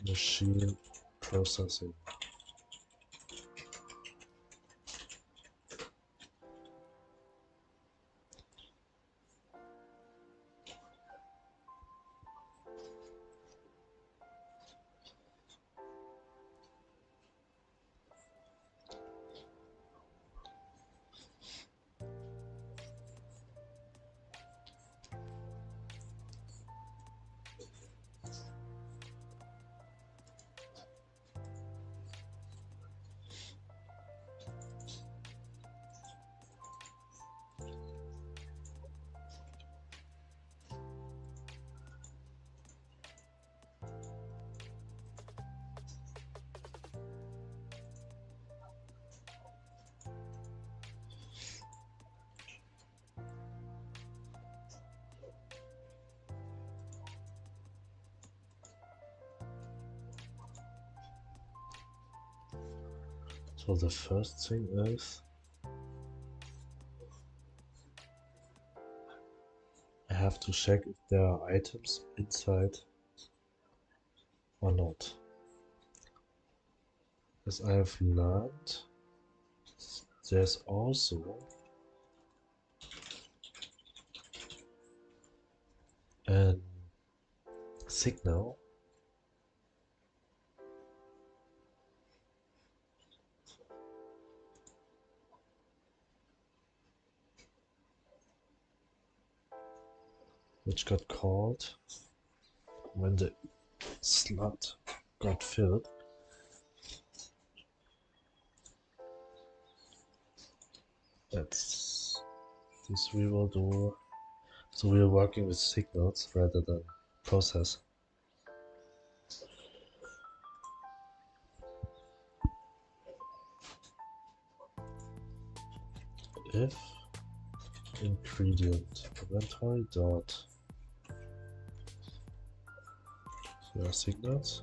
machine processing. So the first thing is I have to check if there are items inside or not. As I have learned, there's also a signal which got called when the slot got filled. That's this we will do. So we are working with signals rather than process. If ingredient inventory dot your signals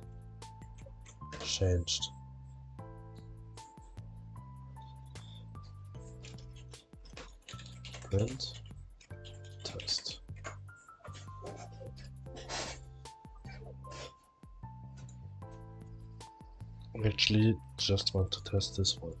changed. Print test. I actually just want to test this one.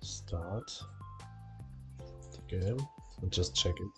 Start the game and just check it.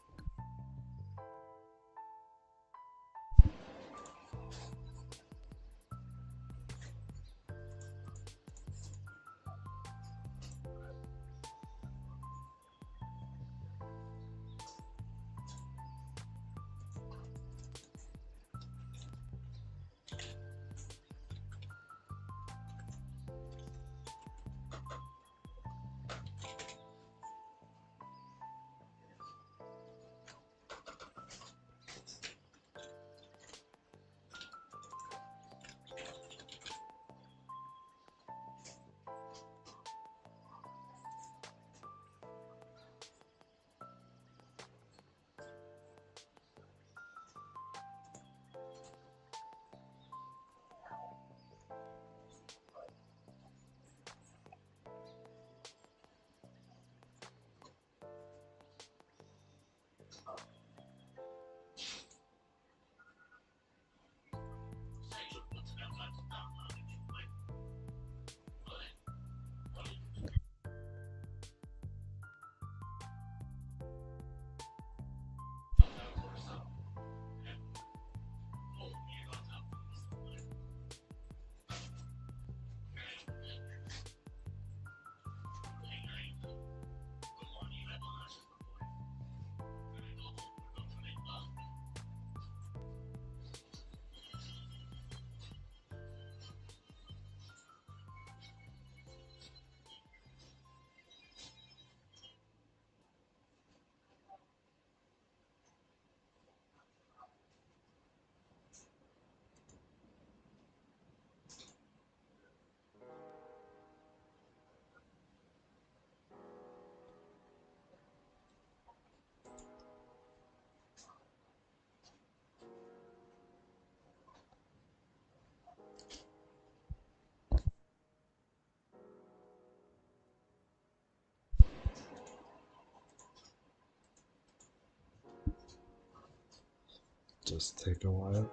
just take a while.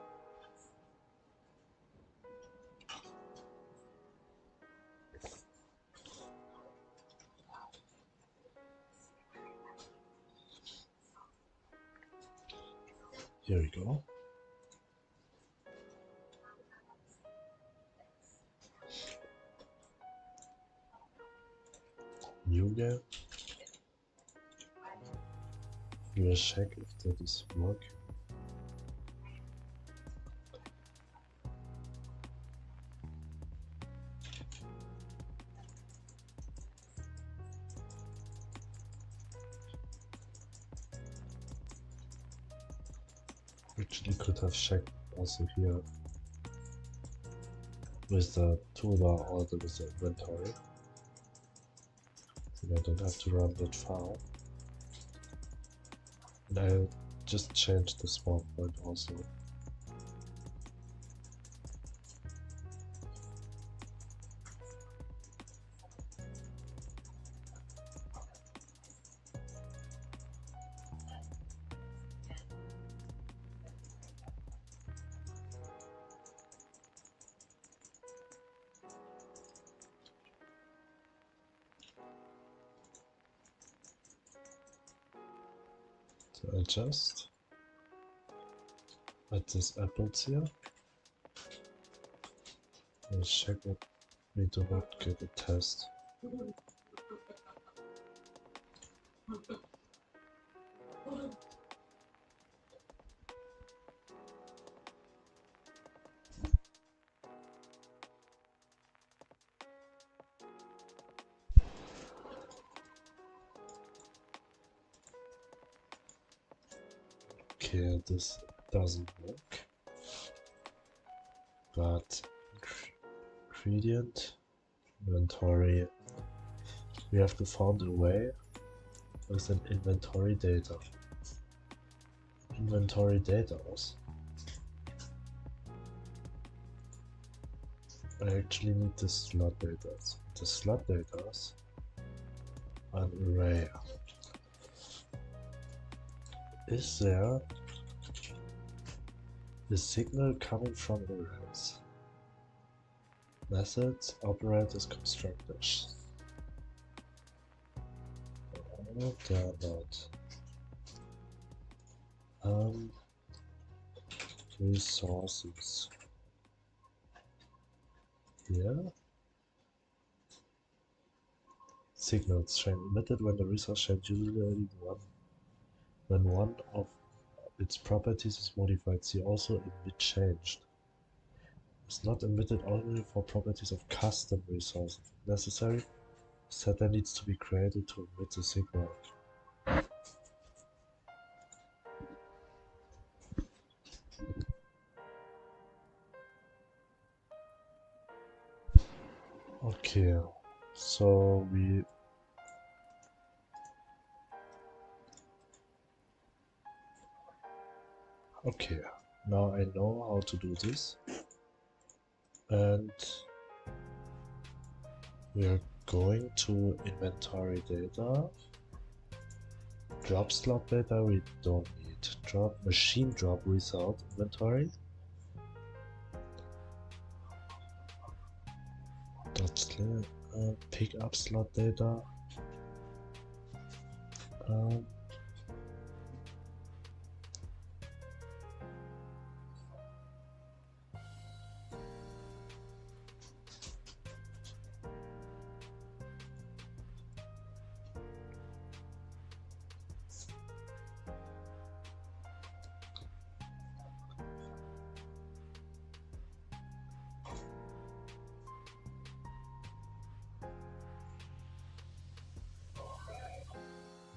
Here we go. New game. We'll check if that is working. Actually could have checked also here with the toolbar or with the inventory. So I don't have to run that file. And I'll just change the spawn point also. So I just add these apples here. I'll check that we do not get a test. Okay, this doesn't work. But ingredient, inventory. We have to find a way with an inventory data. Inventory data. I actually need the slot data. The slot data an array. Is there a signal coming from arrays? Methods, operators, constructors. No, they're not. Resources. Here. Signals chain emitted when the resource chain usually when one of its properties is modified. See also emit changed. It's not emitted only for properties of custom resources. Necessary setter needs to be created to emit the signal. Okay, so we okay, now I know how to do this, and we are going to inventory data. Drop slot data we don't need. Drop machine drop without inventory. Pick up slot data.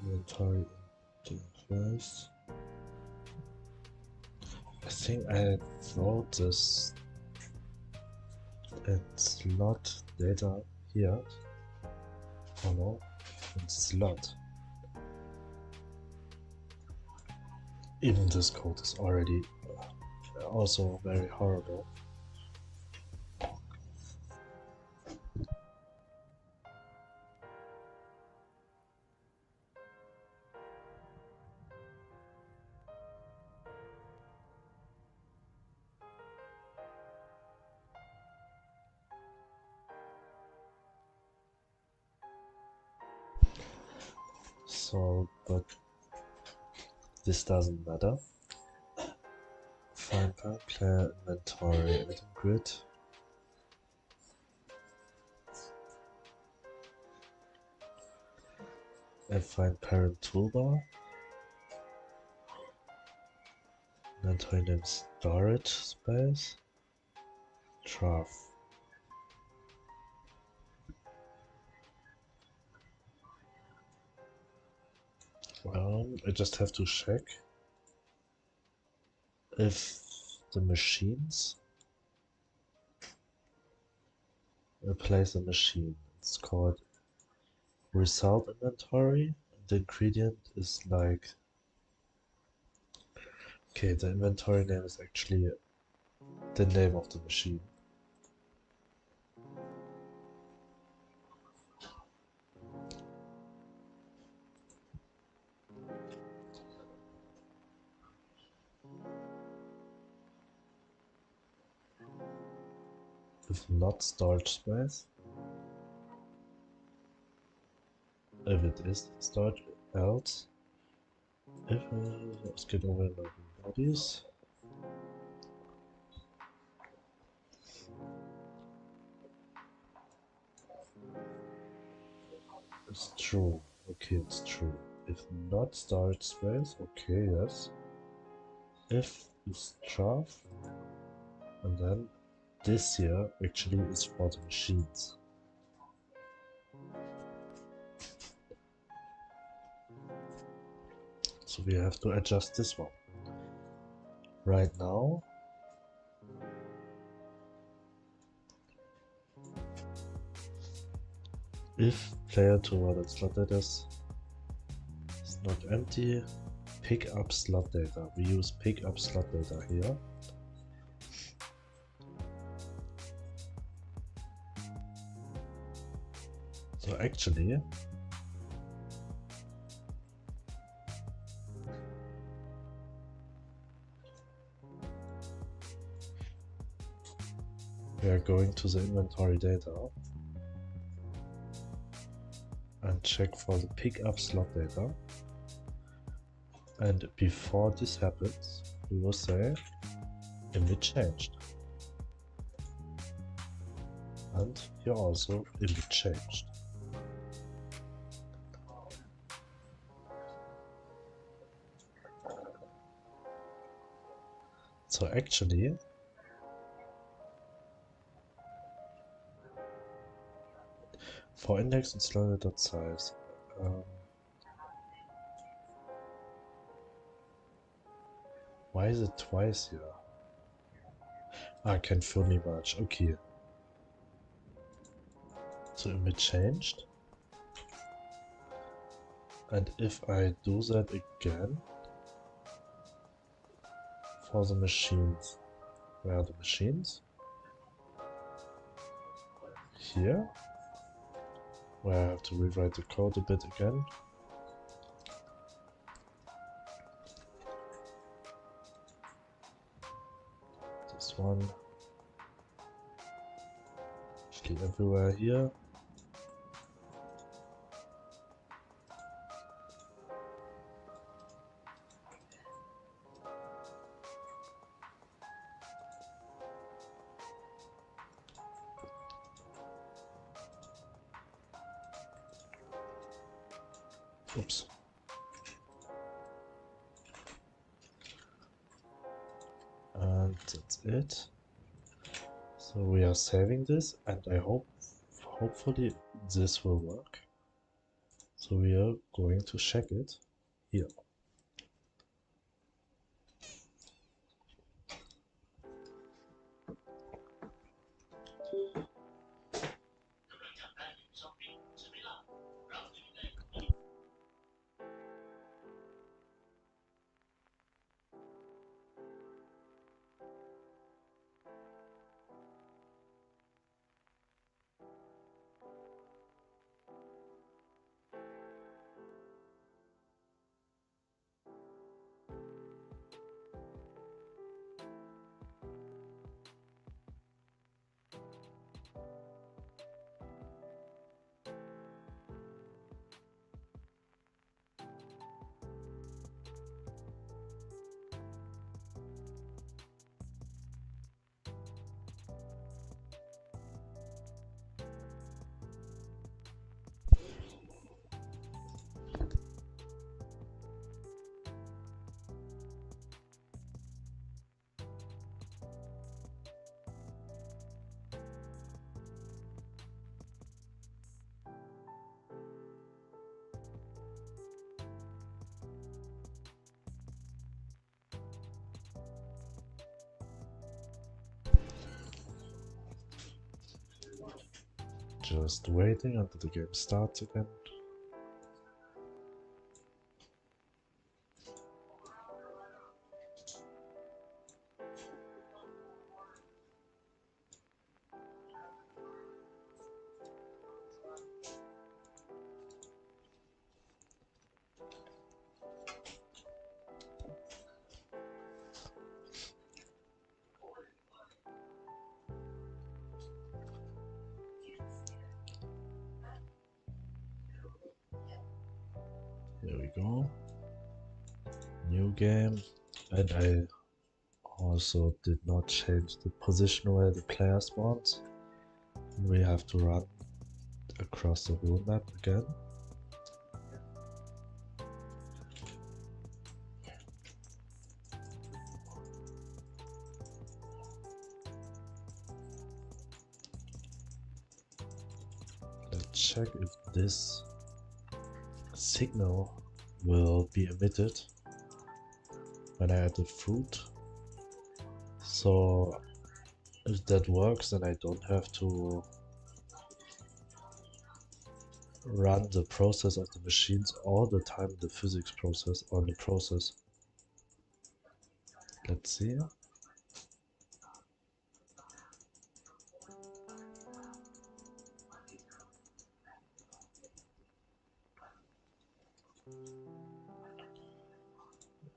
Inventory interface. I think I wrote this and slot data here. Oh no, in slot. Even this code is already also very horrible. So, but this doesn't matter. Find parent player inventory item grid. And find parent toolbar. Inventory name storage space. Trough. I just have to check if the machines replace a machine. It's called result inventory. The ingredient is like, okay, the inventory name is actually the name of the machine. If not storage space, if it is storage, else, if let's get over the bodies. It's true. Okay, it's true. If not storage space, okay, yes. If is trough, and then this here actually is for the machines. So we have to adjust this one. Right now, if player to slot data is not empty, pick up slot data. We use pick up slot data here. So actually, we are going to the inventory data and check for the pick up slot data. And before this happens, we will say image changed. And here also image changed. So actually, for index and slot.size, why is it twice here? I can fully merge, okay. So image changed. And if I do that again for the machines, where are the machines? Here, where I have to rewrite the code a bit again. This one, actually everywhere here. Oops. And that's it. So we are saving this, and I hopefully this will work. So we are going to check it here. Just waiting until the game starts again. There we go. New game. And I also did not change the position where the player spawns. We have to run across the whole map again. Let's check if this signal will be emitted when I add the fruit. So if that works, then I don't have to run the process of the machines all the time, the physics process or the process. Let's see.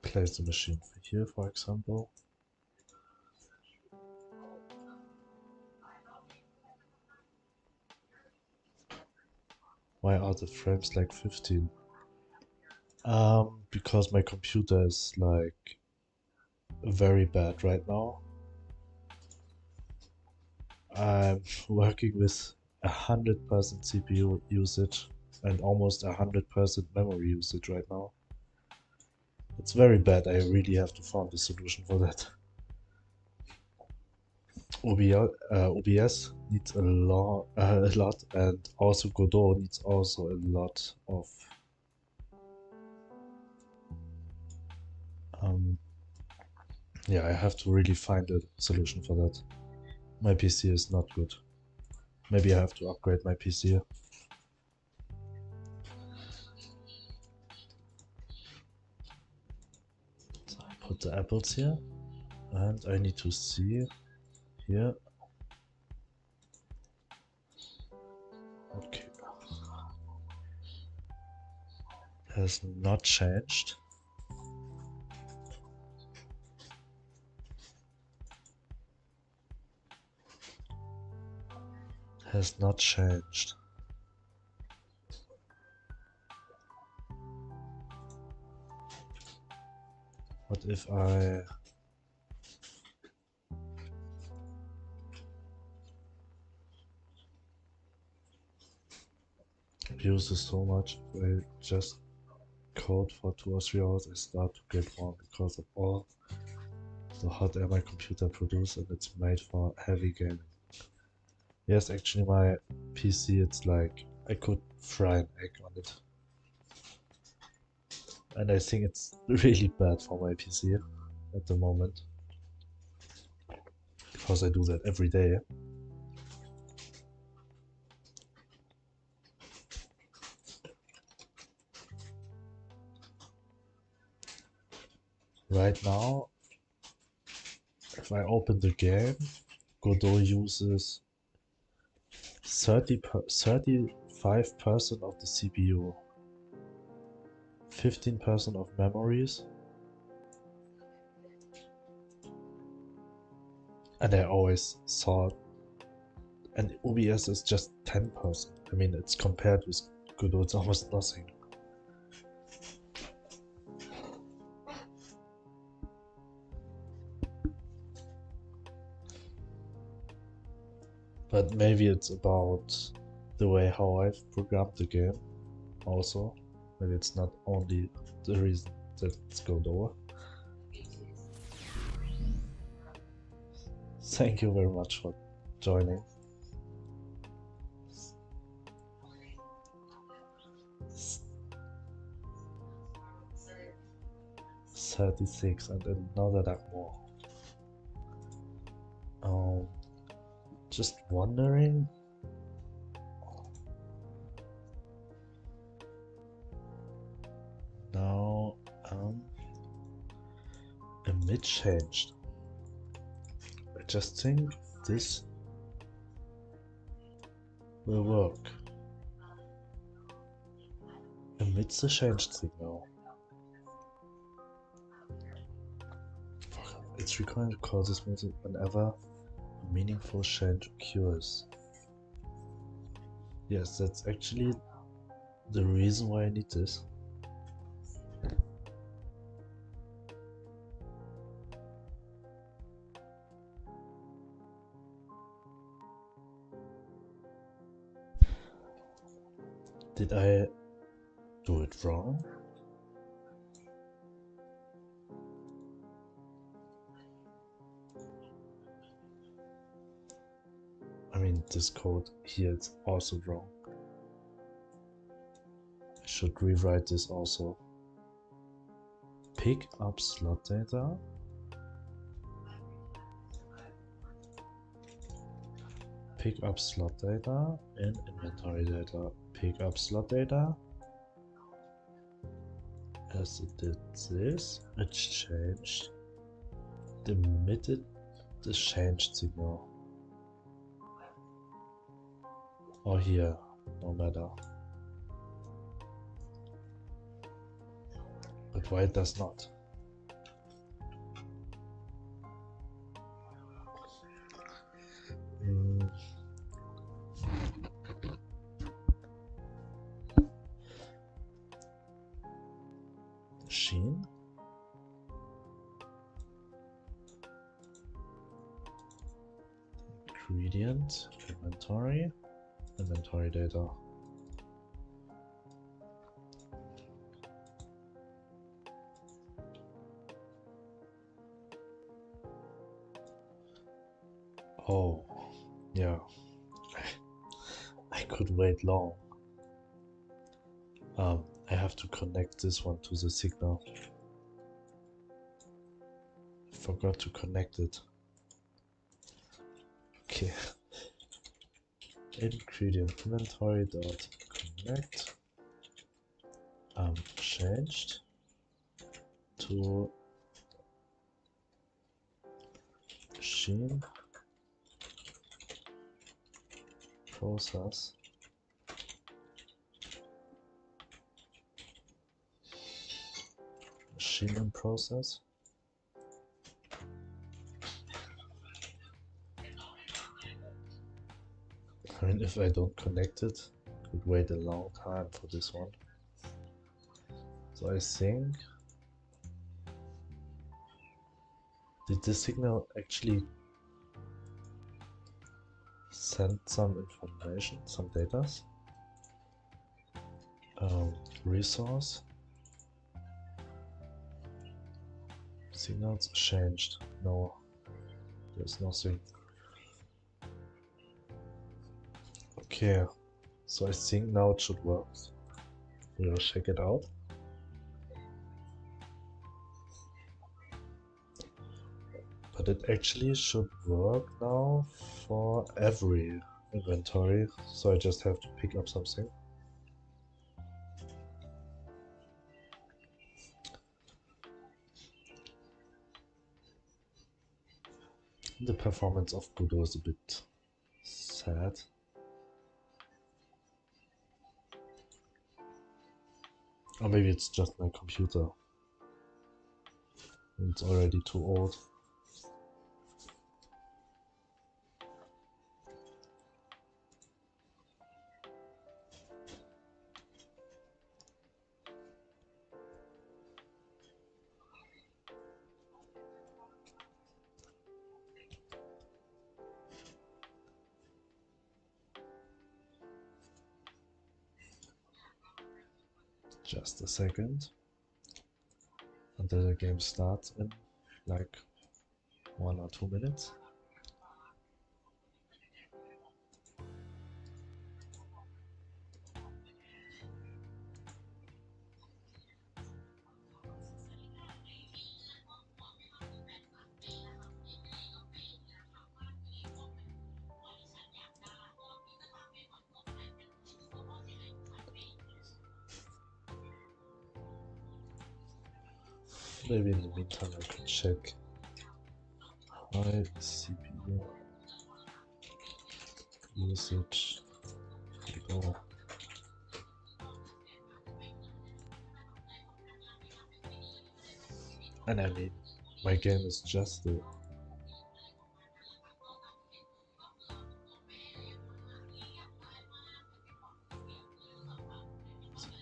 Place the machine here, for example. Why are the frames like 15? Because my computer is like very bad right now. I'm working with 100% CPU usage and almost 100% memory usage right now. It's very bad. I really have to find a solution for that. OBS needs a lot, and also Godot needs also a lot of yeah, I have to really find a solution for that. My PC is not good. Maybe I have to upgrade my PC. So I put the apples here, and I need to see here. Okay. Has not changed. Has not changed. What if I use this so much? If I just code for 2 or 3 hours, I start to get warm because of all the hot air my computer produces, and it's made for heavy gaming. Yes, actually my PC, it's like I could fry an egg on it. And I think it's really bad for my PC at the moment, because I do that every day. Right now, if I open the game, Godot uses 35% of the CPU, 15% of memories, and I always thought, and OBS is just 10%. I mean, it's compared with Godot, it's almost nothing. But maybe it's about the way how I've programmed the game also. Maybe it's not only the reason that it's Godot. Thank you very much for joining. 36 and another that more. Just wondering emit changed. I just think this will work. Emits the changed signal. It's required to call this method whenever a meaningful change occurs. Yes, that's actually the reason why I need this. Did I do it wrong? I mean, this code here is also wrong. I should rewrite this also. Pick up slot data. Pick up slot data and inventory data. Pick up slot data. As it did this, it changed. Emitted the changed signal. Or here, no matter. But why it does not? Machine. Ingredient, inventory data. Oh, yeah. I could wait long. I have to connect this one to the signal. I forgot to connect it. Okay. Ingredient inventory dot connect changed to machine process machine in process. I mean, if I don't connect it, I could wait a long time for this one. So I think, did this signal actually send some information, some data? Resource signals changed. No, there's nothing. Okay, so I think now it should work. We'll check it out. But it actually should work now for every inventory, so I just have to pick up something. The performance of Godot is a bit sad. Or maybe it's just my computer. It's already too old. Just a second until the game starts in like 1 or 2 minutes. Maybe in the meantime I could check high CPU usage. Oh. And I mean, my game is just a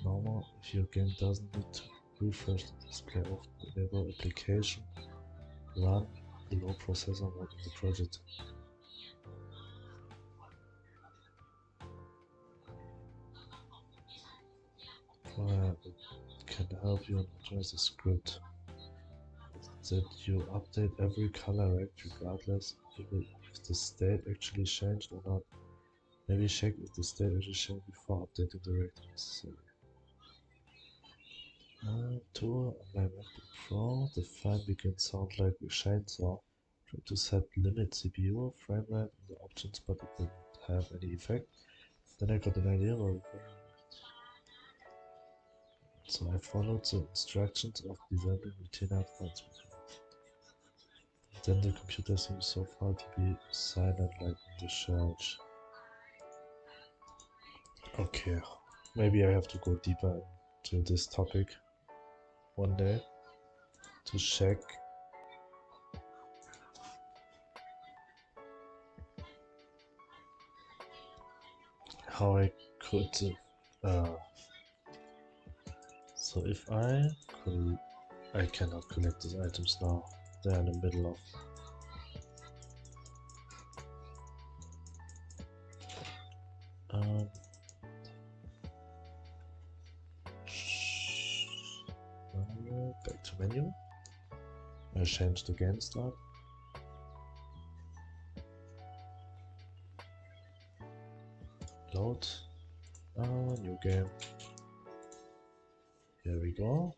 normal. If your game doesn't need to refresh the display of the available application, run a low processor mode in the project. It can help you optimize the script that you update every color rect regardless if the state actually changed or not. Maybe check if the state actually changed before updating the rect necessary. Tool on my MacBook Pro, the fine begins sound like a chainsaw. Try to set limit CPU, frame rate, and the options, but it didn't have any effect. Then I got an idea where so I followed the instructions of disabling retina files. Then the computer seems so far to be silent like the church. Okay, maybe I have to go deeper into this topic one day to check how I could so if I cannot collect these items now, they're in the middle of back to menu. I changed the game start. Load. New game. Here we go.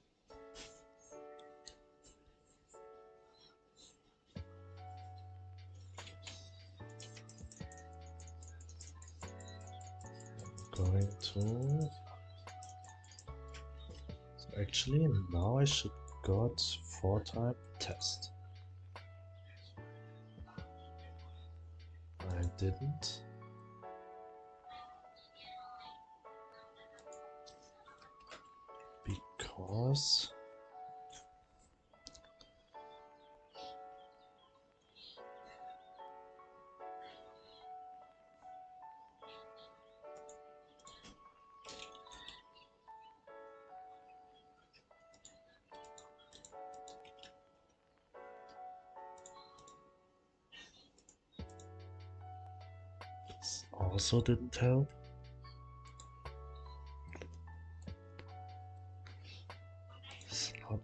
I'm going to. So actually, now I should got 4-time test. I didn't. Because this also didn't help.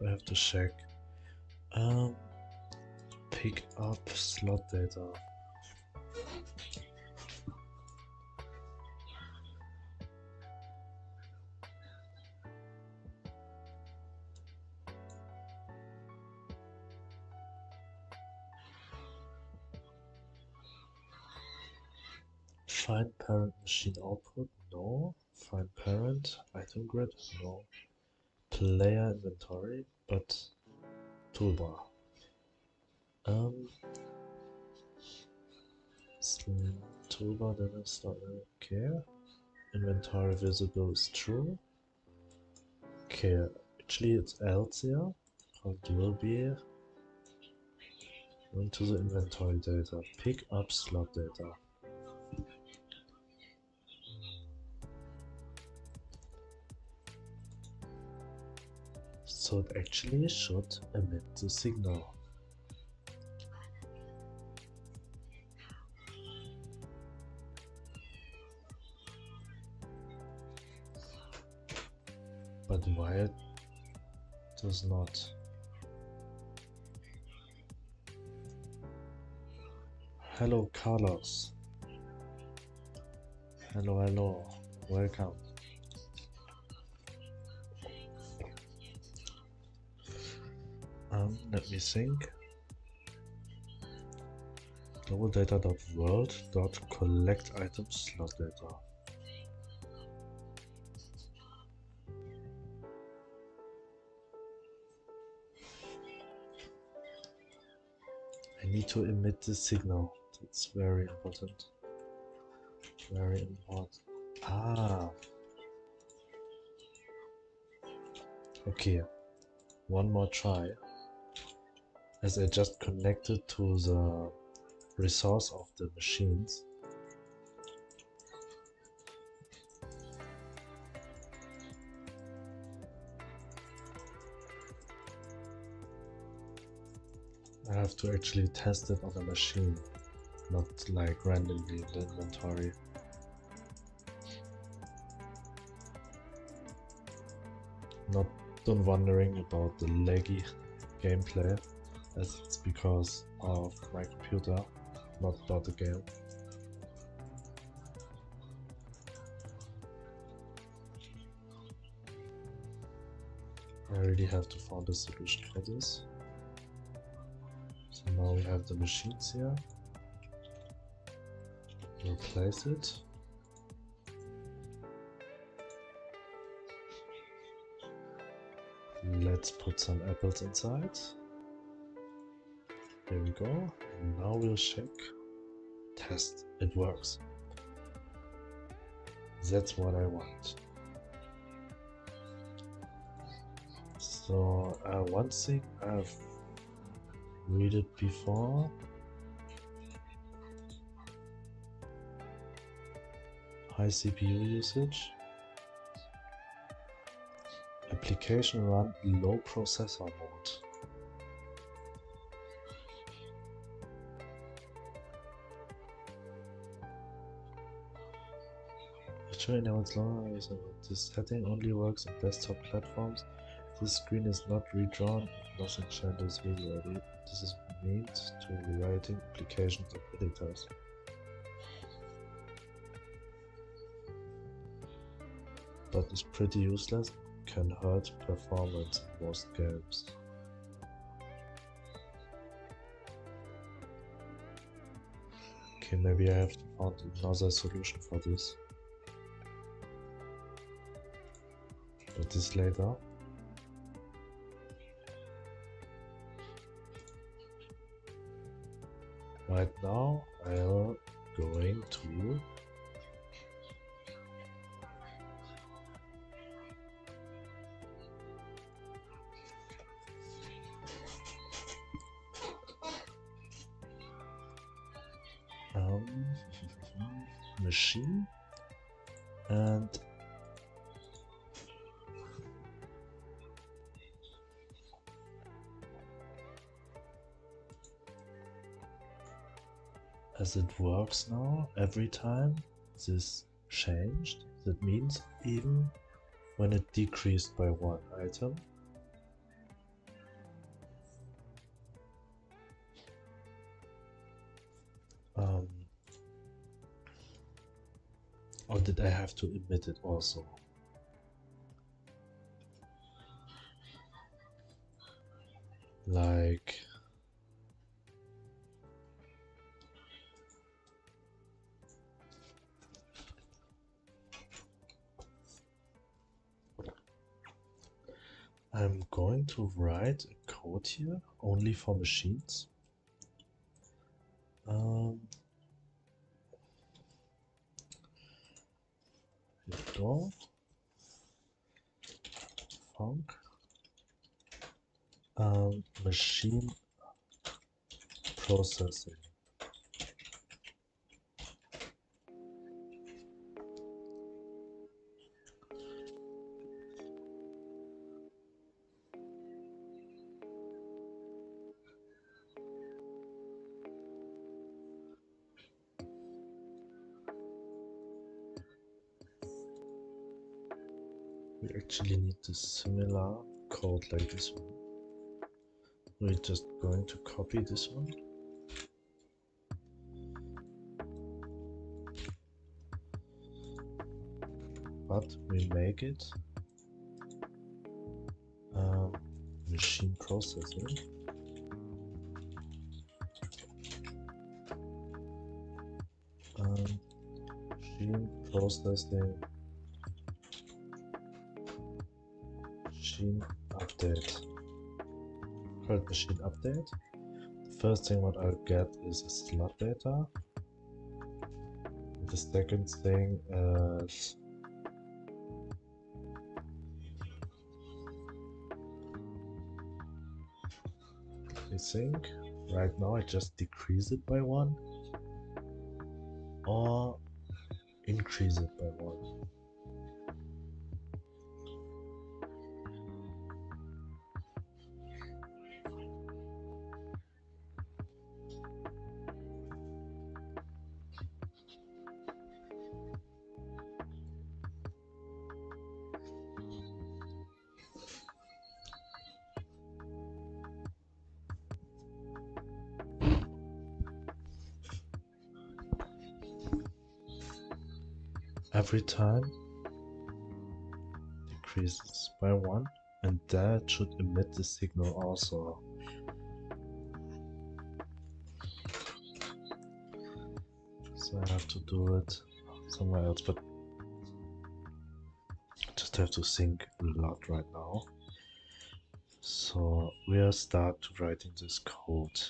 I have to check. Pick up slot data. Find parent machine output? No. Find parent item grid? No. Player inventory? But toolbar. Toolbar then start. Okay. Inventory visible is true. Okay, actually it's else here. It will be into the inventory data. Pick up slot data. So it actually should emit the signal. But why it does not? Hello Carlos. Hello, welcome. Let me think. Global data.world.collect items slot data. need to emit the signal. It's very important. Very important. Ah. Okay. One more try. As I just connected to the resource of the machines. I have to actually test it on a machine, not like randomly in the inventory. Don't wondering about the laggy gameplay, as it's because of my computer, not about the game. I already have to find a solution for this. So now we have the machines here. Replace it. Let's put some apples inside. There we go. And now we'll check. Test. It works. That's what I want. So one thing I've read it before. High CPU usage. Application run low processor mode. Sure, anyone's long. This setting only works on desktop platforms. This screen is not redrawn if nothing changes visually. This is meant to rewriting applications of editors. But it's pretty useless, can hurt performance in most games. Okay, maybe I have to find another solution for this. But this later. Right now I'm going to machine and as it works now, every time this changed, that means even when it decreased by one item, or did I have to emit it also? Like I'm going to write a code here only for machines. Here we go. Func. Machine processing. We actually need a similar code like this one. We're just going to copy this one. But we make it machine processing. Machine processing. Machine update. Called machine update. The first thing what I'll get is a slot data. The second thing is I think right now I just decrease it by 1 or increase it by 1. Every time decreases by 1, and that should emit the signal also. So I have to do it somewhere else, but I just have to think a lot right now. So we'll start writing this code.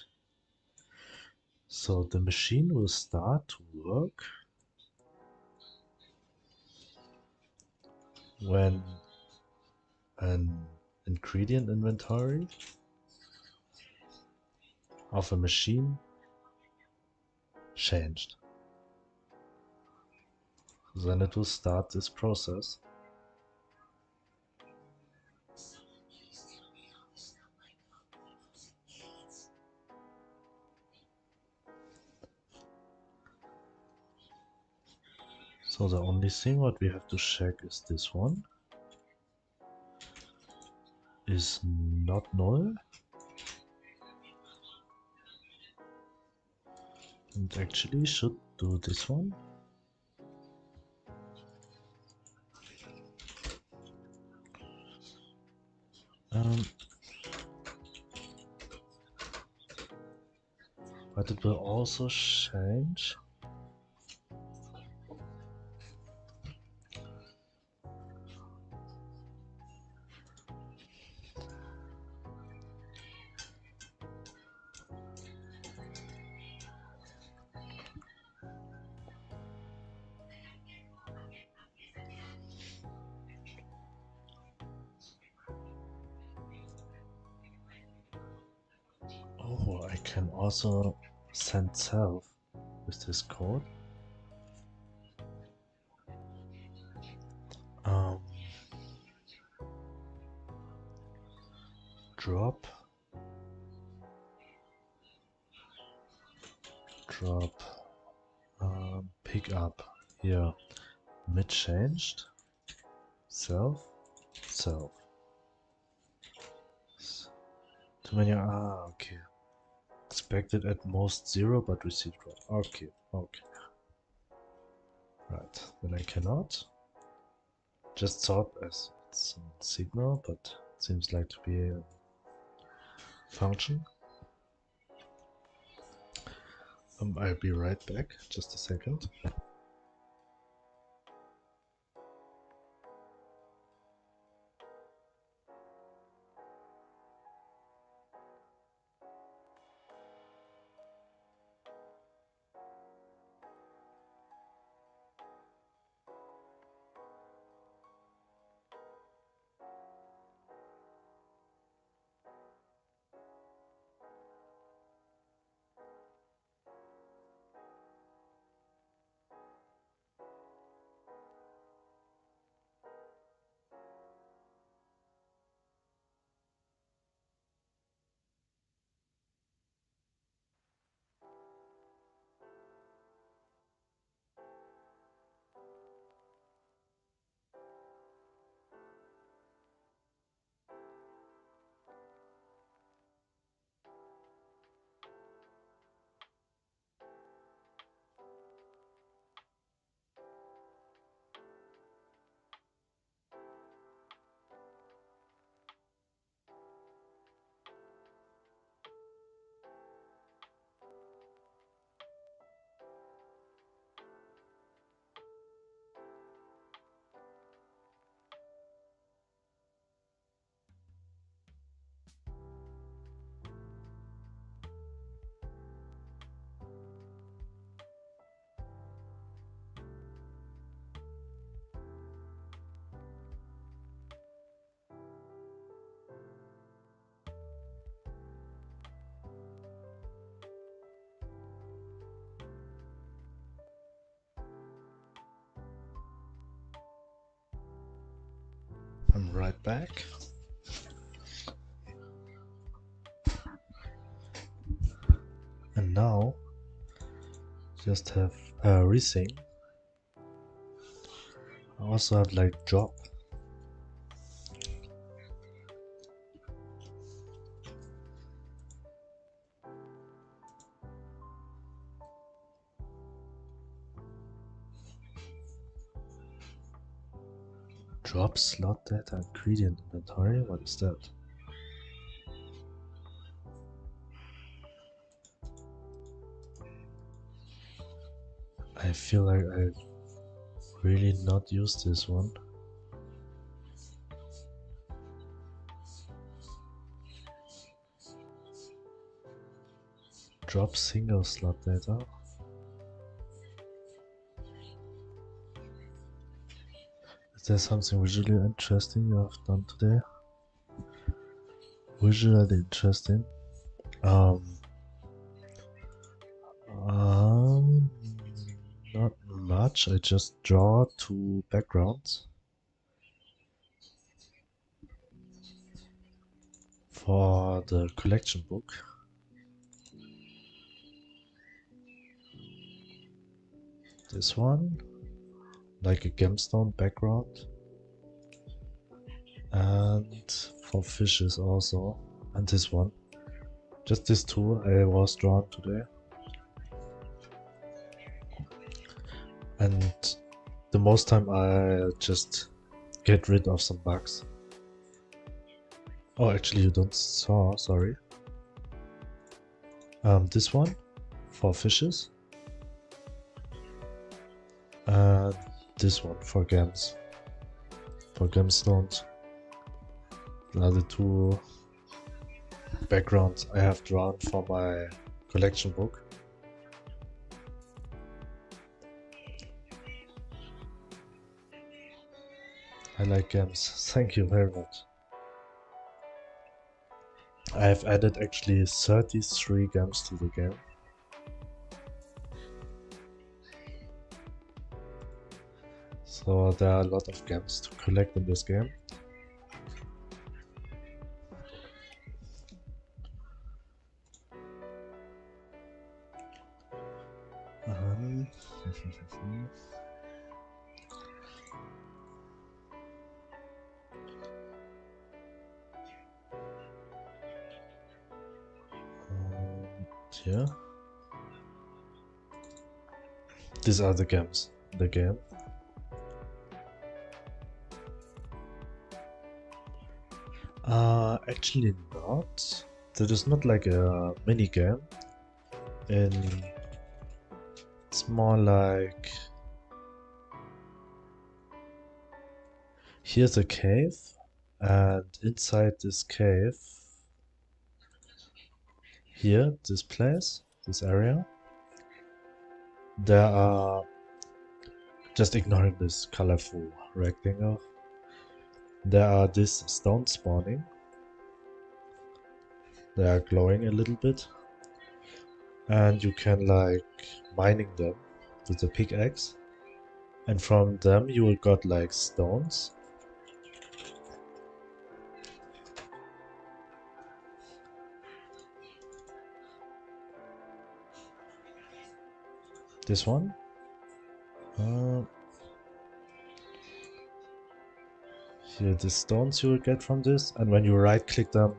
So the machine will start to work when an ingredient inventory of a machine changed. Then it will start this process. So the only thing what we have to check is this one is not null, and actually should do this one. But it will also change oh, I can also send self with this code. Drop pick up here, mid changed, self. Too many, okay. Expected at most 0, but received 1. Okay. Right, then I cannot. Just thought as it's a signal, but it seems like to be a function. I'll be right back, just a second. I'm right back. And now just have resync. I also have like drop. Drop slot data ingredient inventory. What is that? I feel like I've really not used this one. Drop single slot data. Is there something visually interesting you have done today? Visually interesting. Not much. I just draw two backgrounds for the collection book. This one, like a gemstone background, and for fishes also, and this one. Just these two I was drawn today. And the most time I just get rid of some bugs. Oh, actually you don't saw, sorry. This one for fishes. And this one for gems. For gemstones. The other two backgrounds I have drawn for my collection book. I like gems. Thank you very much. I have added actually 33 gems to the game. So there are a lot of gems to collect in this game. Here. These are the gems in the game. Actually not. That is not like a mini game. It's more like here's a cave, and inside this cave, here, this place, this area, there are, just ignoring this colorful rectangle, there are these stones spawning. They are glowing a little bit, and you can like mining them with a pickaxe, and from them you will got like stones. This one. Here, the stones you will get from this, and when you right click them,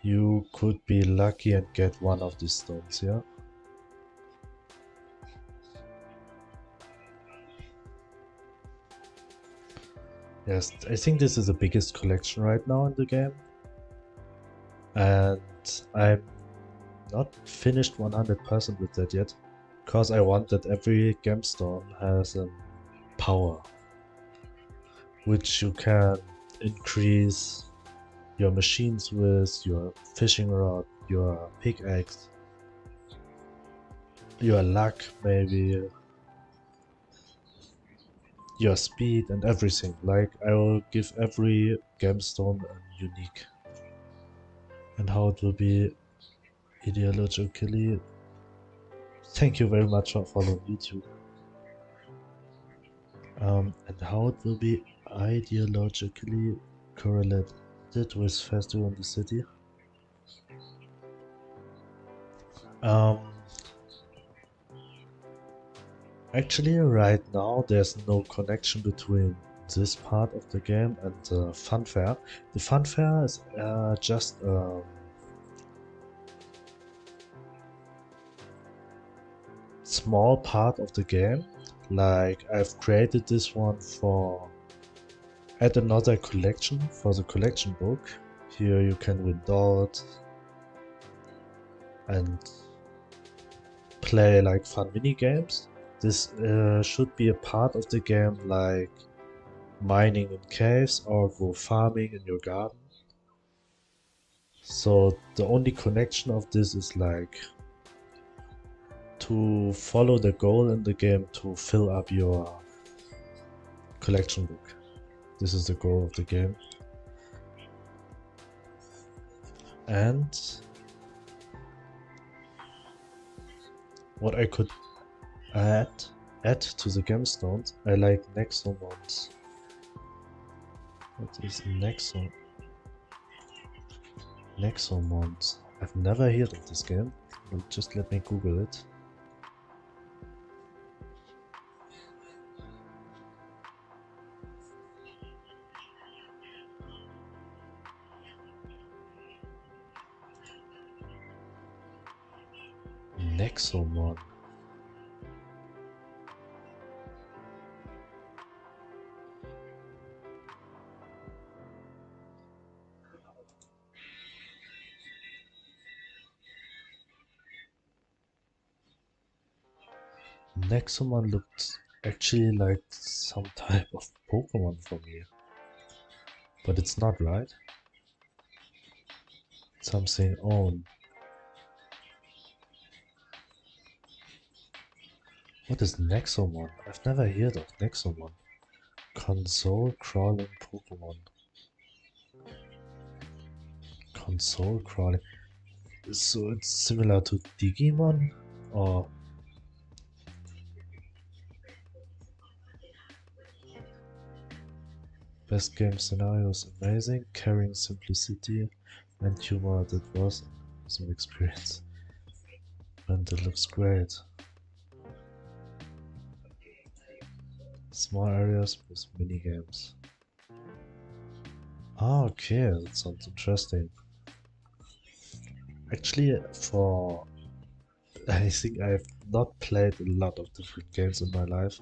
you could be lucky and get one of these stones, yeah? Yes, I think this is the biggest collection right now in the game. And I'm not finished 100% with that yet, because I want that every gemstone has a power, which you can increase your machines with, your fishing rod, your pickaxe, your luck maybe, your speed and everything. Like I will give every gemstone a unique. And how it will be ideologically. Thank you very much for following YouTube. And how it will be ideologically correlated with festival in the city. Um, Actually, right now there's no connection between this part of the game and the funfair. The funfair is just small part of the game. Like I've created this one for add another collection for the collection book. Here you can win Dot and play like fun mini games. This should be a part of the game, like mining in caves or go farming in your garden. So the only connection of this is like to follow the goal in the game to fill up your collection book. This is the goal of the game. And what I could add to the gemstones, I like Nexomons. What is Nexomons? I've never heard of this game. Just let me Google it. Nexomon. Nexomon looked actually like some type of Pokemon for me. But it's not, right? Something own. What is Nexomon? I've never heard of Nexomon. Console crawling Pokemon. Console crawling. So it's similar to Digimon? Or best game scenarios amazing, carrying simplicity and humor that was some experience. And it looks great. Small areas with mini games. Ah, okay, that sounds interesting. Actually, I think I've not played a lot of different games in my life.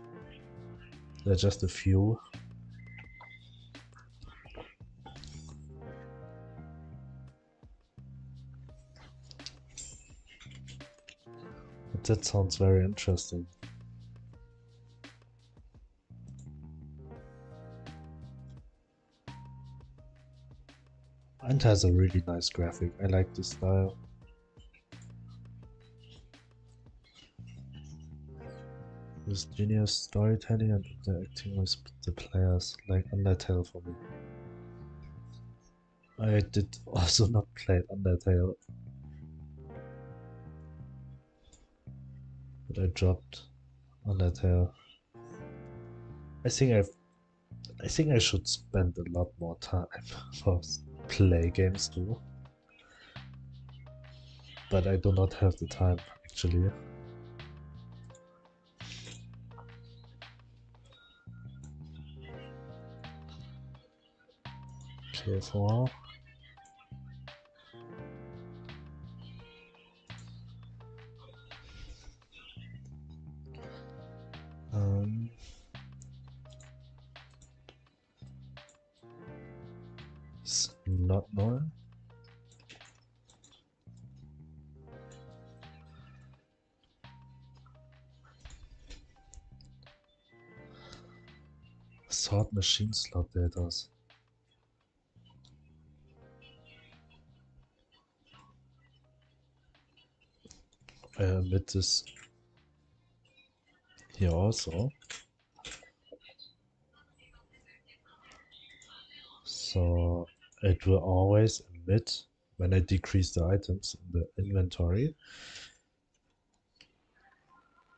There are just a few. But that sounds very interesting. And has a really nice graphic. I like the style. With genius storytelling and interacting with the players, like Undertale for me. I did also not play Undertale, but I dropped Undertale. I think I should spend a lot more time for play games too, but I do not have the time actually. Okay, for now. It's not known. Sort machine slot data. With this here also. So it will always emit when I decrease the items in the inventory.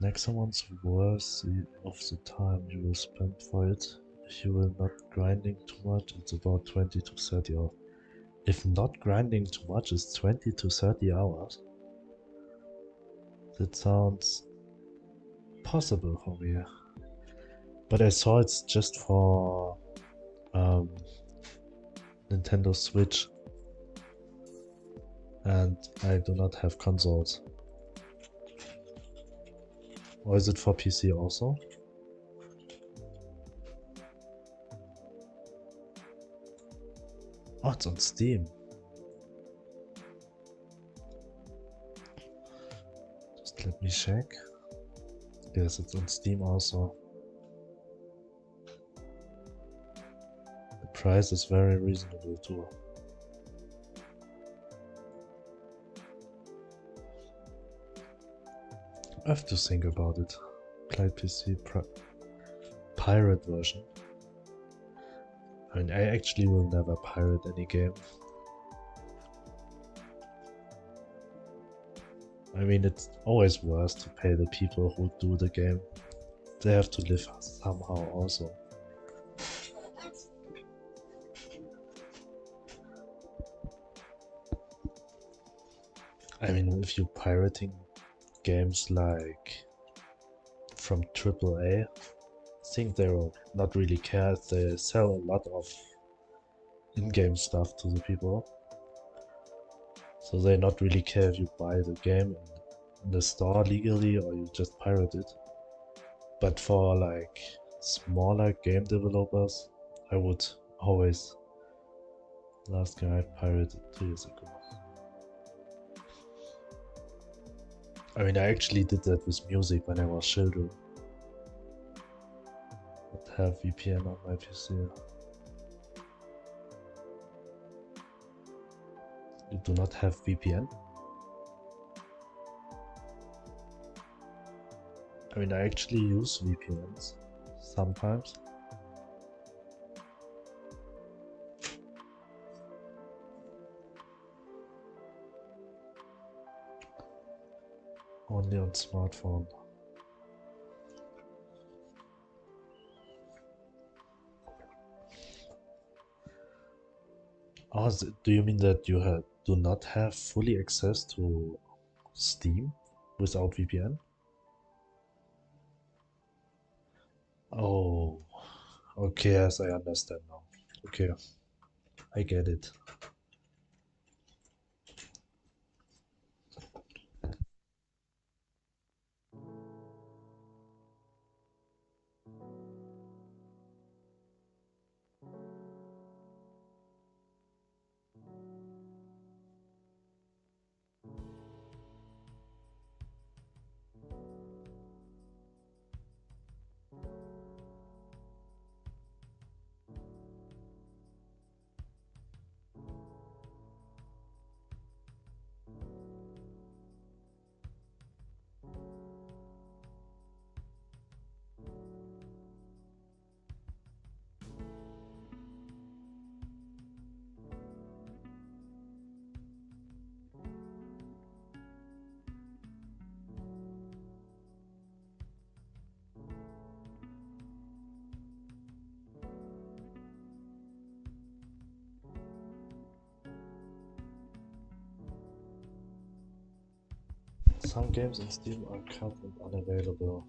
Next one's worthy of the time you will spend for it if you will not grinding too much, it's about 20 to 30 hours. If not grinding too much, it's 20 to 30 hours. That sounds possible for me. But I saw it's just for Nintendo Switch. And I do not have consoles. Or is it for PC also? Oh, it's on Steam. Just let me check. Yes, it's on Steam also. The price is very reasonable too. I have to think about it. Play PC pirate version. I mean, I actually will never pirate any game. I mean, it's always worse to pay the people who do the game. They have to live somehow also. I mean, if you're pirating games like from AAA, I think they will not really care. They sell a lot of in-game stuff to the people. So they not really care if you buy the game in the store legally or you just pirate it. But for like smaller game developers, I would always. Last game I pirated 2 years ago. I mean, I actually did that with music when I was children. I have VPN on my PC. You do not have VPN? I mean, I actually use VPNs sometimes. Only on smartphone. Oh, do you mean that you do not have fully access to Steam without VPN? Oh, okay, yes, I understand now. Okay, I get it. Some games in Steam are cut and unavailable.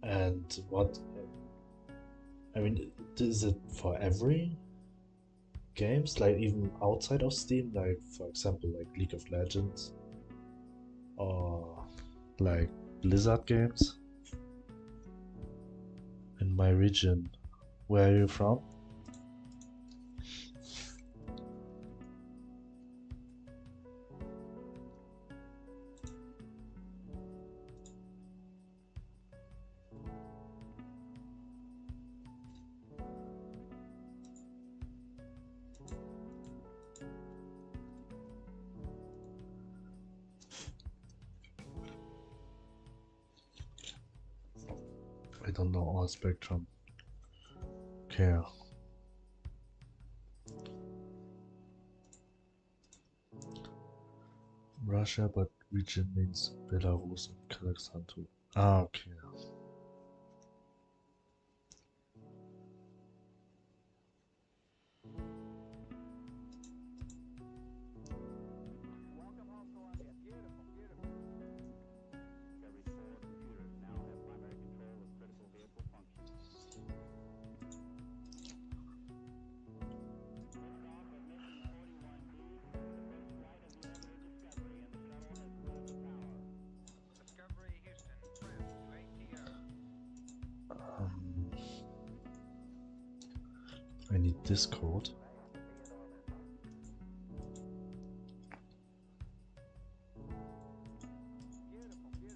And what? I mean, is it for every games? Like even outside of Steam, like for example, like League of Legends or like Blizzard games? In my region, where are you from? I don't know all spectrum. Okay. Russia, but region means Belarus and Kazakhstan too. Ah, okay. I need this code.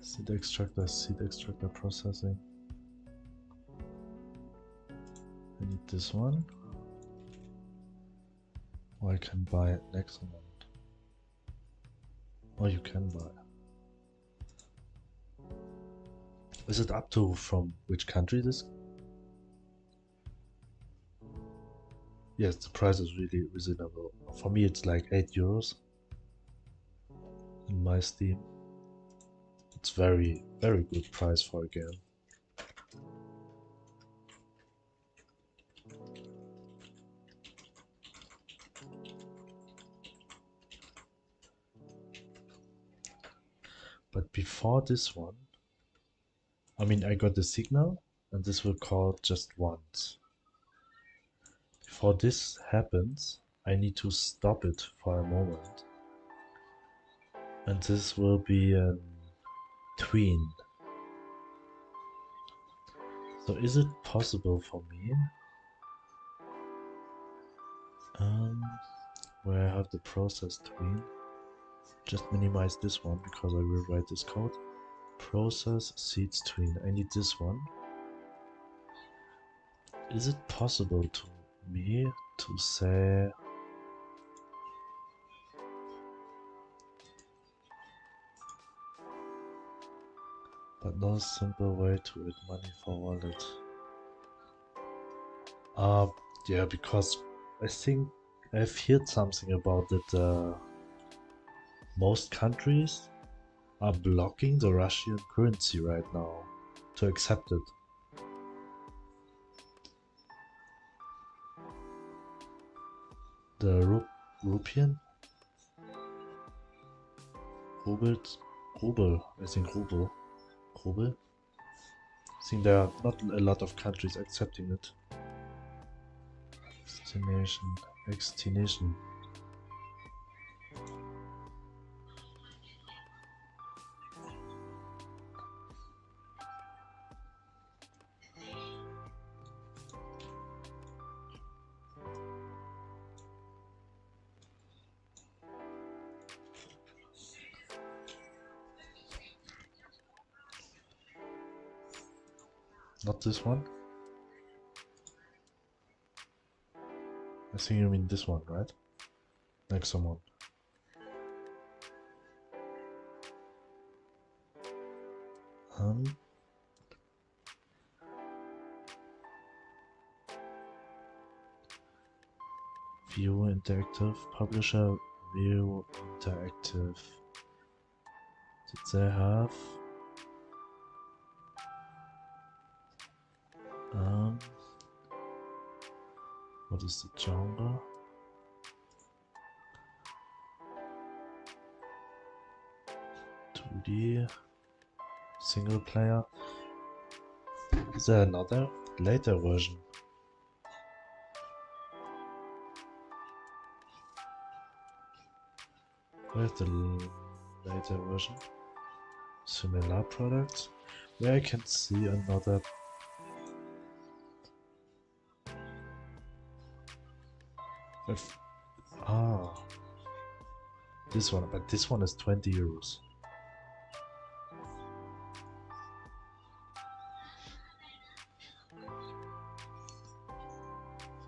Seed extractor processing. I need this one. Or I can buy it next month. Or you can buy. Is it up to from which country this? Yes, the price is really reasonable. For me it's like 8 euros in my Steam. It's very good price for a game. But before this one, I mean, I got the signal and this will call just once. Before this happens, I need to stop it for a moment. And this will be a tween. So is it possible for me, where I have the process tween, just minimize this one because I will write this code. Process seeds tween. I need this one. Is it possible to me to say but no simple way to earn money for wallet? Yeah, because I think I've heard something about that most countries are blocking the Russian currency right now to accept it. The Rupian? Ruble, I think Ruble. Ruble? I think there are not a lot of countries accepting it. Extinction. Not this one? I think you mean this one, right? Next one. View interactive publisher, view interactive. Did they have what is the genre? .2D single player. Is there another later version? Where's the later version? Similar products, where I can see another. This one, but this one is 20 euros.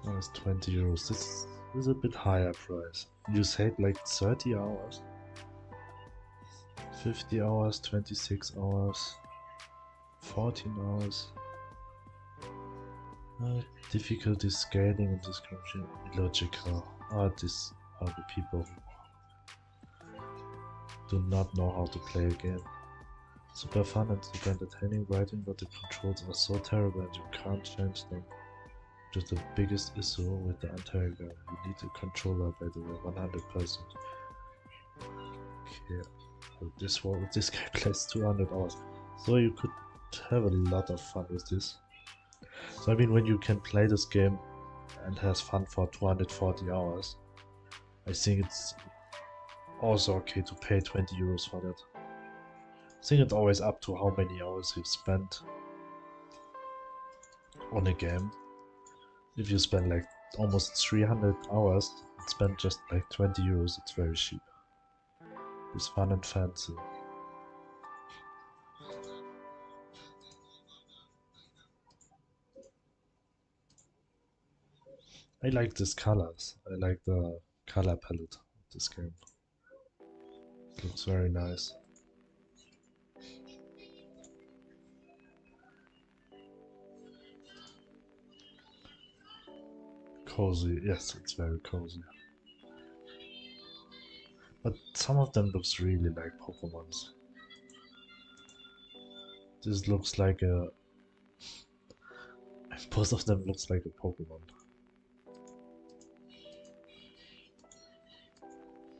One is 20 euros. This is a bit higher price. You said like 30 hours, 50 hours, 26 hours, 14 hours. Difficulty scaling and description illogical. These are the people who do not know how to play a game. Super fun and super entertaining writing, but the controls are so terrible and you can't change them. Just the biggest issue with the entire game. You need a controller, by the way, 100%. Okay, so this game plays 200 hours, so you could have a lot of fun with this. So I mean, when you can play this game and has fun for 240 hours, I think it's also okay to pay 20 euros for that. I think it's always up to how many hours you've spent on a game. If you spend like almost 300 hours and spent just like 20 euros. It's very cheap. It's fun and fancy. I like these colors. I like the color palette of this game. It looks very nice. Cozy, yes, it's very cozy. But some of them looks really like Pokemons. This looks like a... Both of them looks like a Pokemon.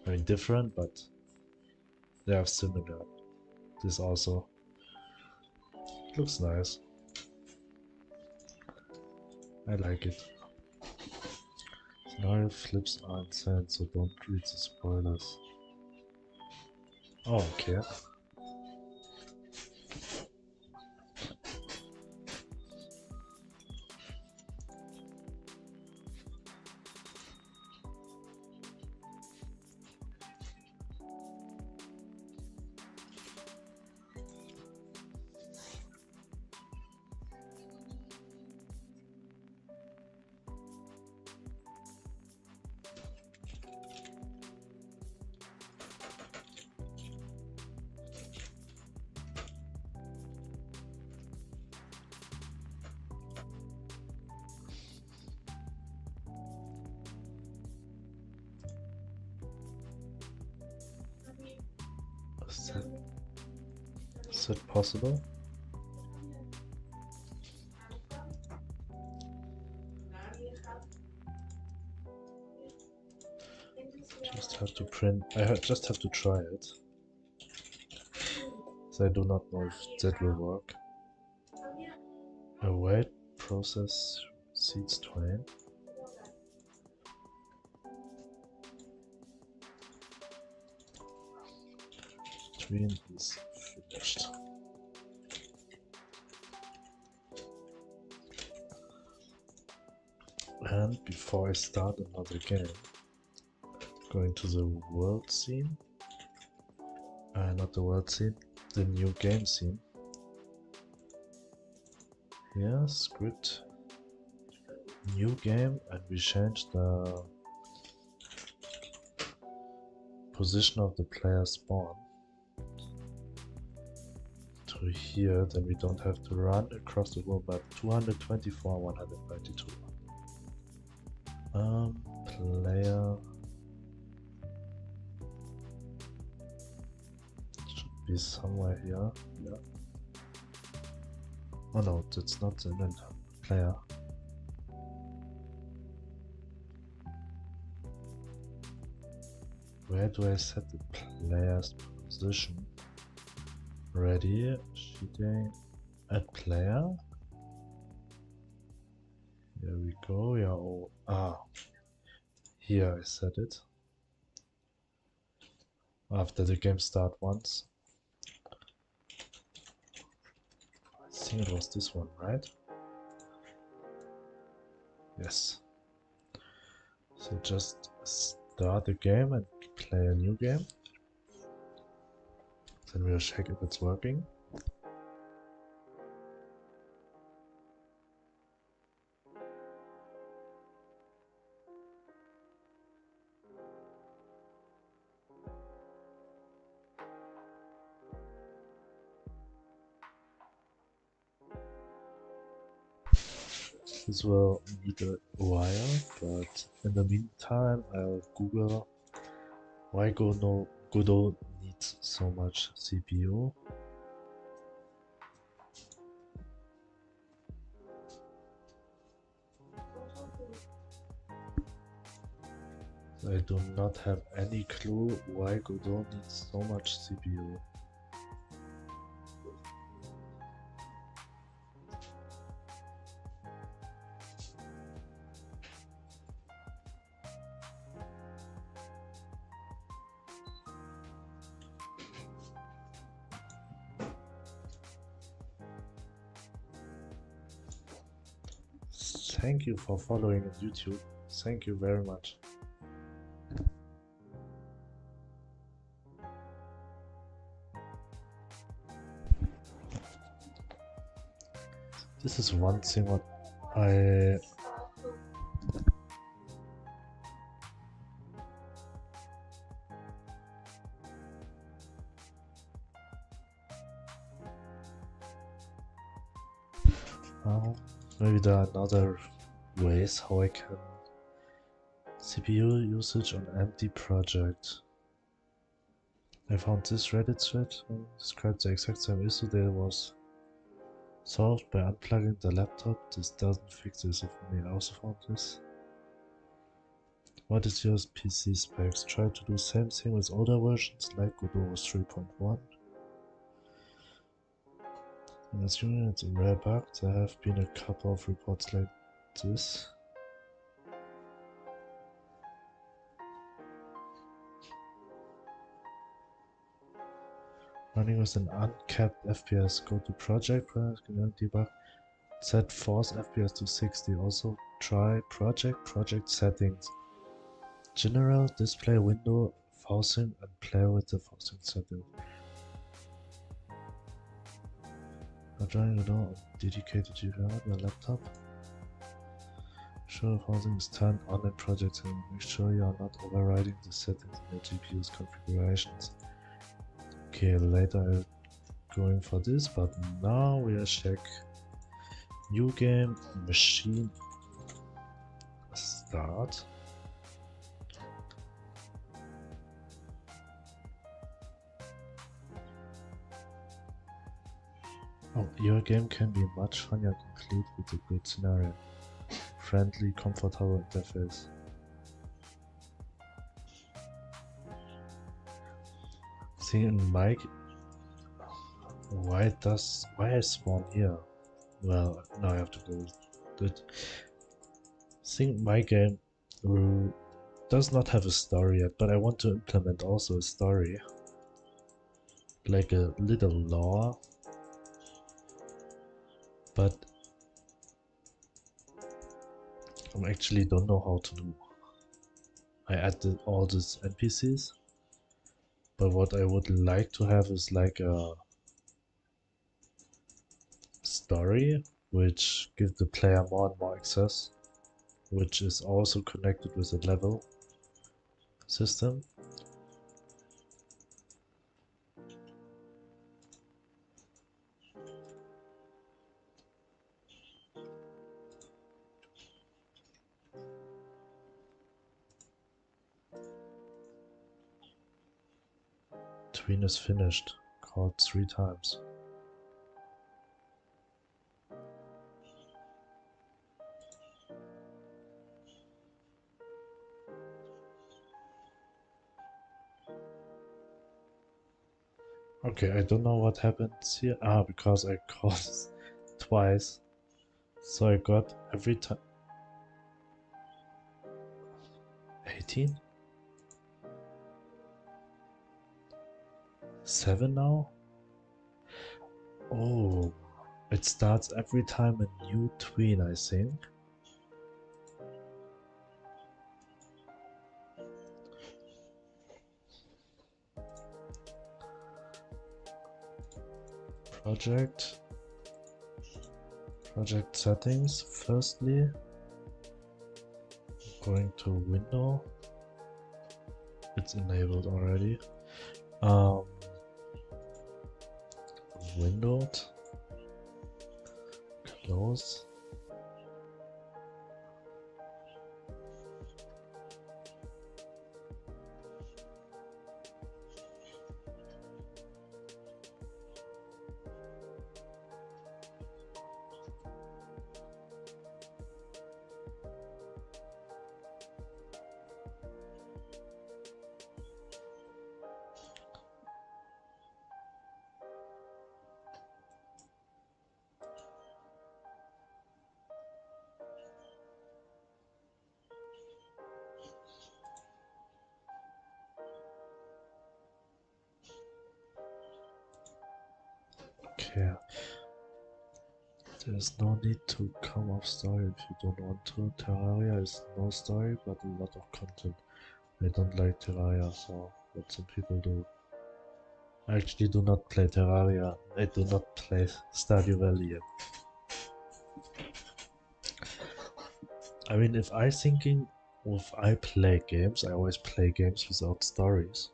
I mean different, but they are similar. This also looks nice. I like it. Scenario flips are insane, so don't read the spoilers. Oh, okay. Is that possible? Just have to print. Just have to try it. So I do not know if that will work. Await process seeds twain. Tween is finished. And before I start another game, going to the world scene. Not the world scene, the new game scene. Here, script, new game, and we change the position of the player spawn to here, then we don't have to run across the world map. 224, 192. Player should be somewhere here. Yeah. Oh no, that's not the event player. Where do I set the player's position? Ready, sheeting, add player. Here we go. Yeah. Oh, here I set it. After the game start once. I think it was this one, right? Yes. So just start the game and play a new game. Then we'll check if it's working. This will need a while, but in the meantime I'll Google why Godot needs so much CPU. I do not have any clue why Godot needs so much CPU. Thank you for following on YouTube. Thank you very much. This is one thing what I maybe there are other ways how I can CPU usage on empty project. I found this Reddit thread described the exact same issue that was solved by unplugging the laptop. This doesn't fix this for me. I also found this. What is your PC specs? Try to do same thing with older versions like Godot 3.1. And assuming it's a rare bug, there have been a couple of reports like this. Running with an uncapped FPS. Go to project, debug, set force FPS to 60. Also try project settings. General display window, forcing, and play with the forcing setting. Not running Godot on dedicated GPU on your laptop. Sure forcing is turned on in projects and make sure you are not overriding the settings in your GPU's configurations. Okay, later I'm going for this, but now we are check new game machine start. Oh, your game can be much funnier complete with a good scenario. Friendly, comfortable interface. See in my why I spawn here? Well, now I have to go with it. Think my game does not have a story yet, but I want to implement also a story, like a little lore. But I actually don't know how to do. I added all these NPCs, but what I would like to have is like a story which gives the player more and more access, which is also connected with a level system. Tween is finished, called 3 times. Okay, I don't know what happens here. Because I called twice. So I got every time 18? 7 now? Oh, it starts every time a new tween, I think. Project settings. Firstly, going to window. It's enabled already. Windowed. Close. Okay. There's no need to come off story if you don't want to. Terraria is no story but a lot of content. I don't like Terraria, so what some people do. I actually do not play Terraria. I do not play Stardew Valley yet. I mean, if I play games, I always play games without stories.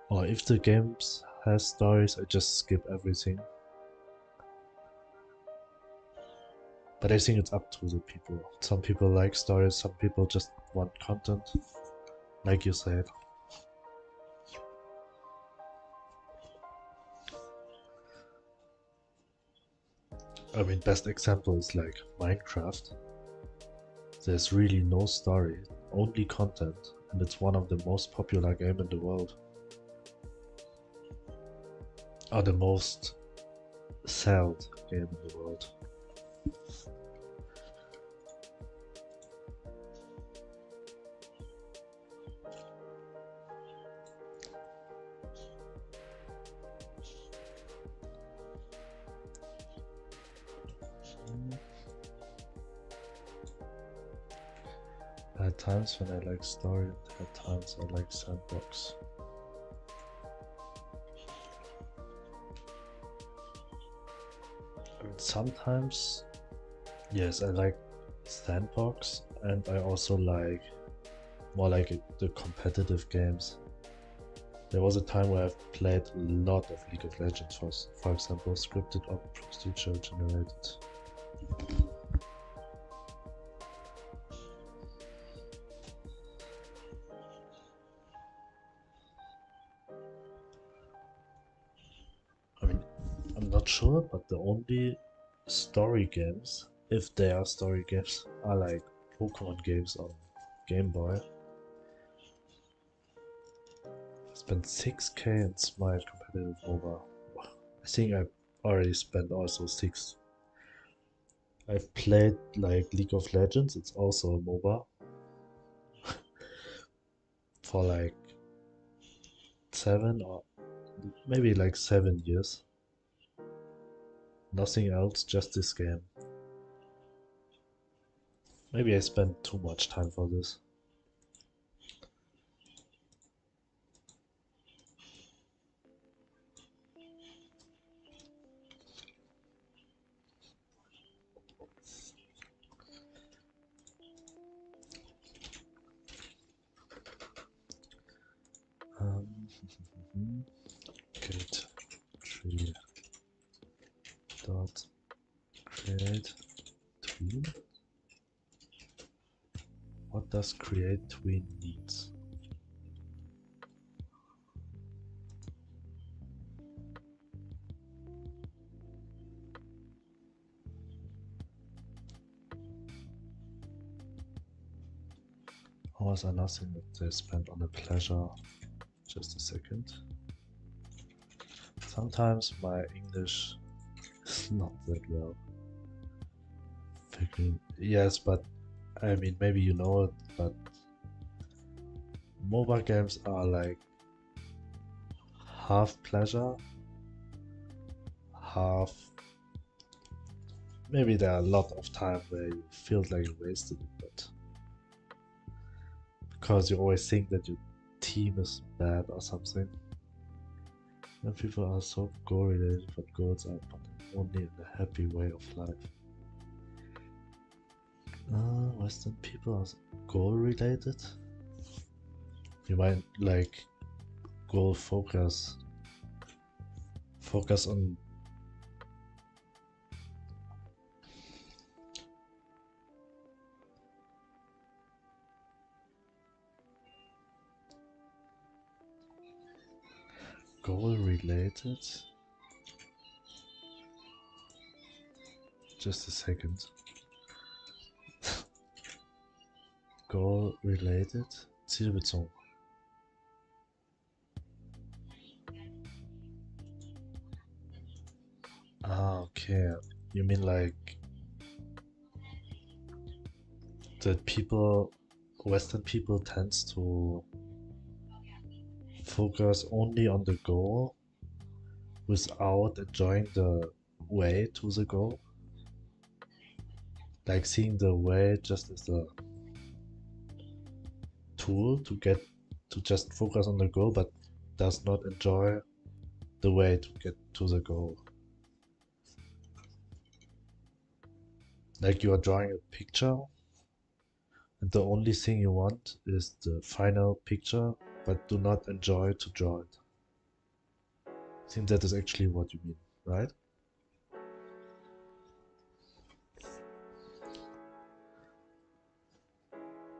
Or if the games has stories, I just skip everything. But I think it's up to the people. Some people like stories, some people just want content, like you said. I mean, best example is like Minecraft. There's really no story, only content, and it's one of the most popular games in the world. Or the most sold game in the world. At times when I like story, at times I like sandbox. And sometimes, yes, I like sandbox, and I also like more like the competitive games. There was a time where I've played a lot of League of Legends, for example, scripted or procedure generated. I mean, I'm not sure, but the only story games, if they are story games, are like Pokemon games on Game Boy. I spent 6k in Smite competitive MOBA. I think I've already spent also 6. I've played like League of Legends, it's also a MOBA, for like 7 or maybe like 7 years. Nothing else, just this game. Maybe I spent too much time for this. Get tree dot create tween. What does create tween needs? Hours are nothing that they spent on a pleasure. Just a second. Sometimes my English is not that well. Yes, but I mean, maybe you know it, but mobile games are like half pleasure, half. Maybe there are a lot of time where you feel like you wasted it, but because you always think that your team is bad or something. And people are so goal related, but goals are but only in a happy way of life. Western people are goal related? You might like goal focus on goal related. Just a second. Goal related, zielbezogen. Ah, okay. You mean like that Western people tends to focus only on the goal without enjoying the way to the goal. Like seeing the way just as a tool to just focus on the goal, but does not enjoy the way to get to the goal. Like you are drawing a picture and the only thing you want is the final picture, but do not enjoy to draw it. I think that is actually what you mean, right?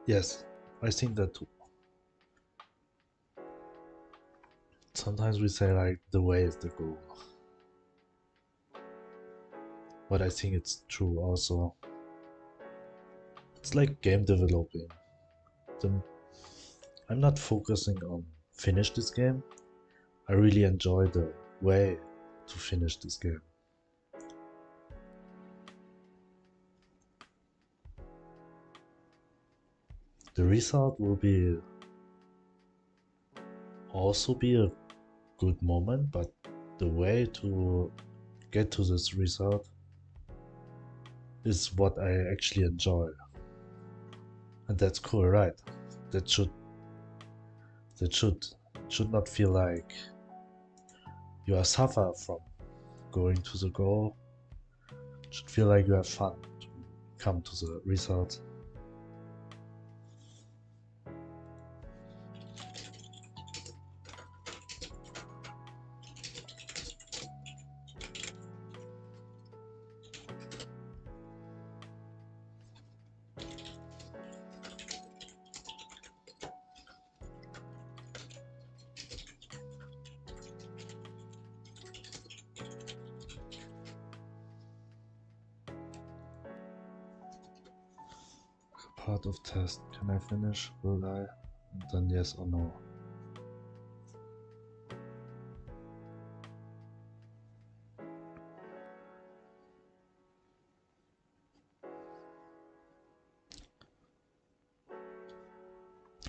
Yes, I think that too. Sometimes we say like the way is the goal. But I think it's true also. It's like game developing. I'm not focusing on finish this game. I really enjoy the way to finish this game. The result will also be a good moment, but the way to get to this result is what I actually enjoy. And that's cool, right? That should not feel like you are suffer from going to the goal. It should feel like you have fun to come to the result. Part of test. Can I finish? Will I? And then yes or no.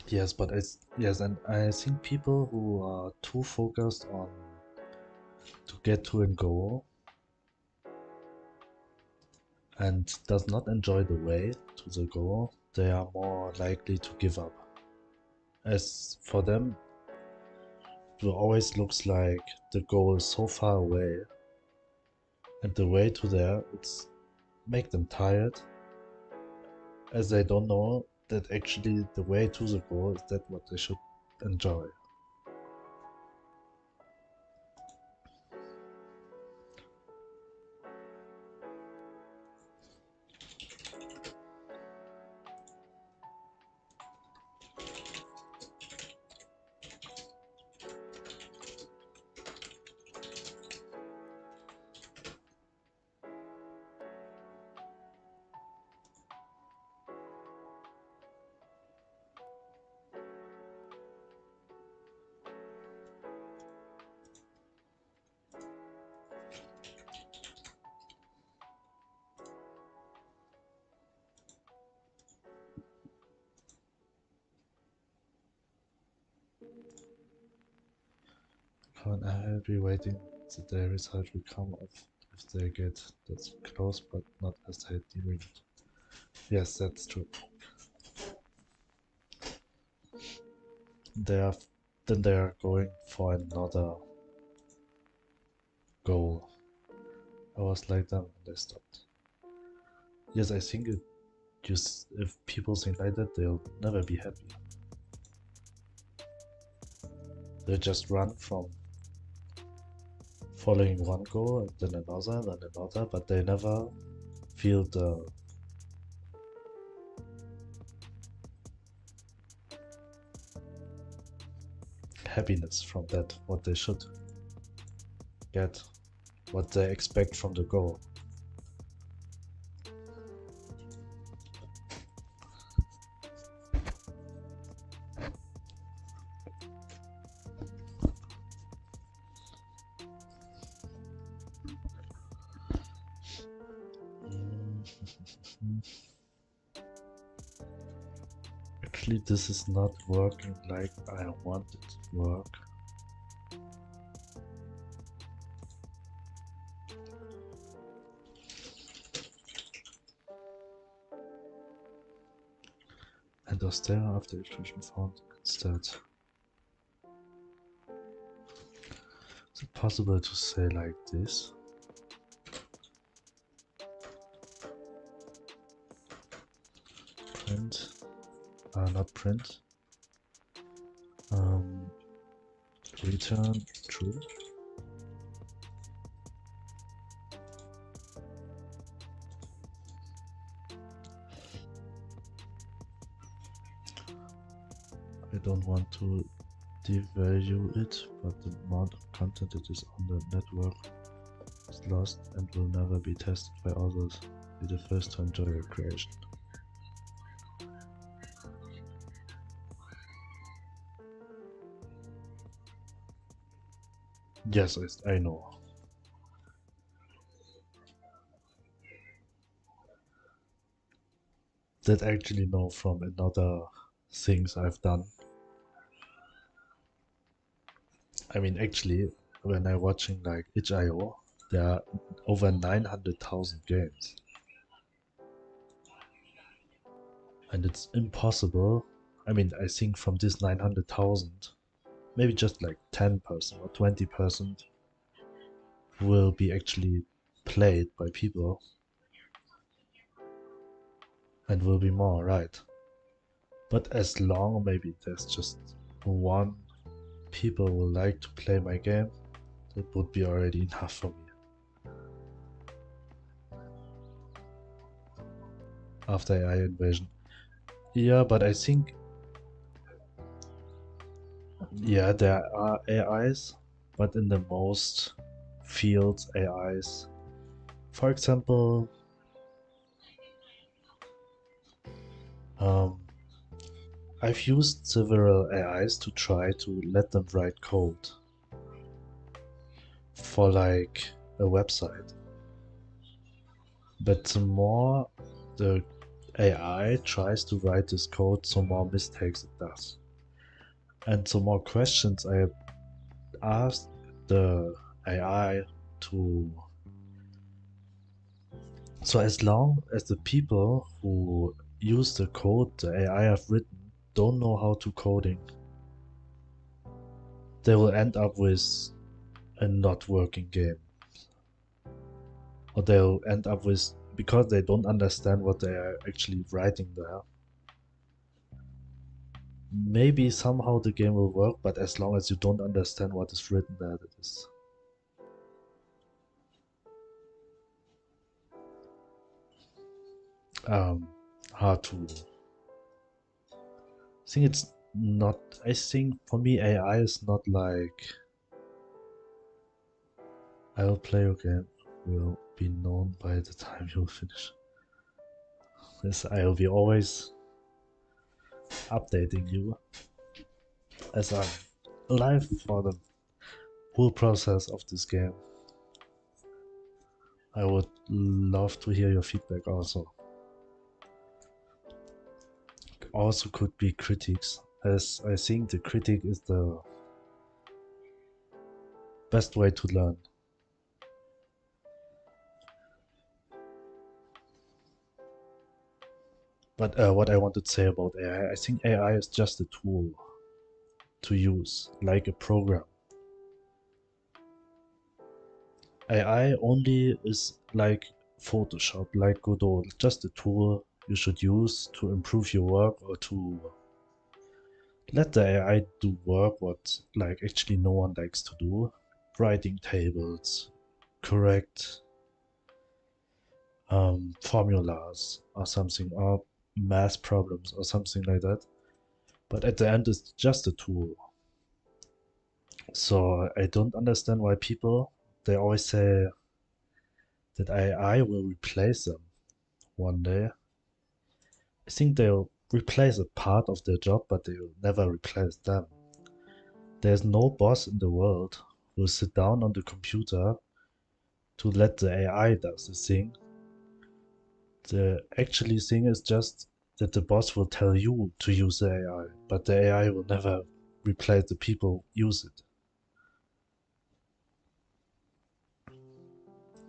Yes, but and I think people who are too focused on to get to a goal and does not enjoy the way to the goal, they are more likely to give up. As for them, it always looks like the goal is so far away, and the way to there, it's make them tired, as they don't know that actually the way to the goal is that what they should enjoy. And I will be waiting that the result will come if they get that's close, but not as they dreamed. Yes, that's true. Then they are going for another goal. I was like that and they stopped. Yes, I think if people think like that, they'll never be happy. They just run from following one goal and then another, but they never feel the happiness from that, what they should get, what they expect from the goal. Actually, this is not working like I want it to work. And austere after expression found instead. Is it possible to say like this? Print, not print. Return true. I don't want to devalue it, but the amount of content that is on the network is lost and will never be tested by others. Be the first to enjoy your creation. Yes, I know. That actually know from another things I've done. I mean, actually, when I'm watching like itch.io, there are over 900,000 games. And it's impossible. I mean, I think from this 900,000, maybe just like 10% or 20% will be actually played by people. And will be more, right? But as long maybe there's just one people will like to play my game, that would be already enough for me. After AI invasion. Yeah, but I think, yeah, there are AIs, but in the most fields AIs. For example, I've used several AIs to try to let them write code for like a website. But the more the AI tries to write this code, the more mistakes it does. And the more questions I have asked the AI to. So as long as the people who use the code the AI have written don't know how to coding, they will end up with a not working game. Or they'll end up with, because they don't understand what they are actually writing there, maybe somehow the game will work, but as long as you don't understand what is written there, that is hard to. I think it's not. I think for me, AI is not like I will play your game will be known by the time you finish. Yes, I will be always updating you as I'm live for the whole process of this game. I would love to hear your feedback also. Also could be critics, as I think the critic is the best way to learn. But what I wanted to say about AI, I think AI is just a tool to use, like a program. AI only is like Photoshop, like Godot, just a tool you should use to improve your work or to let the AI do work what like actually no one likes to do. Writing tables, correct formulas or something, or math problems or something like that. But at the end, it's just a tool. So I don't understand why people, they always say that AI will replace them one day. I think they'll replace a part of their job, but they will never replace them. There's no boss in the world who will sit down on the computer to let the AI does the thing. The actually thing is just that the boss will tell you to use the AI, but the AI will never replace the people who use it.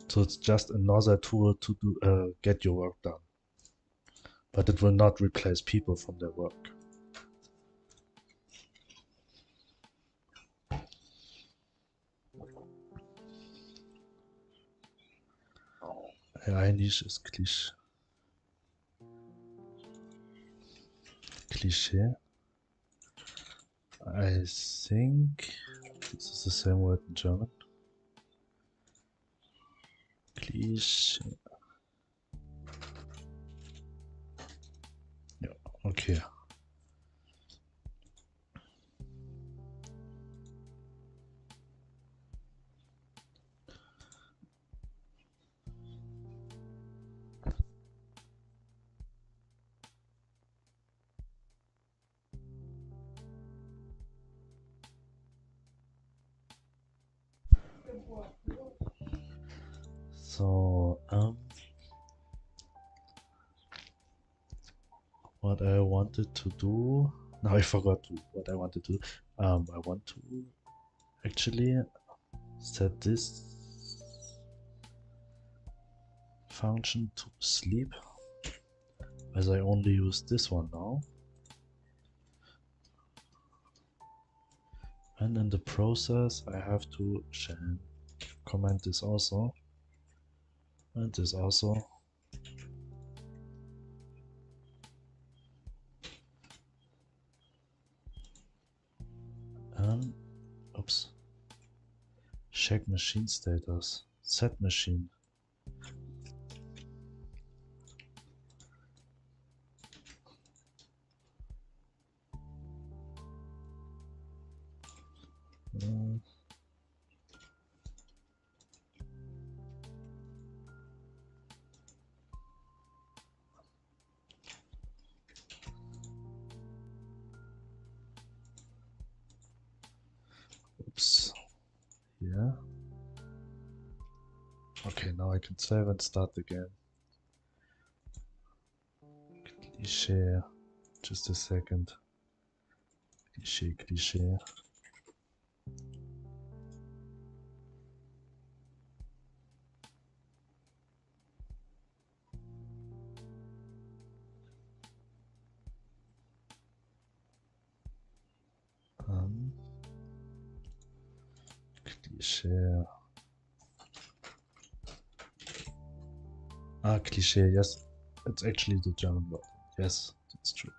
So it's just another tool to do, get your work done. but it will not replace people from their work. AI niche is cliché. I think this is the same word in German. Cliché. Yeah, okay. So, what I wanted to do, now I forgot what I wanted to do. I want to actually set this function to sleep, as I only use this one now. And in the process, I have to comment this also, and this also. And oops, check machine status, set machine. Oops, yeah. Okay, now I can save and start again. Cliché, just a second. Cliché. Cliché. Ah, cliché, yes. It's actually the German word. Yes, that's true.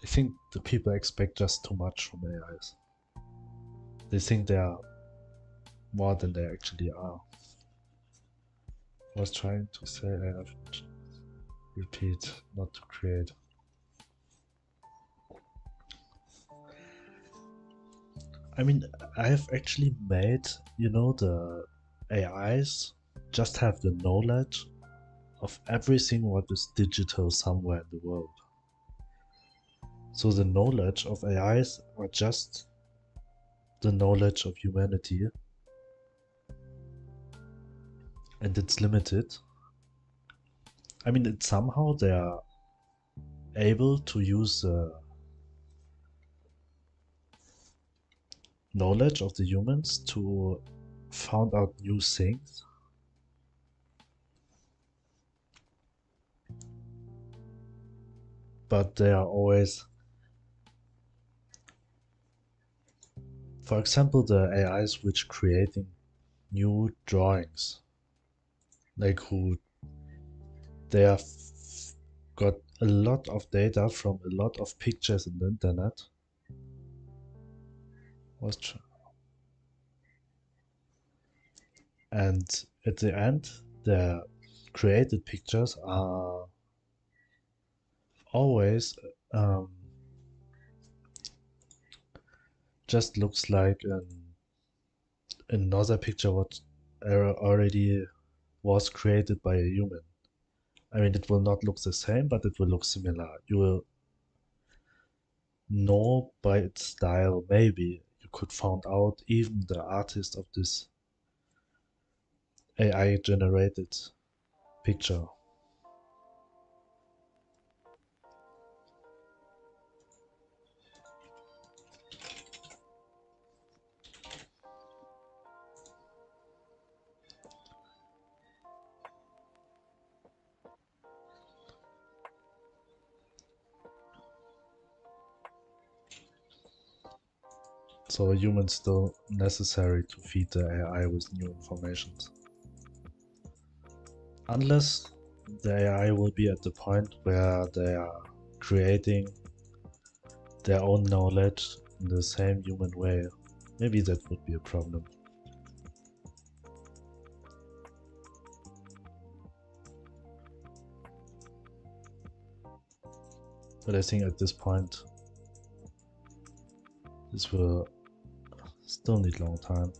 I think the people expect just too much from AIs. They think they are more than they actually are. I was trying to say I have to repeat, not to create. I mean, I have actually made, you know, the AIs just have the knowledge of everything what is digital somewhere in the world. So the knowledge of AIs are just the knowledge of humanity, and it's limited. I mean, it's somehow they are able to use the knowledge of the humans to find out new things. But they are always, for example, the AIs which creating new drawings, like who they have got a lot of data from a lot of pictures in the internet. And at the end, the created pictures are always just looks like another picture what already was created by a human. I mean, it will not look the same, but it will look similar. You will know by its style, maybe you could find out even the artist of this AI generated picture. So a human's still necessary to feed the AI with new informations. Unless the AI will be at the point where they are creating their own knowledge in the same human way. Maybe that would be a problem. But I think at this point, this will still need a long time.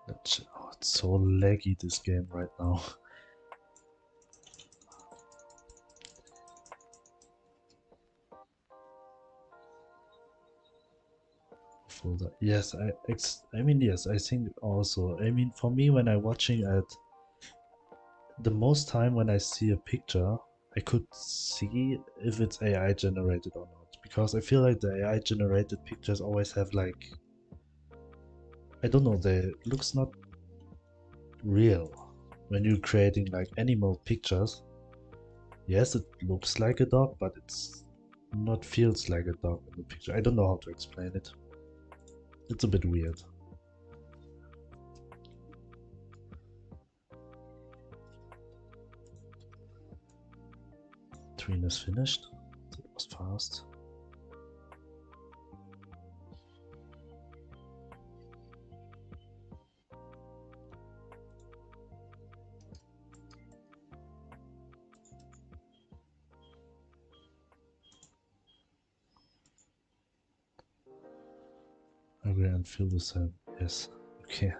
Oh, it's so laggy, this game right now. Folder. Yes, I mean, yes, I think also. I mean, for me, when I'm watching it, the most time when I see a picture, I could see if it's AI generated or not. Because I feel like the AI generated pictures always have like, I don't know, they looks not real. When you're creating like animal pictures, yes, it looks like a dog, but it's not feels like a dog in the picture. I don't know how to explain it. It's a bit weird. Tween is finished. That was fast. Agree and feel the same. Yes. Okay.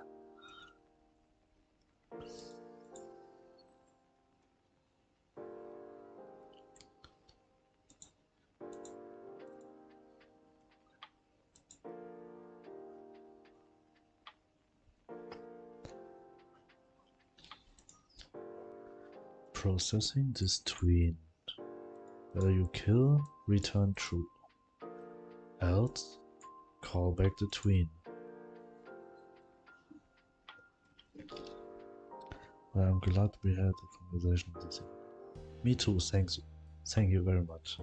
Processing this tween. Whether you kill, return true. Else, call back the tween. Well, I'm glad we had a conversation this evening. Me too, thanks. Thank you very much.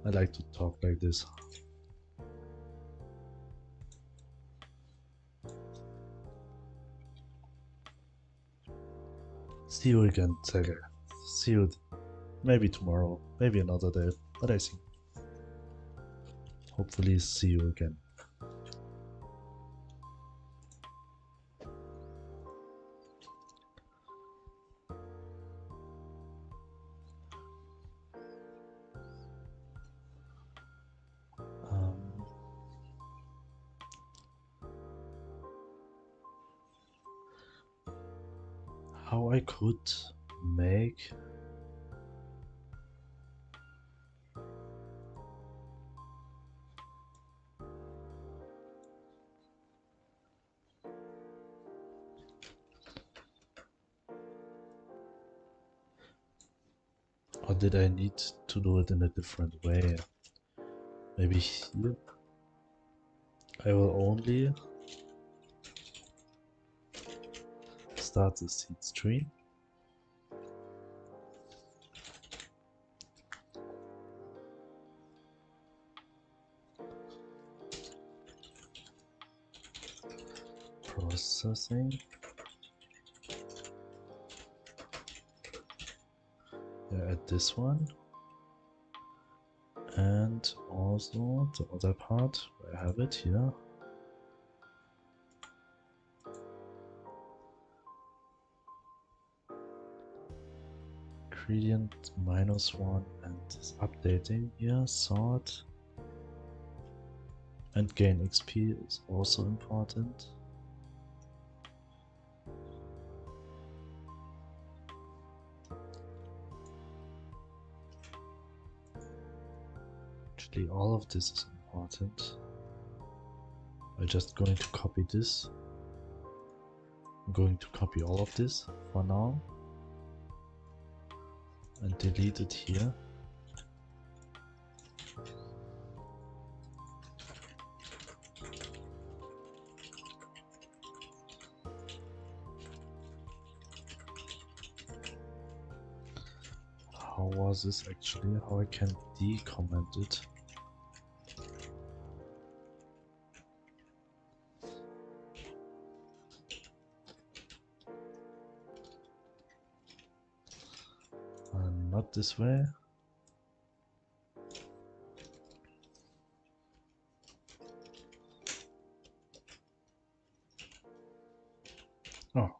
I like to talk like this. See you again, Sergey. See you maybe tomorrow, maybe another day, but I think hopefully see you again. How I could make or did I need to do it in a different way? Maybe here I will only start the seed tree. Processing. Yeah, add this one. And also the other part, I have it here. Gradient -1 and this updating here, sort. And gain XP is also important. Actually, all of this is important. I'm just going to copy this. I'm going to copy all of this for now and delete it here. was this actually? How I can decomment it? Not this way. Oh,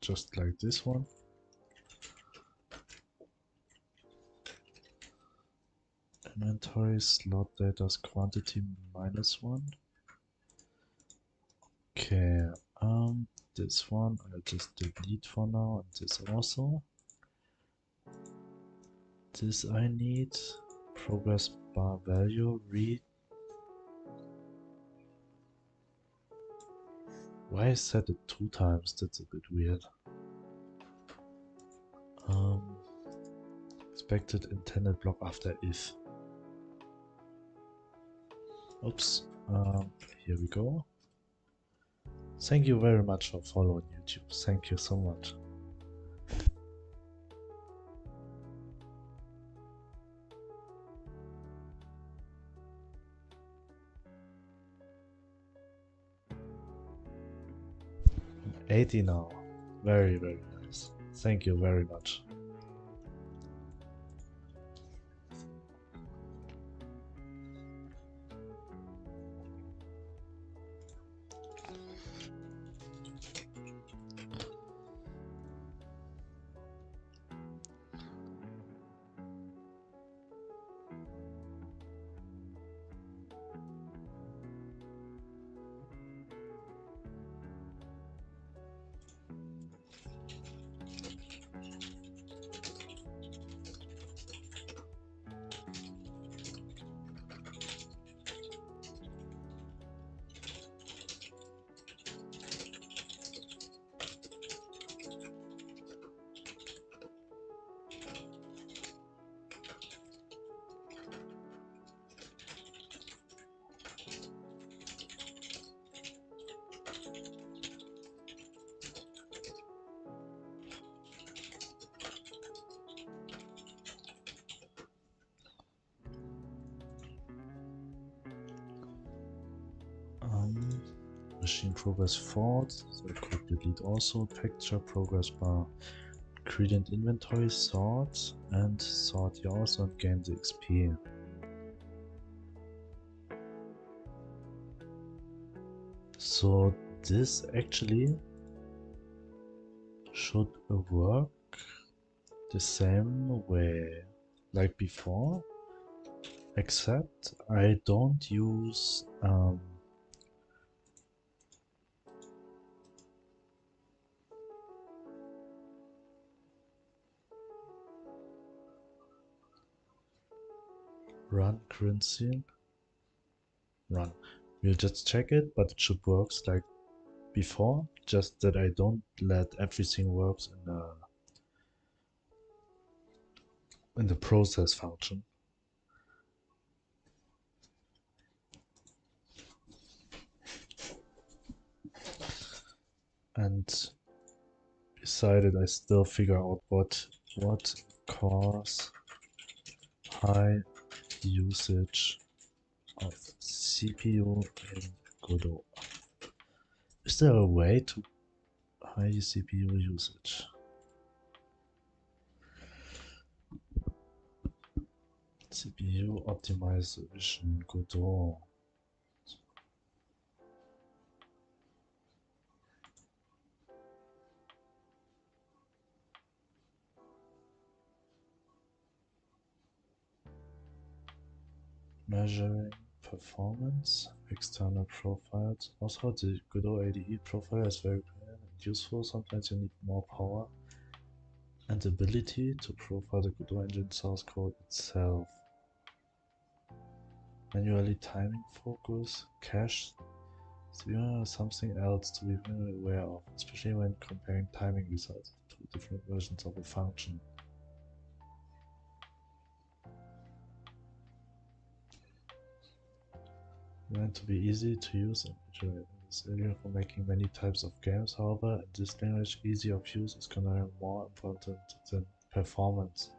just like this one. Inventory slot data's quantity -1. Okay, this one I'll just delete for now, and this also. This I need. Progress bar value read. Why I set it 2 times? That's a bit weird. Expected intended block after if. Oops. Here we go. Thank you very much for following YouTube. Thank you so much. I'm 80 now. Very, very nice. Thank you very much. Machine progress fault, so I could delete also. Picture progress bar, ingredient inventory, sort, and sort here also and gain the XP. So this actually should work the same way like before, except I don't use run currency. Run. We'll just check it, but it should work like before, just that I don't let everything works in the process function. And decided I still figure out what cause high usage of CPU in Godot. Is there a way to high CPU usage? CPU optimization Godot. Measuring performance, external profiles. Also, the Godot IDE profile is very good and useful. Sometimes you need more power and ability to profile the Godot engine source code itself. Manually timing focus, cache, something else to be very aware of, especially when comparing timing results to different versions of a function. Meant to be easy to use and enjoy. This area for making many types of games, however, in this language, easy of use is gonna be more important than performance.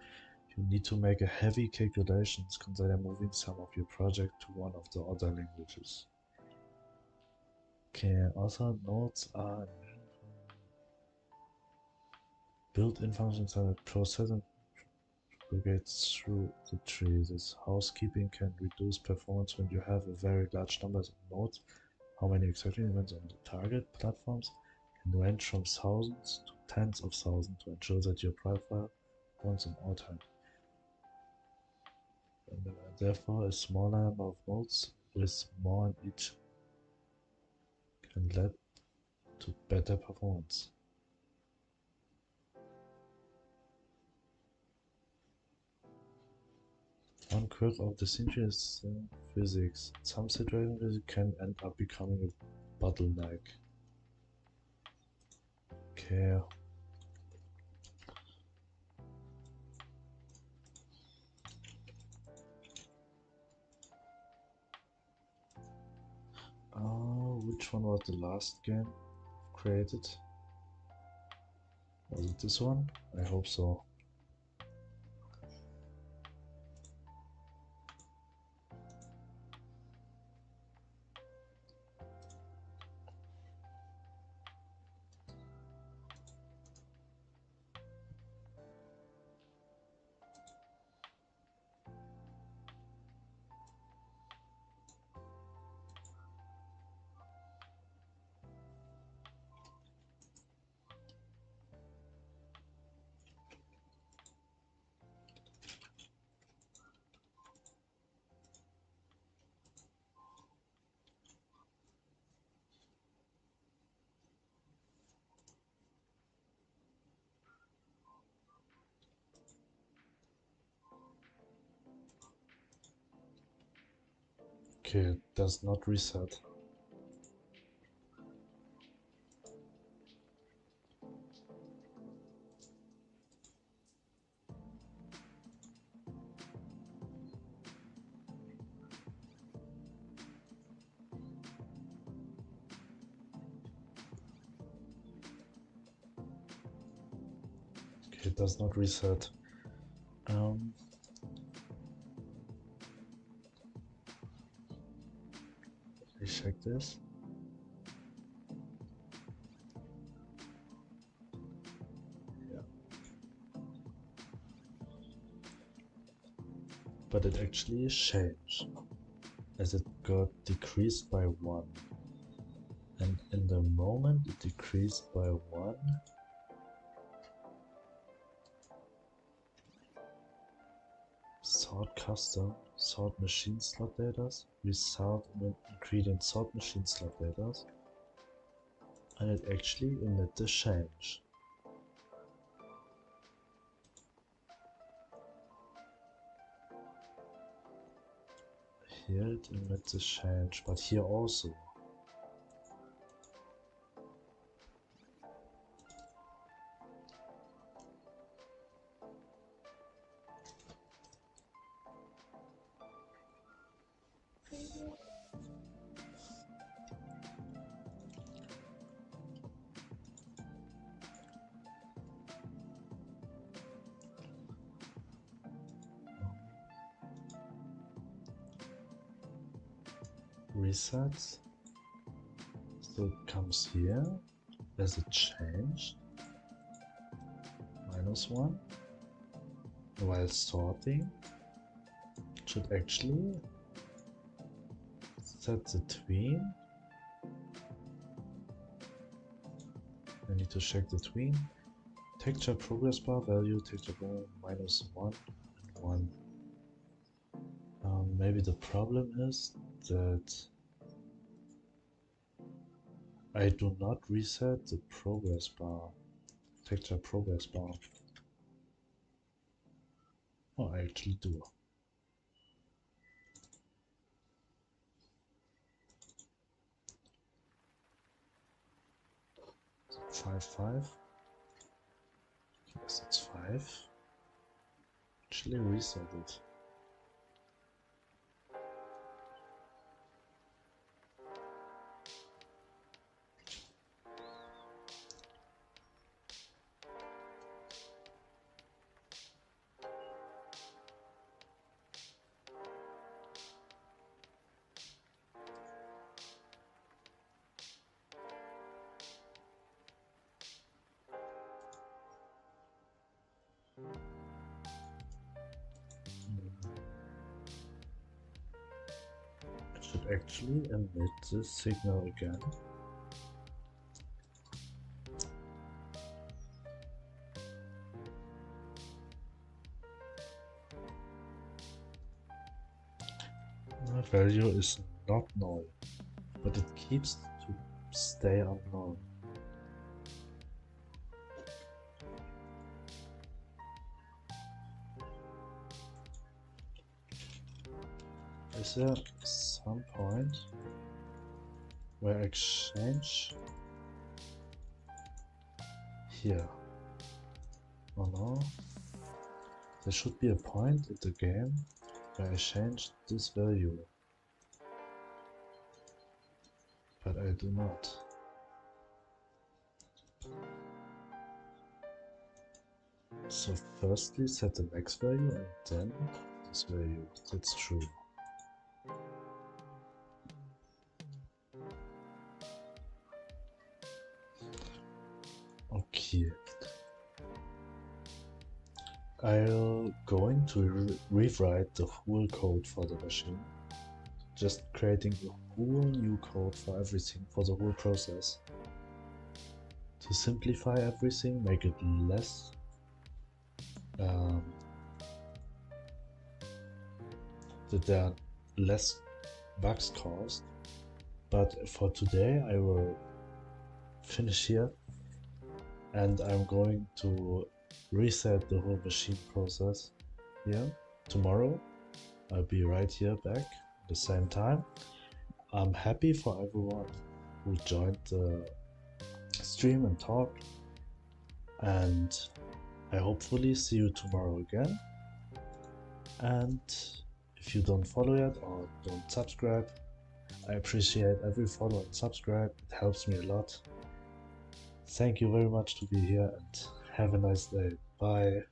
You need to make a heavy calculations, consider moving some of your project to one of the other languages. Okay, other nodes are built-in functions that process and propagates through the tree. This housekeeping can reduce performance when you have a very large number of nodes. How many execution events on the target platforms can range from thousands to tens of thousands to ensure that your profile runs on all time. And therefore, a smaller number of nodes with more on each can lead to better performance. One quirk of the century is physics. In some situations it can end up becoming a bottleneck. Okay. Which one was the last game created? Was it this one? I hope so. Okay, it does not reset. Okay, it does not reset. Let me check this. Yeah. But it actually changed as it got decreased by 1. And in the moment it decreased by 1, sort custom, sort machine slot data, result ingredient sort machine slot data, and it actually emit the change. Here it emits the change, but here also. Resets, so it comes here as a change, -1, while sorting it should actually set the tween. I need to check the tween. Texture progress bar value, texture bar -1 and 1. Maybe the problem is that I do not reset the progress bar, texture progress bar. Oh, I actually do. So 5. Yes, it's 5. Actually reset it. should actually emit the signal again. The value is not null, but it keeps to stay unknown. Is there some point where I change here? Oh no, there should be a point in the game where I change this value, but I do not. So firstly set the max value and then this value. That's true. Okay. I'm going to rewrite the whole code for the machine. Just creating a whole new code for everything, for the whole process. To simplify everything, make it less that there are less bugs caused. But for today I will finish here, and I'm going to reset the whole machine process here. Tomorrow I'll be right here back at the same time. I'm happy for everyone who joined the stream and talk, and I hopefully see you tomorrow again. And if you don't follow yet or don't subscribe, I appreciate every follow and subscribe. It helps me a lot. Thank you very much to be here, and have a nice day. Bye.